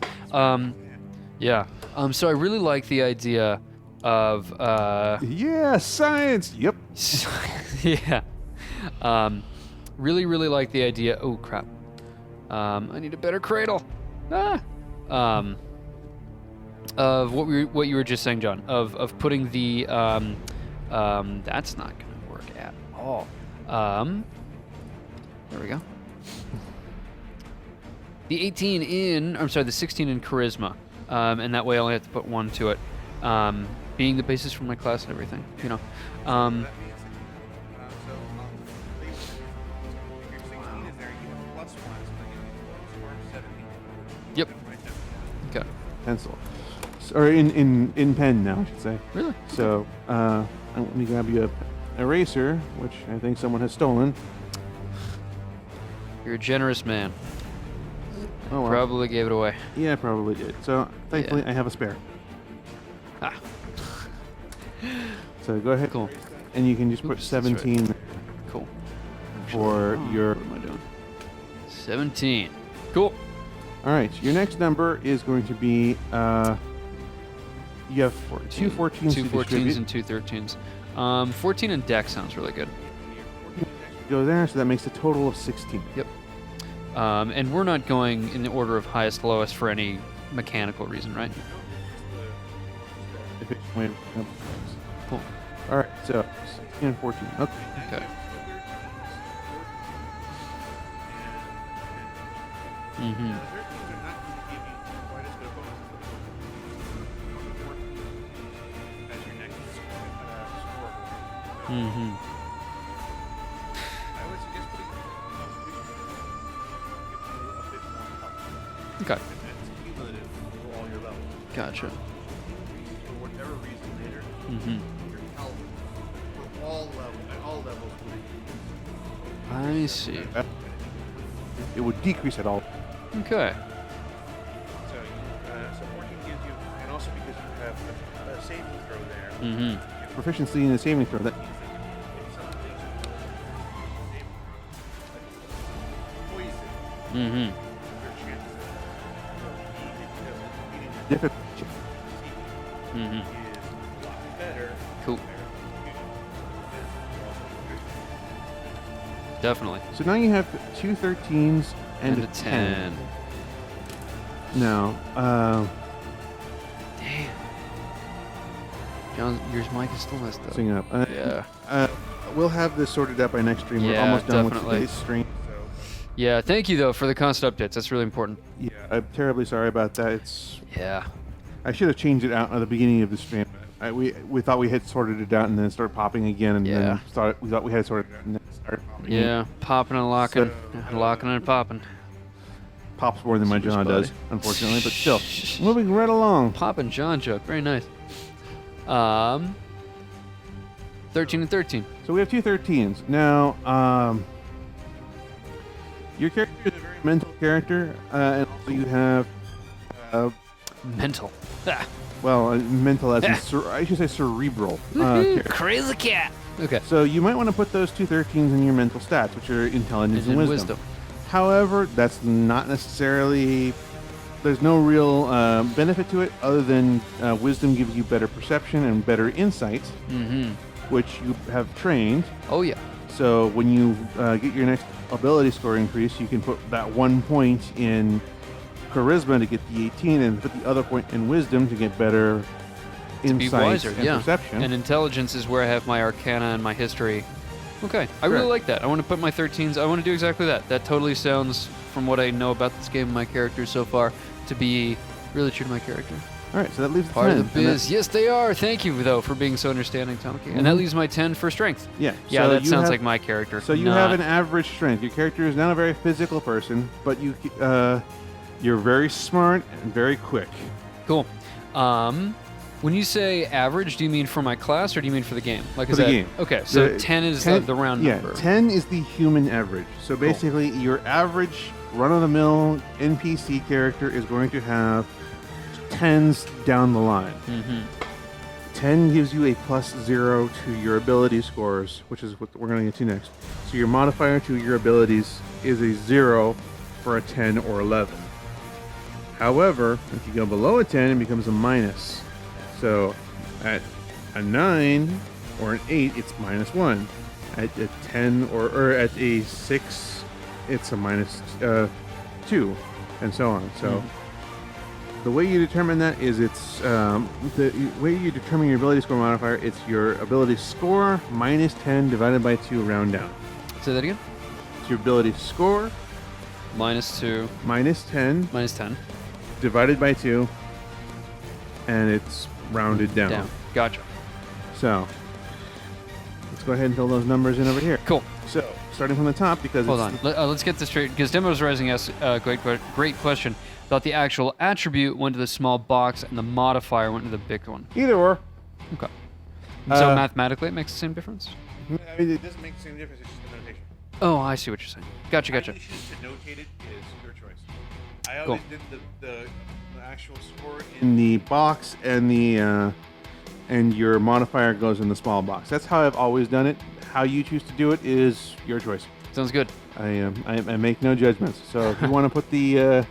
Yeah. So I really like the idea of yeah, science. Yep. yeah. Really, really like the idea. Oh crap. I need a better cradle. Of what you were just saying, John. Of putting the that's not gonna work at all. There we go. The 18 in, I'm sorry, the 16 in charisma, and that way I only have to put 1 to it, being the basis for my class and everything, you know. Yep. Okay. Pencil, or in pen now, I should say. Really? So let me grab you a eraser, which I think someone has stolen. You're a generous man. Oh, well. Probably gave it away. Yeah, I probably did. So thankfully, I have a spare. Ah. So go ahead. Cool. And you can just put 17 right. Cool. for your. What am I doing? 17. Cool. All right. Your next number is going to be. You have 2 14s. 2 14s and 2 13s. 14 and deck sounds really good. Go there, so that makes a total of 16. Yep. And we're not going in the order of highest to lowest for any mechanical reason, right? Cool. All right, so 16 and 14. Okay. Okay. Mm-hmm. Mm-hmm. Okay. Gotcha. For whatever reason later, Mm-hmm. your health for all levels would I see. it would decrease at all. Okay. So 14 gives you, and also because you have a saving throw there. Mm-hmm. Proficiency in the saving throw. That means that if something's poison, Mm-hmm. difficult Mm-hmm. is a lot better. Cool. Definitely. So now you have 2 13s and a 10. Now, Damn. John, your mic is still messed up. sing up. Yeah. We'll have this sorted out by next stream. We're Yeah, almost done definitely. with today's stream. So, Yeah, thank you, though, for the constant updates. That's really important. yeah, I'm terribly sorry about that. Yeah. I should have changed it out at the beginning of the stream. We thought we had sorted it out, and then it started popping again, and Yeah. then we thought we had sorted it out, and then it started popping. Yeah, popping and locking. Locking and popping. Pops more than my Super jaw spotty. does, unfortunately, but still. Moving right along. Popping John joke. Very nice. 13 and 13. So we have 2 13s. Now, your character is a very mental character, and also you have, Mental. Ah. well, mental as in, I should say cerebral character. Crazy cat. Okay. So you might want to put those 2 13s in your mental stats, which are intelligence and wisdom. However, that's not necessarily. There's no real benefit to it other than wisdom gives you better perception and better insight, Mm-hmm. which you have trained. Oh, yeah. So when you get your next ability score increase, you can put that 1 point in charisma to get the 18, and put the other point in wisdom to get better insight Be wiser, and yeah. perception. And intelligence is where I have my arcana and my history. Okay, I really Correct. like that. I want to put my 13s. I want to do exactly that. That totally sounds, from what I know about this game and my characters so far, to be really true to my character. All right, so that leaves Part 10. of the biz. Yes, they are. Thank you, though, for being so understanding, Tomki. And that leaves my 10 for strength. Yeah. Yeah, so that you sounds have, like my character. So you have an average strength. Your character is not a very physical person, but you're very smart and very quick. Cool. When you say average, do you mean for my class or do you mean for the game? Like, for the game. Okay, so 10 is the round number. Yeah, 10 is the human average. So basically, your average run-of-the-mill NPC character is going to have 10s down the line. 10 gives you a +0 to your ability scores, which is what we're going to get to next. So your modifier to your abilities is a 0 for a 10 or 11. However, if you go below a 10, it becomes a minus. So at a 9 or an 8, it's -1. At a 10 or at a 6, it's a -2, and so on. So the way you determine that is the way you determine your ability score modifier. It's your ability score -10 divided by 2 round down. Say that again. It's your ability score -2. -10 -10. divided by 2, and it's rounded down. Gotcha. So let's go ahead and fill those numbers in over here. Cool. So starting from the top, because hold on, let's get this straight. Because Demos Rising asked a great question. Thought the actual attribute went to the small box and the modifier went to the big one. Either or. Okay. So mathematically, it makes the same difference. I mean, it doesn't make the same difference. It's just a notation. Oh, I see what you're saying. Gotcha. To notate it is your choice. I always did the actual score in the box, and and your modifier goes in the small box. That's how I've always done it. How you choose to do it is your choice. Sounds good. I make no judgments. So if you want to put the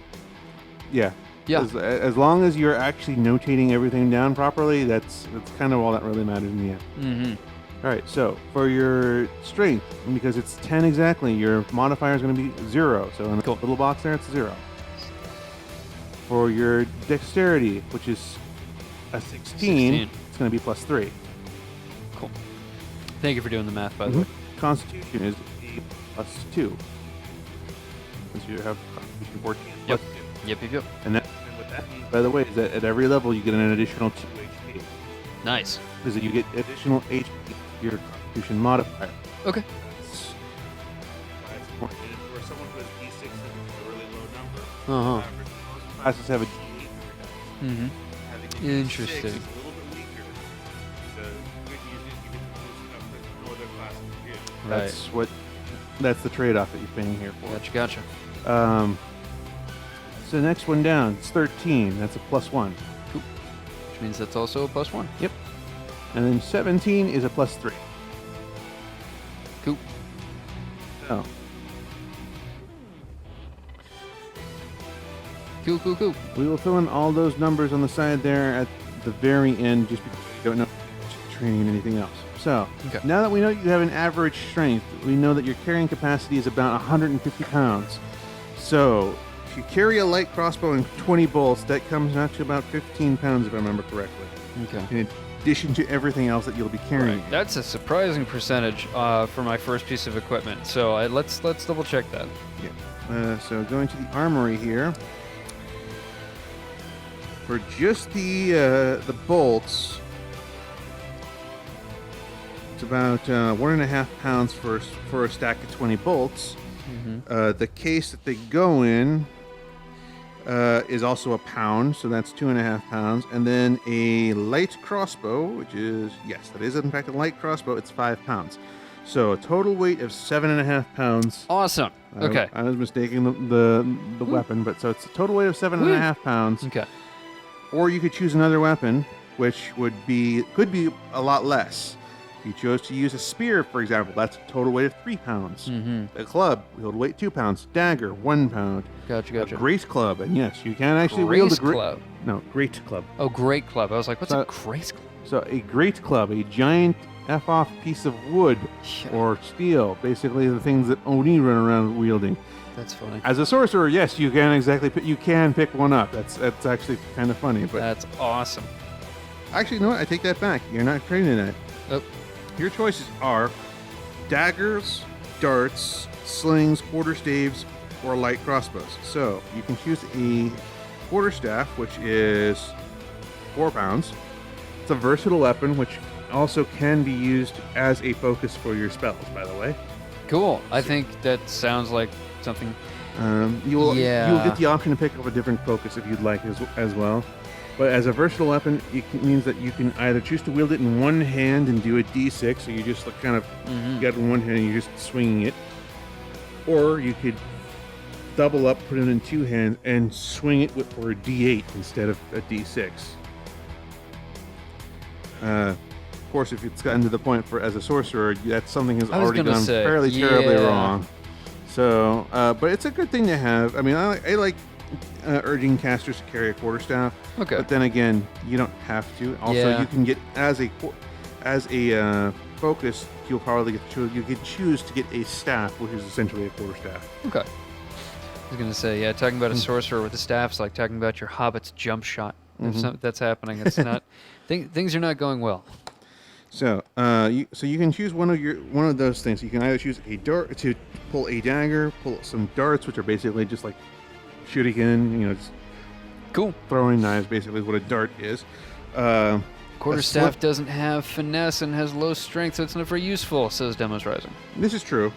yeah. As long as you're actually notating everything down properly, that's kind of all that really matters in the end. All right, so for your strength, because it's 10 exactly, your modifier is going to be 0. So in the little box there, it's 0. For your dexterity, which is a 16. It's going to be +3. Cool. Thank you for doing the math, by the way. Constitution is a +2. Since you have Constitution 14 Yep. +2. Yep. And what that means, by the way, is that at every level you get an additional 2 HP. Nice. Because you get additional HP to your Constitution modifier. Okay. That's important. And for someone who has D6, it's a really low number. Most classes have a D8. Interesting. It's a little bit weaker. So you can use it. You can boost up with no other classes do. Right. That's the trade-off that you're paying here for. Gotcha. So the next one down, it's 13. That's a +1. Cool. Which means that's also a +1. Yep. And then 17 is a +3. Cool. So. Cool. We will fill in all those numbers on the side there at the very end, just because we don't know training and anything else. So, now that we know you have an average strength, we know that your carrying capacity is about 150 pounds. So, if you carry a light crossbow and 20 bolts, that comes out to about 15 pounds, if I remember correctly. Okay. In addition to everything else that you'll be carrying. Right. That's a surprising percentage for my first piece of equipment. So let's double check that. Yeah. So going to the armory here. For just the bolts, it's about 1.5 pounds for a stack of 20 bolts. The case that they go in is also a pound, so that's 2.5 pounds. And then a light crossbow, which is, yes, that is in fact a light crossbow, it's 5 pounds. So a total weight of 7.5 pounds. Awesome. Okay. I was mistaking the weapon, but so it's a total weight of 7.5 pounds. Okay. Or you could choose another weapon, which could be a lot less. If you chose to use a spear, for example, that's a total weight of 3 pounds. A club, wield weight 2 pounds. Dagger, 1 pound. Gotcha. A great club, and yes, you can actually Grace wield a club. No, great club. Oh, great club. I was like, what's a grace club? So a great club, a giant F-off piece of wood or steel, basically the things that Oni run around wielding. That's funny. As a sorcerer, yes, you can pick one up. That's actually kind of funny. But that's awesome. Actually, you know what? I take that back. You're not training that. Oh. Your choices are daggers, darts, slings, quarterstaves, or light crossbows. So you can choose a quarterstaff, which is 4 pounds. It's a versatile weapon, which also can be used as a focus for your spells, by the way. Cool. I think that sounds like something... You'll get the option to pick up a different focus if you'd like as well. But as a versatile weapon, it means that you can either choose to wield it in one hand and do a d6, so you just kind of got it in one hand and you're just swinging it. Or you could double up, put it in 2 hands, and swing it for a d8 instead of a d6. Of course, if it's gotten to the point for as a sorcerer, that something has already gone fairly terribly wrong. So, but it's a good thing to have. I mean, I like urging casters to carry a quarterstaff. Okay. But then again, you don't have to. Also, you can get as a focus. You'll probably you can choose to get a staff, which is essentially a quarterstaff. Okay. I was gonna say, talking about a sorcerer with a staff is like talking about your hobbit's jump shot. If that's happening, it's not. Things are not going well. So, you can choose one of those things. You can either choose a dart to pull a dagger, pull some darts, which are basically just like shuriken, just cool. Throwing knives, basically is what a dart is. Quarterstaff doesn't have finesse and has low strength, so it's never useful, says Demos Rising. This is true.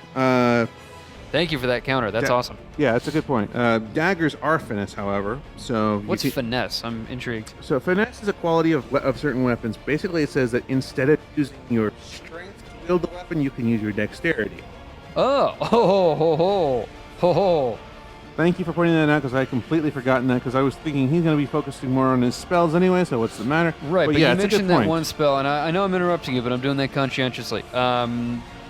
Thank you for that counter. That's awesome. Yeah, that's a good point. Daggers are finesse, however. So what's finesse? I'm intrigued. So finesse is a quality of certain weapons. Basically, it says that instead of using your strength to wield the weapon, you can use your dexterity. Oh, ho. Thank you for pointing that out, because I had completely forgotten that, because I was thinking he's going to be focusing more on his spells anyway, so what's the matter? Right, but you mentioned that one spell, and I know I'm interrupting you, but I'm doing that conscientiously.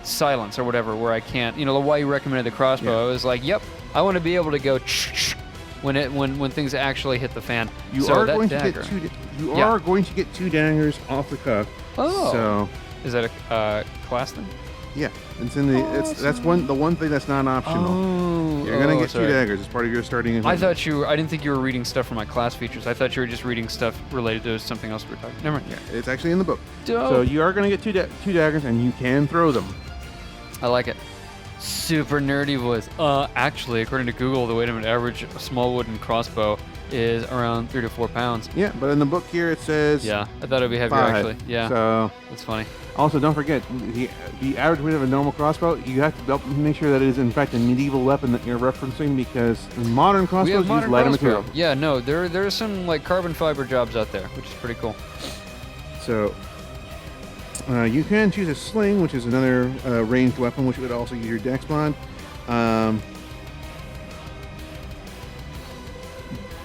Silence or whatever, where I can't, why you recommended the crossbow. I was like, yep, I want to be able to go when things actually hit the fan. You are going to get 2 daggers off the cuff. Oh. So is that a class thing? Yeah, it's in the that's the one thing that's not optional. Oh, you're gonna get 2 daggers as part of your starting. I didn't think you were reading stuff from my class features. I thought you were just reading stuff related to something else we were talking. Never mind. Yeah, it's actually in the book. Dope. So you are gonna get 2 daggers, and you can throw them. I like it. Super nerdy voice. Actually, according to Google, the weight of an average small wooden crossbow is around 3 to 4 pounds. Yeah, but in the book here it says. Yeah, I thought it'd be heavier 5. actually. Yeah. So that's funny. Also, don't forget the average weight of a normal crossbow. You have to make sure that it is in fact a medieval weapon that you're referencing, because modern crossbows use lighter material. Yeah, no, there are some like carbon fiber jobs out there, which is pretty cool. So. You can choose a sling, which is another ranged weapon, which would also use your dex mod.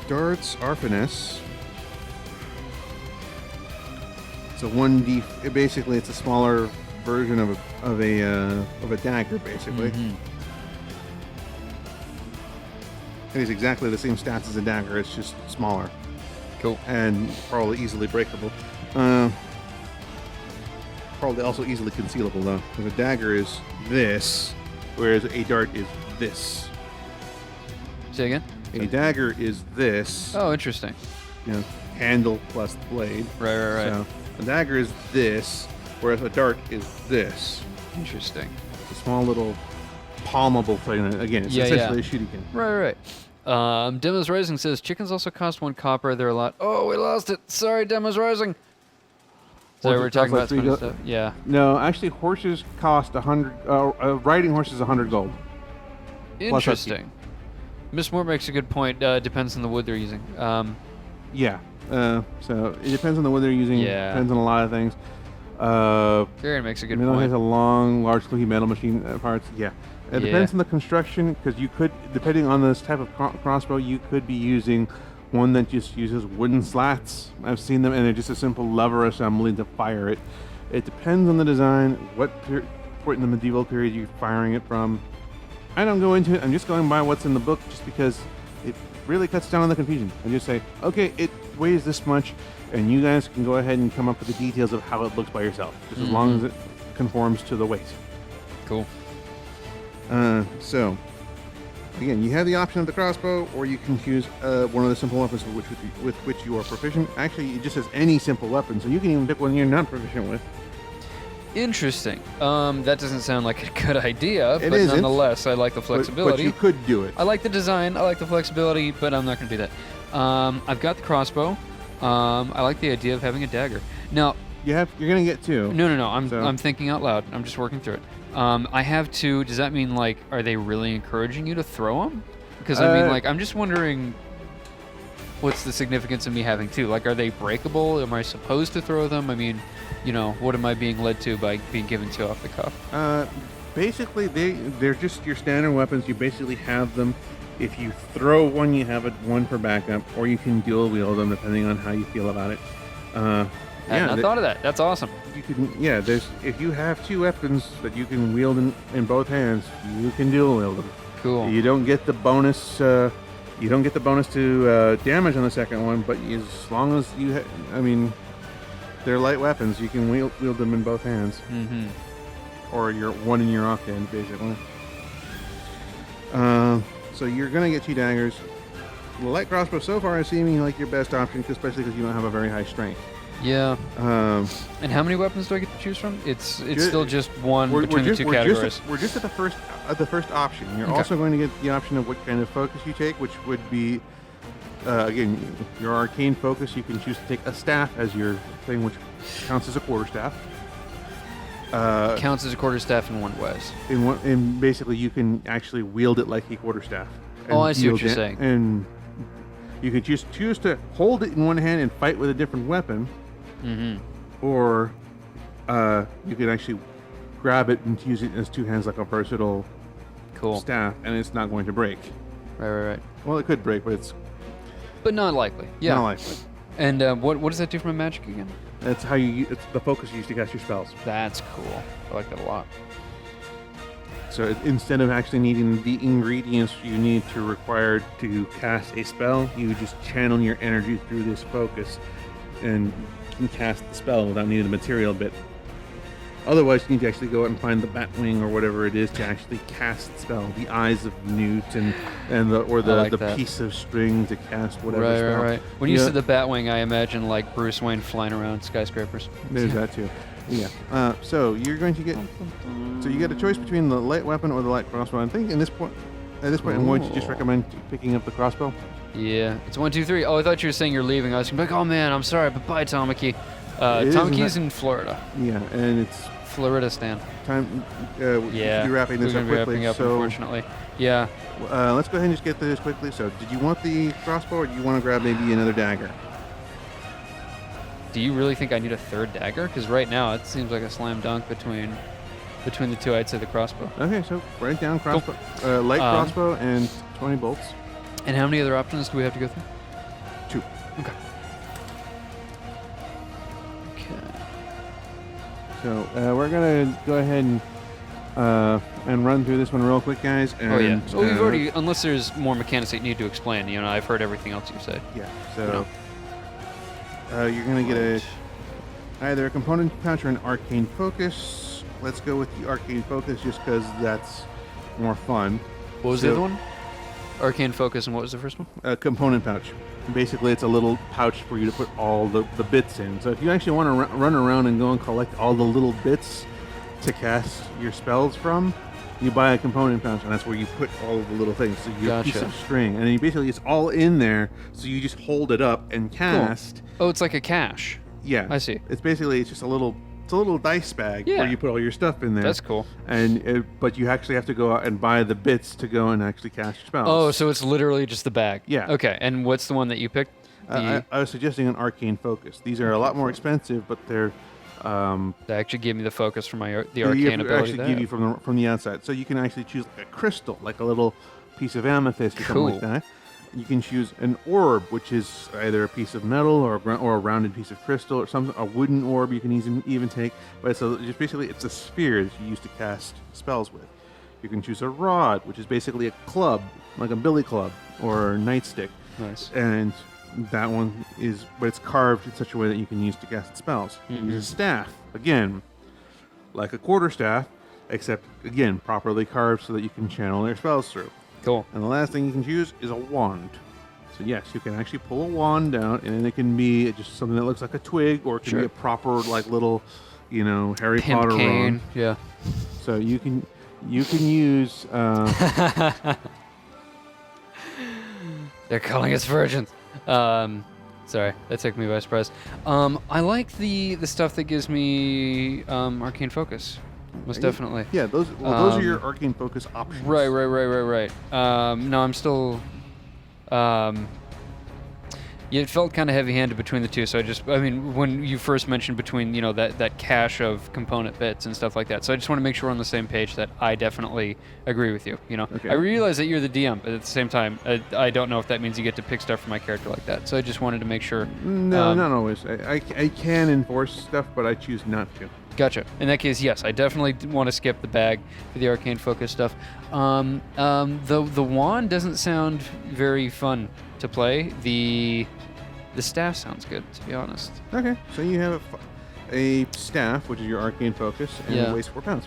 Darts are finesse. So 1d. Basically, it's a smaller version of a dagger, basically. It is exactly the same stats as a dagger. It's just smaller. Cool. And probably easily breakable. Probably also easily concealable, though. Because a dagger is this, whereas a dart is this. Say again? A dagger is this. Oh, interesting. Handle plus blade. Right. So a dagger is this, whereas a dart is this. Interesting. It's a small little palmable thing. Again, it's essentially a shuriken. Right. Demos Rising says chickens also cost 1 copper. They're a lot. Oh, we lost it. Sorry, Demos Rising. So we're talking about some stuff. Yeah. No, actually, horses cost 100. Riding horse is 100 gold. Interesting. Miss Moore makes a good point. Depends on the wood they're using. Yeah. So it depends on the wood they're using. Yeah. Depends on a lot of things. Karen makes a good point. point. Has a large clunky metal machine parts. Yeah. It depends on the construction, because you could, depending on this type of crossbow, you could be using one that just uses wooden slats. I've seen them, and they're just a simple lever assembly to fire it. It depends on the design, what point in the medieval period you're firing it from. I don't go into it. I'm just going by what's in the book, just because it really cuts down on the confusion. I just say, okay, it weighs this much, and you guys can go ahead and come up with the details of how it looks by yourself, just as long as it conforms to the weight. Cool. So, again, you have the option of the crossbow, or you can choose one of the simple weapons with which you are proficient. Actually, it just says any simple weapon, so you can even pick one you're not proficient with. Interesting. That doesn't sound like a good idea, but isn't. Nonetheless, I like the flexibility. But you could do it. I like the design, I like the flexibility, but I'm not going to do that. I've got the crossbow. I like the idea of having a dagger. Now, You're gonna get 2. no. So- I'm thinking out loud. I'm just working through it. I have 2. Does that mean like are they really encouraging you to throw them? Because I mean like I'm just wondering what's the significance of me having 2? Like are they breakable? Am I supposed to throw them? I mean, you know, what am I being led to by being given 2 off the cuff? Basically, they're just your standard weapons. You basically have them. If you throw one, you have one for backup, or you can dual wield them depending on how you feel about it. I had not thought of that. That's awesome. You can, if you have 2 weapons that you can wield in both hands, you can dual wield them. Cool. You don't get the bonus. You don't get the bonus to damage on the second one, but as long as you, they're light weapons. You can wield them in both hands. Mm-hmm. Or your one in your offhand, basically. So you're gonna get 2 daggers. The light crossbow so far is seeming like your best option, especially because you don't have a very high strength. Yeah. And how many weapons do I get to choose from? It's still just one between the 2 categories. We're just at the first option. You're also going to get the option of what kind of focus you take, which would be again your arcane focus. You can choose to take a staff as your thing, which counts as a quarterstaff. Counts as a quarterstaff in one ways. In basically you can actually wield it like a quarterstaff. Oh, I see what wield you're it, saying. And you can choose to hold it in one hand and fight with a different weapon, or you can actually grab it and use it as 2 hands like a versatile staff, and it's not going to break. Right. Well, it could break, but but not likely. Yeah. not likely. And what does that do for my magic again? That's how it's the focus you use to cast your spells. That's cool. I like that a lot. So instead of actually needing the ingredients you need to require to cast a spell, you just channel your energy through this focus and can cast the spell without needing the material bit. Otherwise, you need to actually go out and find the Batwing or whatever it is to actually cast the spell. The Eyes of Newt and the piece of string to cast whatever spell. Right. When you said the Batwing, I imagine like Bruce Wayne flying around skyscrapers. There's that too. Yeah. So you're going to get. So you get a choice between the light weapon or the light crossbow. I think at this point, I'm going to just recommend picking up the crossbow. Yeah. It's 1, 2, 3. Oh, I thought you were saying you're leaving. I was like, oh man, I'm sorry, but bye, Tamaki. Tamaki's in Florida. Yeah, and it's Florida Stan. time. We're wrapping this up quickly. Unfortunately. Yeah. Let's go ahead and just get through this quickly. So, did you want the crossbow, or do you want to grab maybe another dagger? Do you really think I need a 3rd dagger? Because right now it seems like a slam dunk between the 2. I'd say the crossbow. Okay, so write down crossbow, light crossbow, and 20 bolts. And how many other options do we have to go through? 2. Okay. So we're gonna go ahead and run through this one real quick, guys. And, Well, we've already, unless there's more mechanics that you need to explain. You know, I've heard everything else you've said. Yeah. So you're gonna get either a component pouch or an arcane focus. Let's go with the arcane focus just because that's more fun. What was the other one? Arcane focus, and what was the first one? A component pouch. Basically, it's a little pouch for you to put all the bits in. So if you actually want to run around and go and collect all the little bits to cast your spells from, you buy a component pouch, and that's where you put all of the little things. So you get a piece of string, and then basically it's all in there, so you just hold it up and cast. Cool. Oh, it's like a cache. Yeah. I see. It's just a little dice bag where you put all your stuff in there. That's cool. But you actually have to go out and buy the bits to go and actually cast your spells. Oh, so it's literally just the bag. Yeah. Okay, and what's the one that you picked? I was suggesting an arcane focus. These are a lot more expensive, but they're They actually gave me the focus for the they arcane ability. actually give you from the outside. So you can actually choose like a crystal, like a little piece of amethyst or something like that. You can choose an orb, which is either a piece of metal or a rounded piece of crystal, or a wooden orb you can even take. But so just basically, it's a sphere that you use to cast spells with. You can choose a rod, which is basically a club, like a billy club or a nightstick. Nice. And that one but it's carved in such a way that you can use to cast spells. You can use a staff, again, like a quarterstaff, except again properly carved so that you can channel their spells through. Cool. And the last thing you can choose is a wand. So yes, you can actually pull a wand out, and then it can be just something that looks like a twig, or it can be a proper like little, Harry Potter wand. Yeah. So you can use. They're calling us virgins. Sorry, that took me by surprise. I like the stuff that gives me arcane focus. Most definitely. Yeah, those are your arcane focus options. Right. No, I'm still. Yeah, it felt kind of heavy-handed between the two. So I mean, when you first mentioned between, that cache of component bits and stuff like that. So I just want to make sure we're on the same page that I definitely agree with you. Okay. I realize that you're the DM, but at the same time, I don't know if that means you get to pick stuff for my character like that. So I just wanted to make sure. No, not always. I can enforce stuff, but I choose not to. Gotcha. In that case, yes, I definitely want to skip the bag for the arcane focus stuff. The wand doesn't sound very fun to play. The staff sounds good, to be honest. Okay, so you have a staff, which is your arcane focus, and it weighs 4 pounds.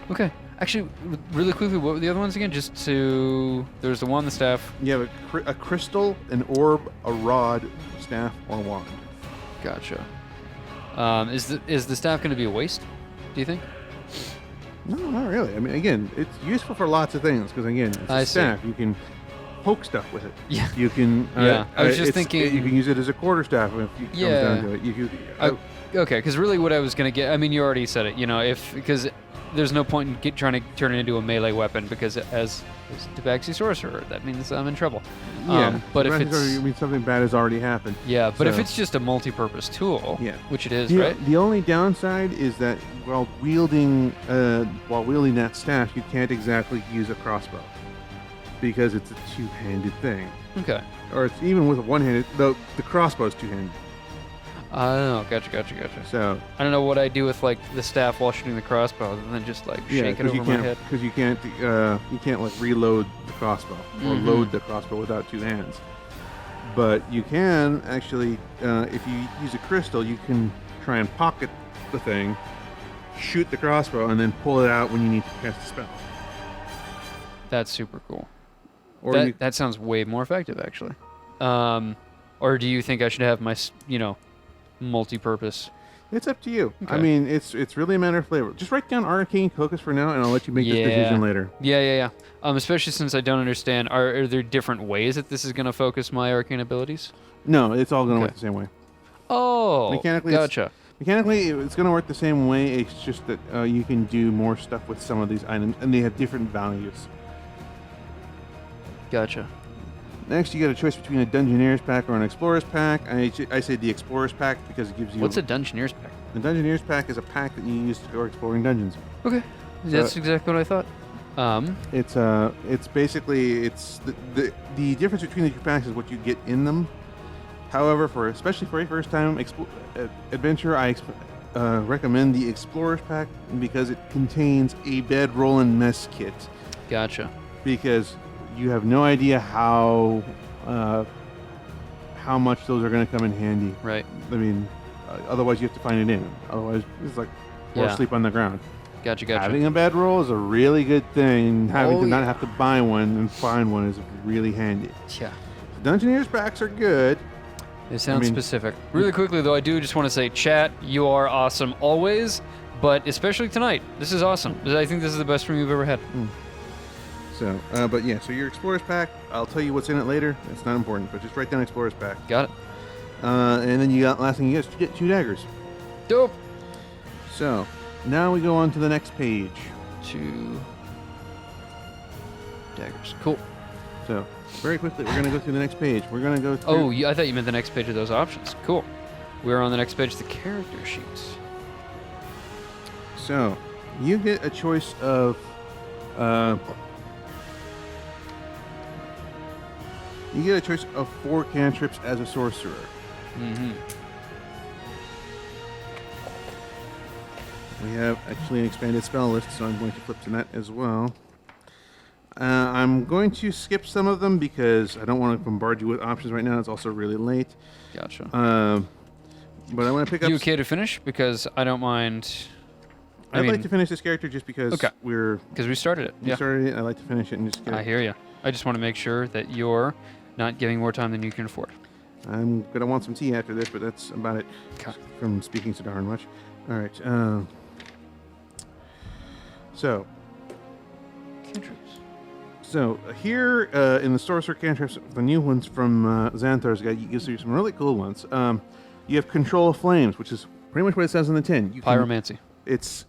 Okay. Actually, really quickly, what were the other ones again? There's the wand, the staff. You have a crystal, an orb, a rod, staff, or wand. Gotcha. Is the staff going to be a waste, do you think? No, not really. I mean, again, it's useful for lots of things, because, again, it's a staff. You can poke stuff with it. Yeah. You can. I was just thinking. You can use it as a quarterstaff if you come down to it. Okay, because really, what I was gonna get. I mean, you already said it. Because there's no point in trying to turn it into a melee weapon, because as Tabaxi sorcerer, that means I'm in trouble. Yeah. But if it's something bad has already happened. Yeah, but if it's just a multi-purpose tool, which it is, right? The only downside is that while wielding that staff, you can't exactly use a crossbow, because it's a two-handed thing. Okay. Or it's even with a one-handed. The crossbow is two-handed. Oh, gotcha. So I don't know what I do with the staff while shooting the crossbow, and then just shake it over my head. Because you can't reload the crossbow or load the crossbow without two hands. But you can actually, if you use a crystal, you can try and pocket the thing, shoot the crossbow, and then pull it out when you need to cast a spell. That's super cool. Or that sounds way more effective, actually. Or do you think I should have my, multi-purpose? It's up to you. Okay. I mean, it's really a matter of flavor. Just write down arcane focus for now, and I'll let you make this decision later. Yeah. Especially since I don't understand. Are there different ways that this is going to focus my arcane abilities? No, it's all going to work the same way. Oh, gotcha. Mechanically, it's going to work the same way. It's just that you can do more stuff with some of these items, and they have different values. Gotcha. Next, you got a choice between a Dungeoneer's pack or an Explorer's pack. I say the Explorer's pack because it gives you... What's a Dungeoneer's pack? The Dungeoneer's pack is a pack that you use for exploring dungeons. Okay, that's exactly what I thought. It's basically the difference between the two packs is what you get in them. However, especially for a first-time adventure, I recommend the Explorer's pack because it contains a bedroll and mess kit. Gotcha. Because you have no idea how much those are going to come in handy. Right. I mean, otherwise you have to find it in. Otherwise, it's like sleep on the ground. Gotcha. Having a bedroll is a really good thing. Having to not have to buy one and find one is really handy. Yeah. The Dungeoneer's packs are good. They sound specific. Really quickly, though, I do just want to say, chat, you are awesome always, but especially tonight. This is awesome. I think this is the best room you've ever had. So, so your Explorer's pack, I'll tell you what's in it later. It's not important, but just write down Explorer's pack. Got it. And then last thing you get 2 daggers. Dope. So, now we go on to the next page. 2 daggers. Cool. So, very quickly, we're going to go through the next page. We're going to go through... Oh, I thought you meant the next page of those options. Cool. We're on the next page, the character sheets. So, you get a choice of... You get a choice of 4 cantrips as a sorcerer. Mm-hmm. We have actually an expanded spell list, so I'm going to flip to that as well. I'm going to skip some of them because I don't want to bombard you with options right now. It's also really late. Gotcha. But I want to pick up... You okay to finish? Because I don't mind... I'd like to finish this character just because Because we started it. We started it. I like to finish it and just get it. I hear you. I just want to make sure that you're not giving more time than you can afford. I'm going to want some tea after this, but that's about it from speaking so darn much. All right. Cantrips. So here in the Sorcerer cantrips, the new ones from Xanthar's guide, you see some really cool ones. You have Control of Flames, which is pretty much what it says in the tin. Pyromancy. It's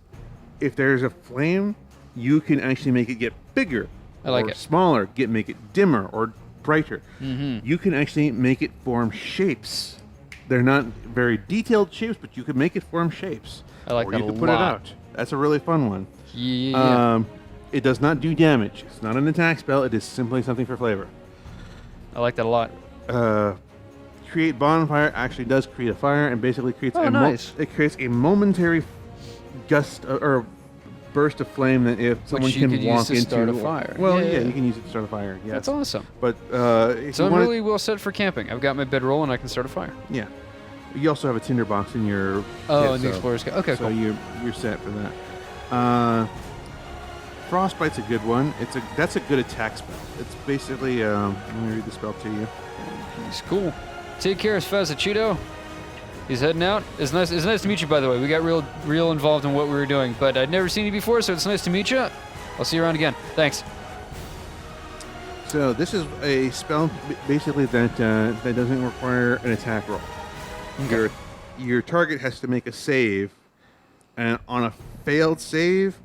if there's a flame, you can actually make it get bigger. I like or it. Smaller, make it dimmer or brighter. Mm-hmm. You can actually make it form shapes. They're not very detailed shapes, but you can make it form shapes. I like or that you a can put it lot. out. That's a really fun one. Yeah. It does not do damage. It's not an attack spell. It is simply something for flavor. I like that a lot. Create bonfire actually does create a fire and basically creates it creates a momentary gust or burst of flame that if someone you can could walk use to into start a fire. Well, Yeah. you can use it to start a fire. Yes. That's awesome. But So I'm really well set for camping. I've got my bedroll and I can start a fire. yeah. You also have a tinderbox in your Oh, kit, in the Explorer's Guide. Okay, so cool. you're set for that. Frostbite's a good one. That's a good attack spell. It's basically let me read the spell to you. He's cool. Take care, Sfazzacito. He's heading out. It's nice to meet you, by the way. We got real involved in what we were doing, but I'd never seen you before, so it's nice to meet you. I'll see you around again. Thanks. So this is a spell basically that doesn't require an attack roll. Okay. Your target has to make a save, and on a failed save,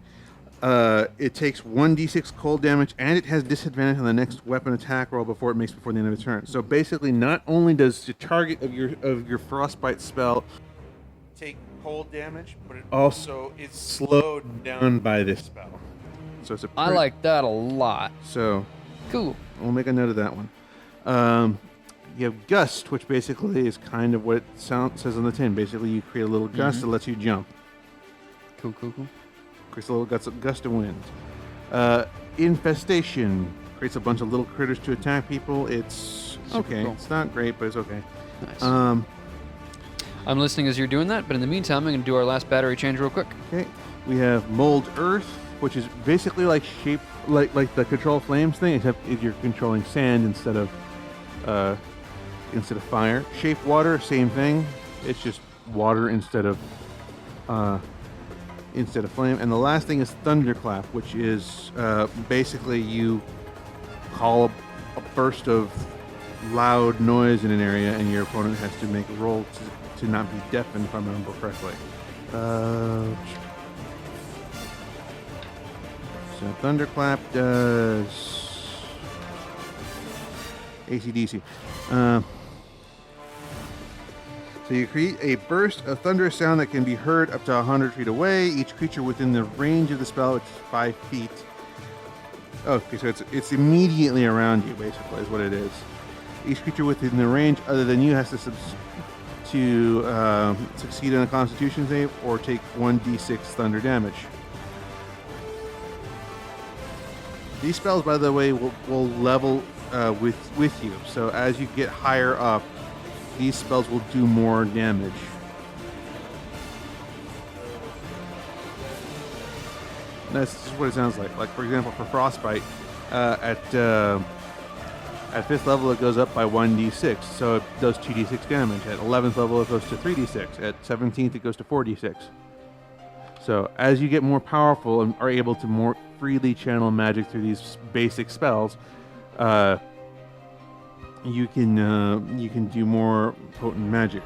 it takes 1d6 cold damage, and it has disadvantage on the next weapon attack roll before the end of its turn. So basically, not only does the target of your frostbite spell take cold damage, but it also is slowed down by this spell. So it's I like that a lot. So Cool. we'll make a note of that one. You have Gust, which basically is kind of what it says on the tin. Basically, you create a little gust that lets you jump. Cool. Creates a little gust of wind. Infestation creates a bunch of little critters to attack people. It's okay. cool. It's not great, but it's okay. Nice. Um, I'm listening as you're doing that, but in the meantime, I'm going to do our last battery change real quick. okay. We have Mold Earth, which is basically like the Control Flames thing, except if you're controlling sand instead of fire. Shape Water, same thing. It's just water instead of flame. And the last thing is Thunderclap, which is basically you call a burst of loud noise in an area, and your opponent has to make a roll to not be deafened, if I remember correctly. So Thunderclap does AC/DC. So you create a burst of thunderous sound that can be heard up to 100 feet away. Each creature within the range of the spell, which is 5 feet. Okay, so it's immediately around you, basically, is what it is. Each creature within the range other than you has to succeed on a Constitution save or take 1d6 thunder damage. These spells, by the way, will level with you. So as you get higher up, these spells will do more damage. That's just what it sounds like. Like, for example, for Frostbite, at 5th level it goes up by 1d6, so it does 2d6 damage. At 11th level it goes to 3d6. At 17th it goes to 4d6. So as you get more powerful and are able to more freely channel magic through these basic spells, you can do more potent magic.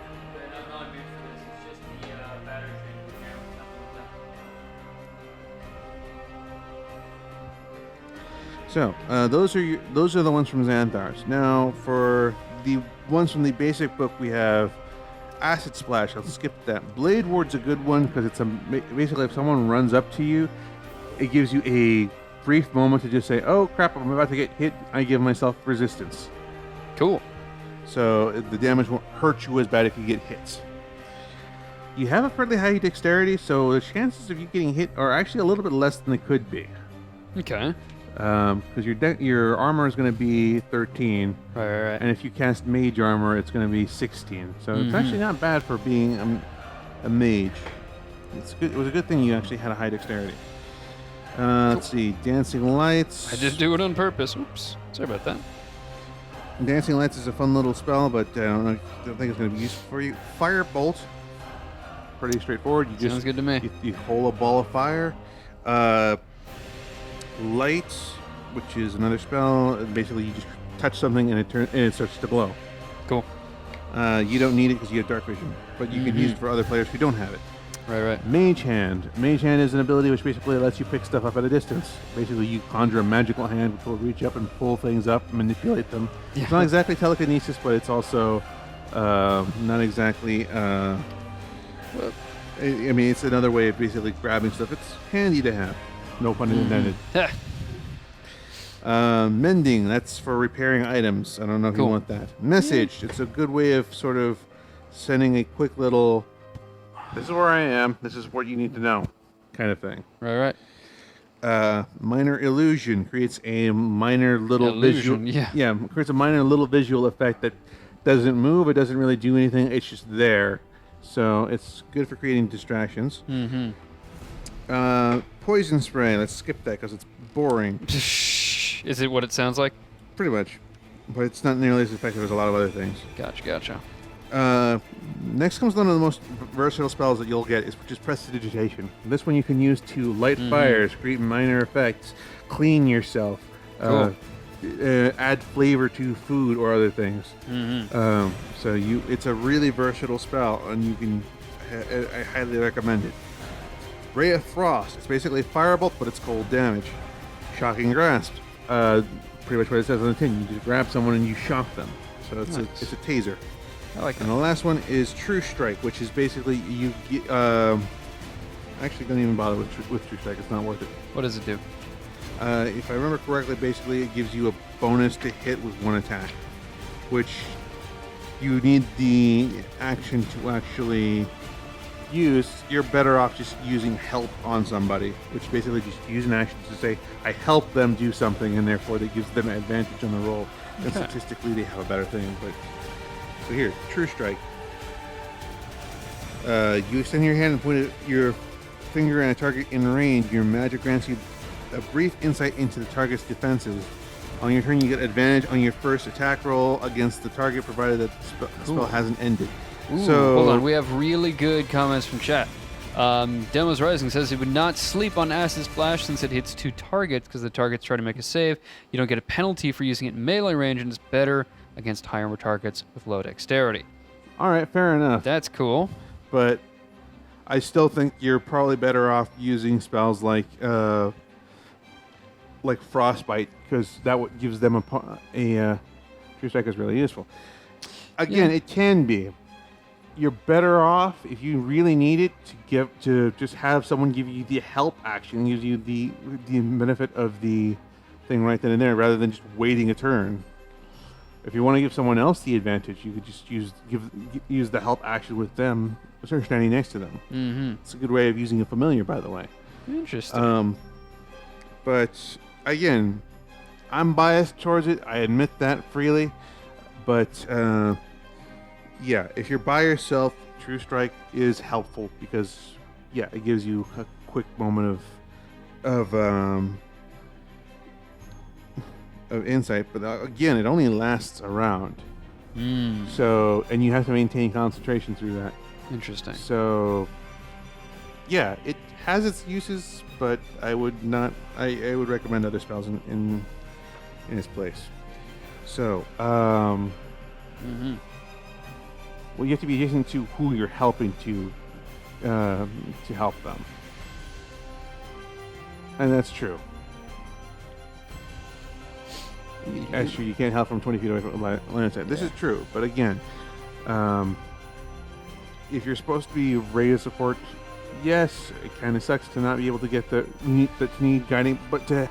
So those are the ones from Xanthar's. Now for the ones from the basic book, we have Acid Splash. I'll skip that. Blade Ward's a good one because it's basically if someone runs up to you, it gives you a brief moment to just say, "Oh crap, I'm about to get hit." I give myself resistance. Cool. So the damage won't hurt you as bad if you get hit. You have a fairly high dexterity, so the chances of you getting hit are actually a little bit less than they could be. Okay. Because your armor is going to be 13, Right. and if you cast mage armor, it's going to be 16. So it's actually not bad for being a mage. It's good. It was a good thing you actually had a high dexterity. Let's see, Dancing Lights. I just do it on purpose. Oops. Sorry about that. Dancing Lights is a fun little spell, but I don't think it's going to be useful for you. Firebolt, pretty straightforward. You Sounds good to me. You hold a ball of fire. Light which is another spell. Basically, you just touch something and it starts to glow. Cool. You don't need it because you have dark vision, but you can use it for other players who don't have it. Right. Mage Hand. Mage Hand is an ability which basically lets you pick stuff up at a distance. Basically, you conjure a magical hand which will reach up and pull things up, manipulate them. Yeah. It's not exactly telekinesis, but it's also not exactly... well, I mean, it's another way of basically grabbing stuff. It's handy to have. No pun intended. Mending. That's for repairing items. I don't know if you want that. Message. It's a good way of sort of sending a quick little... This is where I am. This is what you need to know, kind of thing. Right. Minor illusion creates a minor little visual. Yeah, creates a minor little visual effect that doesn't move. It doesn't really do anything. It's just there. So it's good for creating distractions. Poison spray. Let's skip that because it's boring. Is it what it sounds like? Pretty much, but it's not nearly as effective as a lot of other things. Gotcha. Next comes one of the most versatile spells that you'll get, which is Prestidigitation. This one you can use to light fires, create minor effects, clean yourself, add flavor to food or other things. So it's a really versatile spell, and you can. I highly recommend it. Ray of Frost. It's basically firebolt, but it's cold damage. Shocking Grasp. Pretty much what it says on the tin. You just grab someone and you shock them. So it's a taser. I like that. And the last one is True Strike, which is basically you get, actually don't even bother with True Strike. It's not worth it. What does it do? If I remember correctly, basically it gives you a bonus to hit with one attack, which you need the action to actually use. You're better off just using help on somebody, which basically just use an action to say, I help them do something, and therefore that gives them an advantage on the roll. And statistically they have a better thing, but... So here, True Strike. You extend your hand and point your finger at a target in range. Your magic grants you a brief insight into the target's defenses. On your turn, you get advantage on your first attack roll against the target, provided that the spell hasn't ended. So hold on, we have really good comments from chat. Demos Rising says he would not sleep on Acid Splash since it hits 2 targets because the targets try to make a save. You don't get a penalty for using it in melee range, and it's better against high armor targets with low dexterity. All right, fair enough. That's cool. But I still think you're probably better off using spells like Frostbite, because that gives them a True Strike is really useful. Again, it can be. You're better off if you really need it to just have someone give you the help action, gives you the benefit of the thing right then and there, rather than just waiting a turn. If you want to give someone else the advantage, you could just use the help action with them, sort of standing next to them. It's a good way of using a familiar, by the way. Interesting. But again, I'm biased towards it. I admit that freely. But yeah, if you're by yourself, True Strike is helpful because it gives you a quick moment of insight, but again, it only lasts a round. So, and you have to maintain concentration through that. Interesting. So, yeah, it has its uses, but I would not. I would recommend other spells in its place. So, well, you have to be adjacent to who you're helping to help them, and that's true. Actually, you can't help from 20 feet away from line of sight. This is true, but again, if you're supposed to be radio support, yes, it kind of sucks to not be able to get the need guiding, but to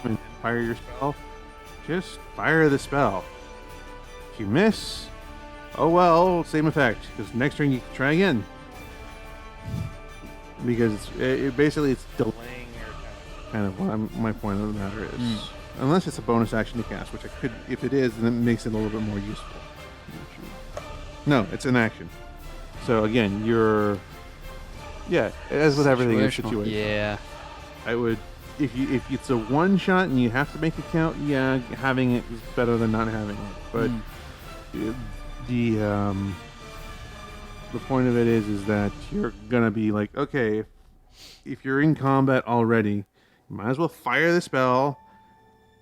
and fire your spell, just fire the spell. If you miss, oh well, same effect, because next turn you can try again. Because it basically it's delaying your attack. Kind of what my point of the matter is. Unless it's a bonus action to cast, which I could, if it is, then it makes it a little bit more useful. No, it's an action. So again, as with everything in situation. Yeah. I would, if it's a one shot and you have to make it count, having it is better than not having it. But the point of it is that you're gonna be like, okay, if you're in combat already, might as well fire the spell,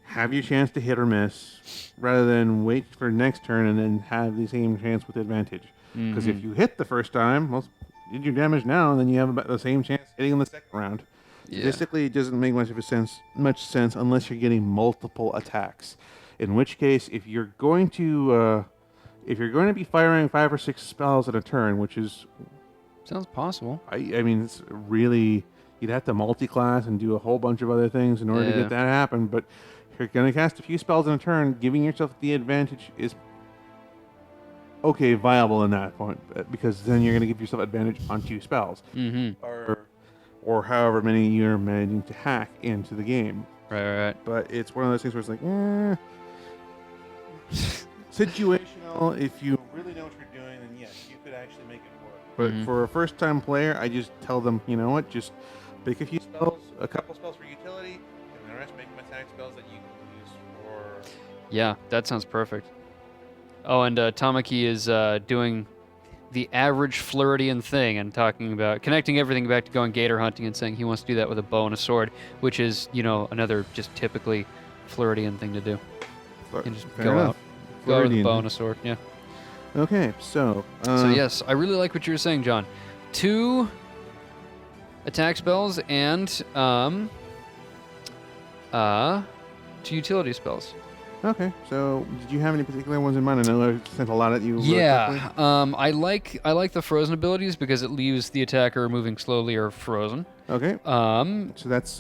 have your chance to hit or miss, rather than wait for next turn and then have the same chance with advantage. Because if you hit the first time, well, you did your damage now, and then you have about the same chance hitting in the second round. Yeah. Statistically, it doesn't make much sense unless you're getting multiple attacks. In which case, if you're going to be firing 5 or 6 spells at a turn, which is sounds possible. I mean, it's really, you'd have to multi-class and do a whole bunch of other things in order to get that to happen. But if you're going to cast a few spells in a turn, giving yourself the advantage is viable in that point, because then you're going to give yourself advantage on 2 spells, or however many you're managing to hack into the game. Right. But it's one of those things where it's like, situational. If you really know what you're doing, then yes, you could actually make it work. But for a first-time player, I just tell them, you know what, just pick a few spells, a couple spells for utility, and the rest make them attack spells that you can use for... Yeah, that sounds perfect. Oh, and Tamaki is doing the average Floridian thing and talking about connecting everything back to going gator hunting and saying he wants to do that with a bow and a sword, which is, another just typically Floridian thing to do. And just go out with a bow and a sword, yeah. Okay, so... so yes, I really like what you were saying, John. 2 attack spells and 2 utility spells. Okay, so did you have any particular ones in mind? I know I sent a lot at you. Yeah, I like the frozen abilities because it leaves the attacker moving slowly or frozen. Okay. So that's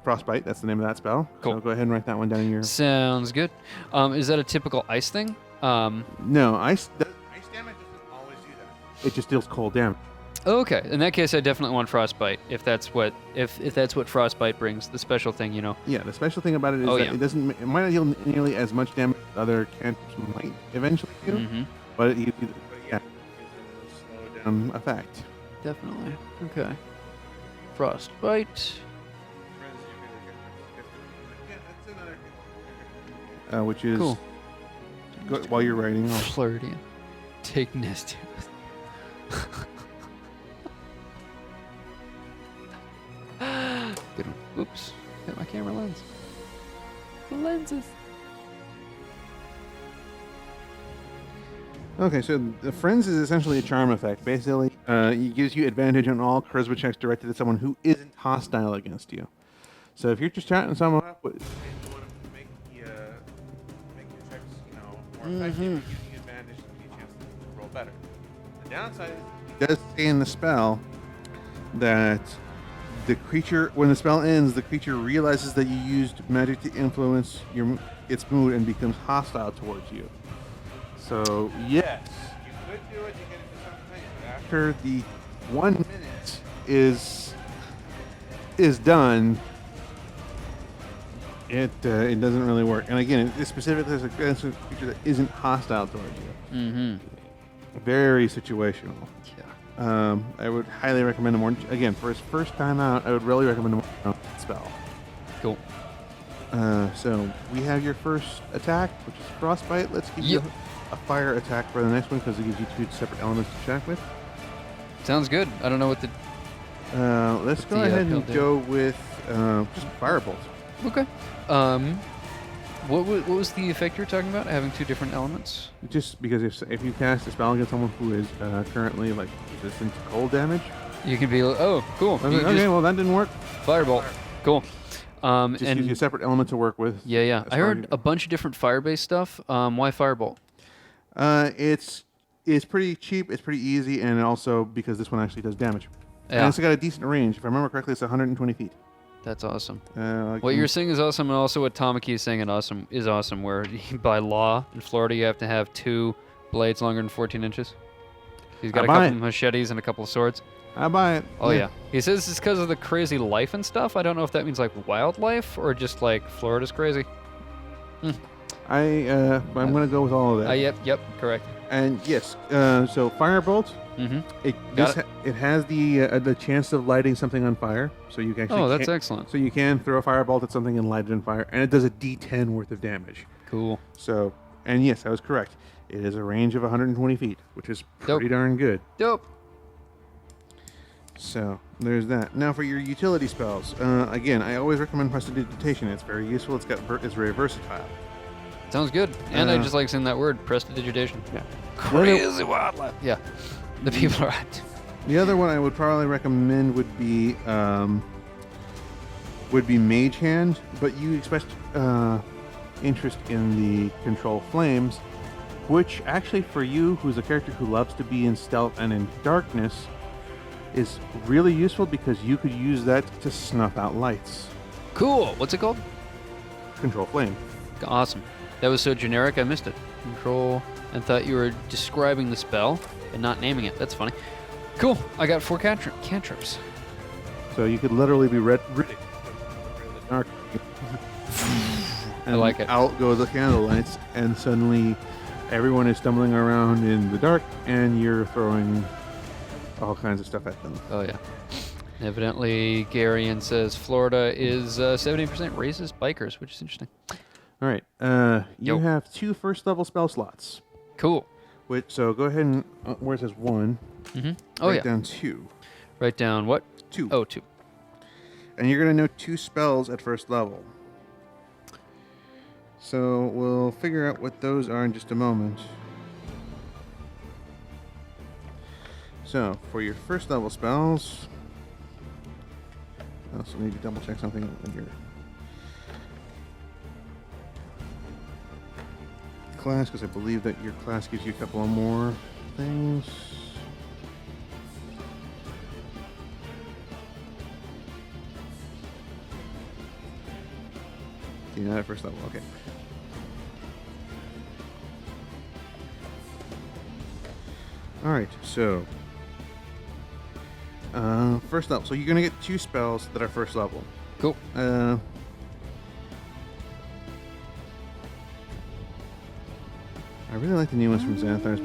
frostbite. That's the name of that spell. Cool. So go ahead and write that one down in your. Sounds good. Is that a typical ice thing? No, ice damage doesn't always do that. It just deals cold damage. Okay, in that case, I definitely want frostbite. If that's what frostbite brings, the special thing, Yeah, the special thing about it is it might not deal nearly as much damage as other cantrips might eventually do, but it slow down effect. Definitely. Okay. Frostbite. Which is cool. While you're writing, Floridian. Take nest. Oops, hit my camera lens. The lenses. Okay, so the Friends is essentially a charm effect. Basically, it gives you advantage on all charisma checks directed at someone who isn't hostile against you. So if you're just chatting someone up, and you want to make your checks, more effective, it gives you advantage and give you a chance to roll better. The downside is it does say in the spell that the creature, when the spell ends, the creature realizes that you used magic to influence its mood and becomes hostile towards you. So, yes, you could do it to get into something, but after the 1 minute is done, it doesn't really work. And again, it specifically is a creature that isn't hostile towards you. Very situational. I would highly recommend a more, again, for his first time out, I would really recommend a more spell. Cool. So we have your first attack, which is frostbite. Let's give you a fire attack for the next one because it gives you 2 separate elements to check with. Sounds good. I don't know what the... let's go ahead and go with just firebolt. Okay. What was the effect you're talking about? Having 2 different elements? Just because if you cast a spell against someone who is currently resistant to cold damage, you can be oh cool. Okay, well that didn't work. Firebolt. Cool. Just gives you a separate element to work with. Yeah. I heard a bunch of different fire-based stuff. Why Firebolt? It's pretty cheap. It's pretty easy, and also because this one actually does damage. Yeah. And it's got a decent range. If I remember correctly, it's 120 feet. That's awesome. What you're saying is awesome, and also what Tamaki is saying is awesome, where by law in Florida you have to have 2 blades longer than 14 inches. He's got a couple of machetes and a couple of swords. I buy it. Oh yeah. He says it's because of the crazy life and stuff. I don't know if that means like wildlife or just like Florida's crazy. I'm gonna go with all of that. Yep, correct. And yes, so firebolt. It has the chance of lighting something on fire, so you can actually. Oh, that's excellent. So you can throw a firebolt at something and light it on fire, and it does a D10 worth of damage. Cool. So, and yes, I was correct. It is a range of 120 feet, which is pretty darn good. Dope. So there's that. Now for your utility spells. Again, I always recommend Prestidigitation. It's very useful. It's very versatile. Sounds good. And I just like saying that word, prestidigitation. Yeah. Crazy wildlife. Yeah. The people are active. The other one I would probably recommend would be Mage Hand, but you expressed interest in the Control Flames, which actually for you, who's a character who loves to be in stealth and in darkness, is really useful because you could use that to snuff out lights. Cool. What's it called? Control Flame. Awesome. That was so generic, I missed it. Control. I thought you were describing the spell and not naming it. That's funny. Cool. I got 4 cantrips. So you could literally be Riddick. I like it. Out go the candle lights, and suddenly everyone is stumbling around in the dark, and you're throwing all kinds of stuff at them. Oh, yeah. Evidently, Garion says Florida is 70% racist bikers, which is interesting. All right. You have 2 first-level spell slots. Cool. So go ahead and, where it says 1, write down 2. Write down what? 2. Oh, 2. And you're going to know 2 spells at first level. So we'll figure out what those are in just a moment. So for your first level spells, I also need to double check something in your class, because I believe that your class gives you a couple of more things. Okay, not at first level, okay. Alright, so first level. So you're gonna get 2 spells that are first level. Cool. I really like the new ones from Xanathar's,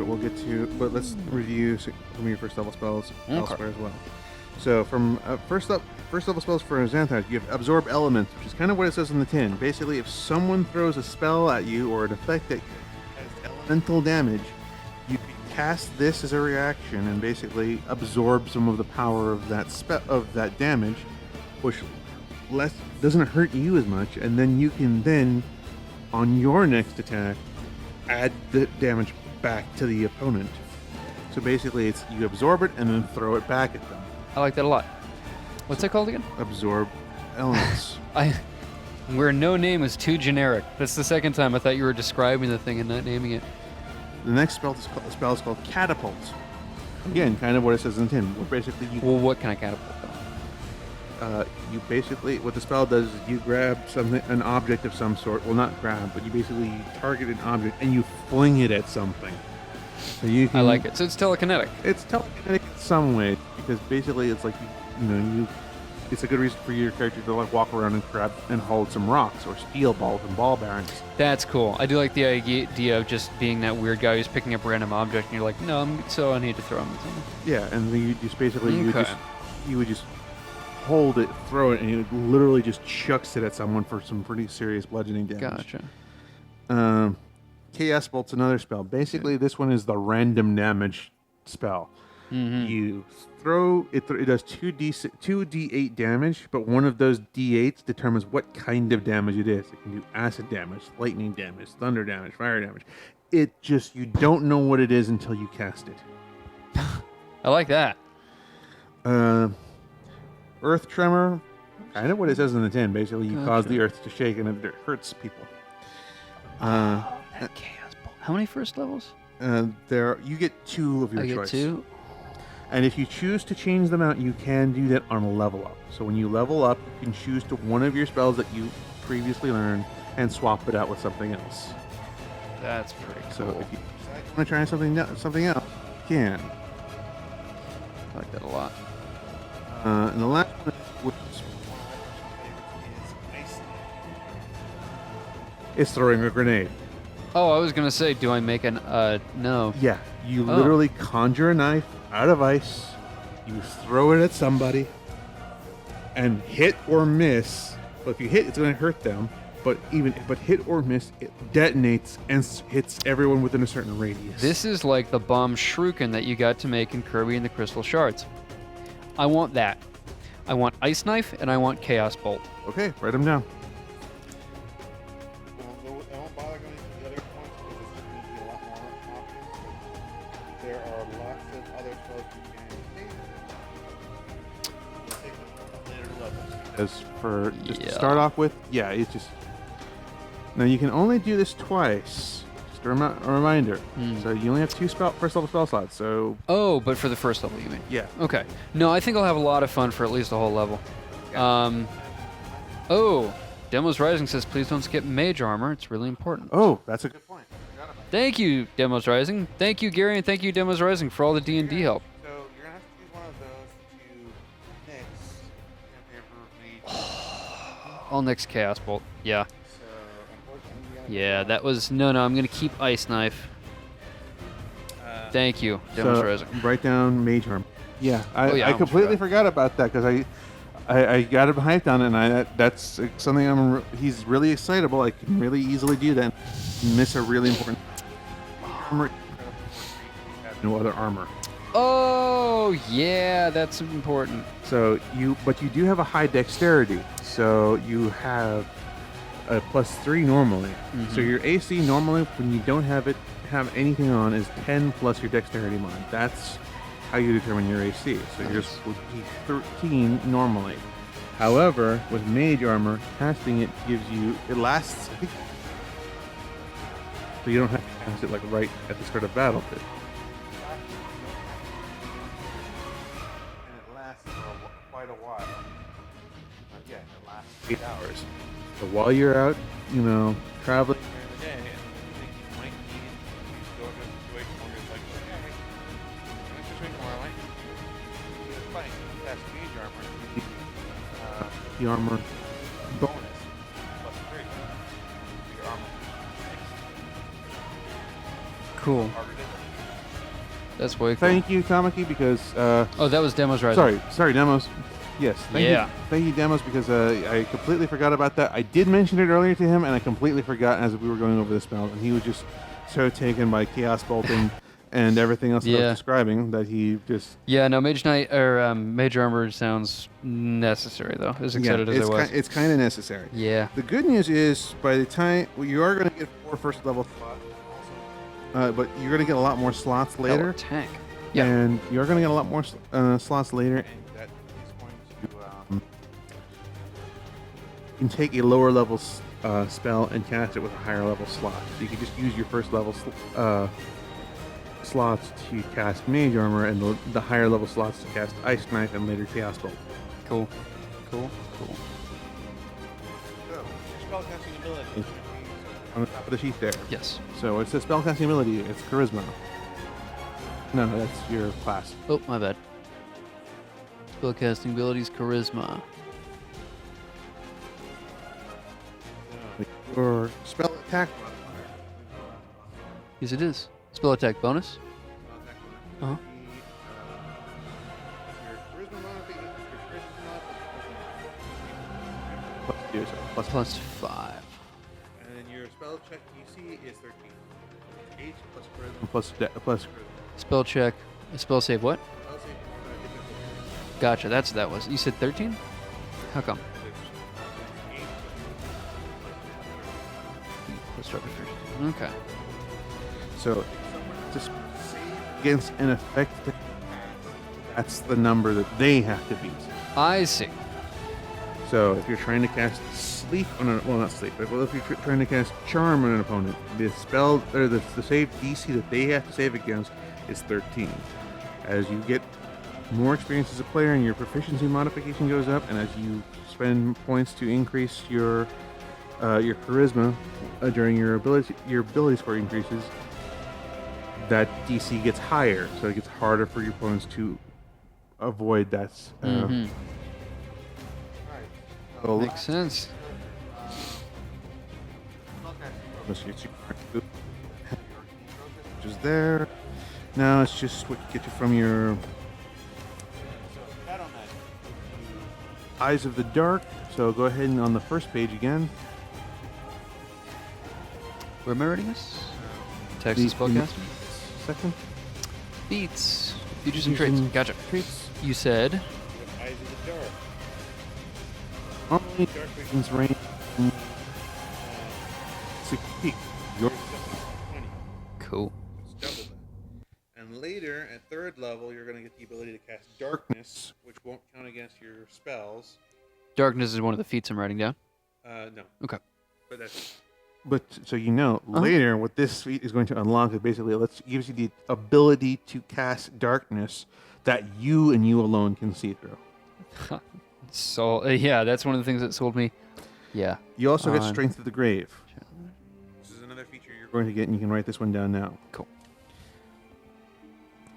but let's review some of your first level spells elsewhere as well. So from first level spells for Xanathar's, you have Absorb Elements, which is kind of what it says on the tin. Basically, if someone throws a spell at you or an effect that has elemental damage, you can cast this as a reaction and basically absorb some of the power of that damage, which doesn't hurt you as much, and then you can on your next attack add the damage back to the opponent. So basically, it's you absorb it and then throw it back at them. I like that a lot. What's that called again? Absorb Elements. Where no name is too generic. That's the second time I thought you were describing the thing and not naming it. The next spell is called Catapult. Again, kind of what it says in the tin. Where basically Well, what kind of catapult? You basically, what the spell does is you grab an object of some sort. Well, not grab, but you basically target an object and you fling it at something. So you can, I like it. So it's telekinetic. It's telekinetic in some way, because basically it's like it's a good reason for your character to like walk around and grab and hold some rocks or steel balls and ball bearings. That's cool. I do like the idea of just being that weird guy who's picking up a random object and you're like, no, I need to throw him at something. Yeah, and then you just basically you would just hold it, throw it, and it literally just chucks it at someone for some pretty serious bludgeoning damage. Gotcha. Chaos Bolt's another spell. Basically, this one is the random damage spell. Mm-hmm. You throw it. It does 2d8 damage, but one of those d8s determines what kind of damage it is. It can do acid damage, lightning damage, thunder damage, fire damage. You don't know what it is until you cast it. I like that. Earth Tremor, kind of what it says in the tin. Basically, you cause the earth to shake and it hurts people. That Chaos Bolt. How many first levels? You get 2 of your choice. I get 2? And if you choose to change them out, you can do that on a level up. So when you level up, you can choose to one of your spells that you previously learned and swap it out with something else. That's pretty cool. So if you want to try something else, you can. I like that a lot. And the last one is throwing a grenade. Oh, I was going to say, do I make an, no. Yeah, you literally conjure a knife out of ice, you throw it at somebody, and hit or miss. But if you hit, it's going to hurt them. But hit or miss, it detonates and hits everyone within a certain radius. This is like the bomb shuriken that you got to make in Kirby and the Crystal Shards. I want that. I want Ice Knife and I want Chaos Bolt. Okay, write them down. I won't bother going to the other points because it's going to be a lot more options. But there are lots of other spells you can take. We'll take them at later levels. As for just to start off with, yeah, it's just. Now you can only do this twice. Just a reminder. So you only have 2 first level spell slots. So. Oh, but for the first level, you mean? Yeah. Okay. No, I think I'll have a lot of fun for at least a whole level. Yeah. Oh, Demos Rising says please don't skip Mage Armor. It's really important. Oh, that's a good point. Thank you, Demos Rising. Thank you, Gary, and thank you, Demos Rising, for all the D&D help. So you're going to have to choose one of those to mix. I'll next Chaos Bolt. Yeah. So unfortunately, Yeah, that was... No, I'm going to keep Ice Knife. Thank you, Demos Rising. Write down Mage Armor. Yeah, I I almost completely forgot about that because I got him hyped on it, and that's something he's really excitable. I can really easily do that. Miss a really important armor. No other armor. Oh, yeah, that's important. So but you do have a high dexterity. So you have a +3 normally. So your AC normally, when you don't have anything on, is 10 plus your dexterity mod. That's how you determine your AC. So yours would be 13 normally. However, with Mage Armor, casting it gives you, it lasts, I think, so you don't have to cast it like right at the start of battle. and it lasts for quite a while. Yeah, it lasts 8 hours. So while you're out, traveling, during the day, and you think you might need it, you go into a situation where it's like, okay, in this situation where I might need to fight, that's Mage Armor. the armor Bonus +3. Your armor Cool. harder to hit. That's way cool. Thank you, Tamaki, because Oh, that was Demos Rising. sorry, Demos. Yes, thank you, Demos, because I completely forgot about that. I did mention it earlier to him, and I completely forgot as we were going over the spell, and he was just so taken by Chaos Bolt and everything else that I was describing that he just. Yeah, no, Mage Knight or Mage Armor sounds necessary though. As excited as I was. It's kind of necessary. Yeah. The good news is, by the time you are going to get 4 first level slots, but you're going to get a lot more slots later. Oh, tank. Yeah. And you're going to get a lot more slots later, and that is going to. You can take a lower level spell and cast it with a higher level slot. So you can just use your first level slots to cast Mage Armor, and the higher level slots to cast Ice Knife and later Chaos Bolt. Cool. So, your spellcasting ability. On the top of the sheet there. Yes. So it's a spellcasting ability. It's Charisma. No, that's your class. Oh, my bad. Spellcasting abilities, Charisma. Your spell attack modifier. Yes, it is. Spell attack bonus. Uh-huh. Your charisma modification. Plus 5. And then your spell check DC is 13. 8 plus charisma. Plus Spell check. Spell save what? Spell save, different. Gotcha, that's what that was. You said 13? How come? Plus drop it first. Okay. So, to save against an effect, that's the number that they have to beat. I see. So, if you're trying to cast Sleep on not Sleep, but if you're trying to cast Charm on an opponent, the spell or the save DC that they have to save against is 13. As you get more experience as a player and your proficiency modification goes up, and as you spend points to increase your charisma during your ability score increases, that DC gets higher, so it gets harder for your opponents to avoid that. So Makes sense. which is there. Now it's just what get you from your Eyes of the Dark. So go ahead and on the first page again. Where am I reading this? Texas Spellcaster? Second. Feats. Features and traits. Gotcha. Traits. You said Normally, dark vision's range is 60 feet. Yours is up to 20. Cool. It's double that. And later, at 3rd level, you're going to get the ability to cast darkness, which won't count against your spells. Darkness is one of the feats I'm writing down. No. Okay. But that's... But so you know, later what this feat is going to unlock is basically gives you the ability to cast darkness that you and you alone can see through. So yeah, that's one of the things that sold me. Yeah. You also get Strength of the Grave. This is another feature you're Going to get, and you can write this one down now. Cool.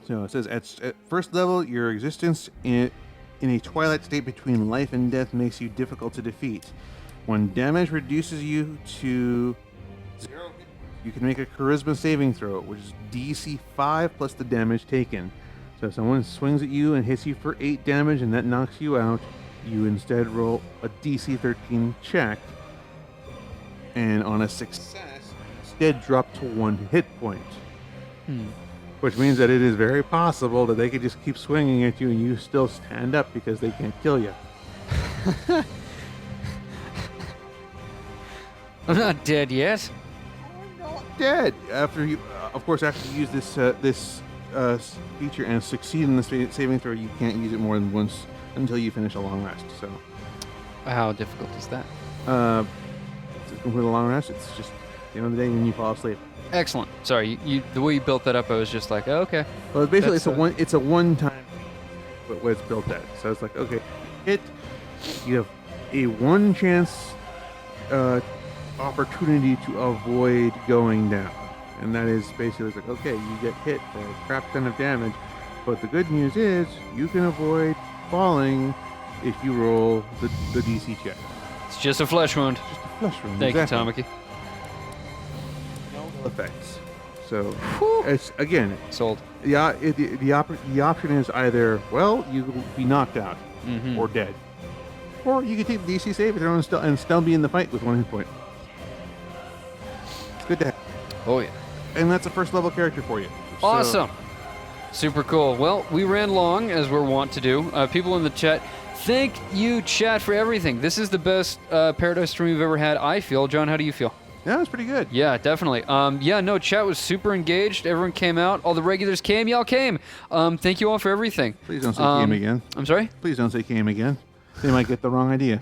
So it says at 1st level, your existence in a twilight state between life and death makes you difficult to defeat. When damage reduces you to 0, you can make a charisma saving throw, which is DC 5 plus the damage taken. So if someone swings at you and hits you for 8 damage and that knocks you out, you instead roll a DC 13 check, and on a success, instead drop to 1 hit point. Which means that it is very possible that they could just keep swinging at you and you still stand up because they can't kill you. I'm not dead yet. Dead. After you, of course, after you use this feature and succeed in the saving throw, you can't use it more than once until you finish a long rest. So, How difficult is that? with a long rest, it's just the end of the day when you fall asleep. Excellent. Sorry, you the way you built that up, I was just like, oh, okay. Well, basically, That's, it's a one-time, but what it's built at. So it's like, okay, you have a one chance opportunity to avoid going down, and that is basically like, okay, you get hit for a crap ton of damage, but the good news is you can avoid falling if you roll the DC check. It's just a flesh wound. Just a flesh wound. Thank exactly. you, Tamaki. No effects. So it's again Sold. the option is either, well, you will be knocked out or dead, or you can take the DC save and still be in the fight with 1 hit point. Good to have. Oh yeah. And that's a 1st level character for you. So- Awesome. Super cool. Well, we ran long, as we're wont to do. People in the chat, thank you, chat, for everything. This is the best Paradise stream we've ever had, I feel. John, how do you feel? Yeah, it's pretty good. Yeah, definitely. No, chat was super engaged. Everyone came out. All the regulars came. Y'all came. Thank you all for everything. Please don't say came again. I'm sorry? Please don't say came again. They might get the wrong idea.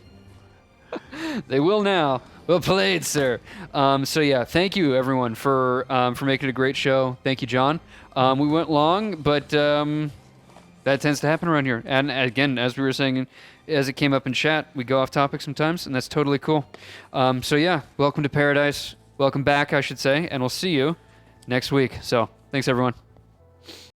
They will now. Well played, sir. Thank you, everyone, for making it a great show. Thank you, John. We went long, but that tends to happen around here. And again, as we were saying, as it came up in chat, we go off topic sometimes, and that's totally cool. Welcome to Paradise. Welcome back, I should say, and we'll see you next week. So, thanks, everyone.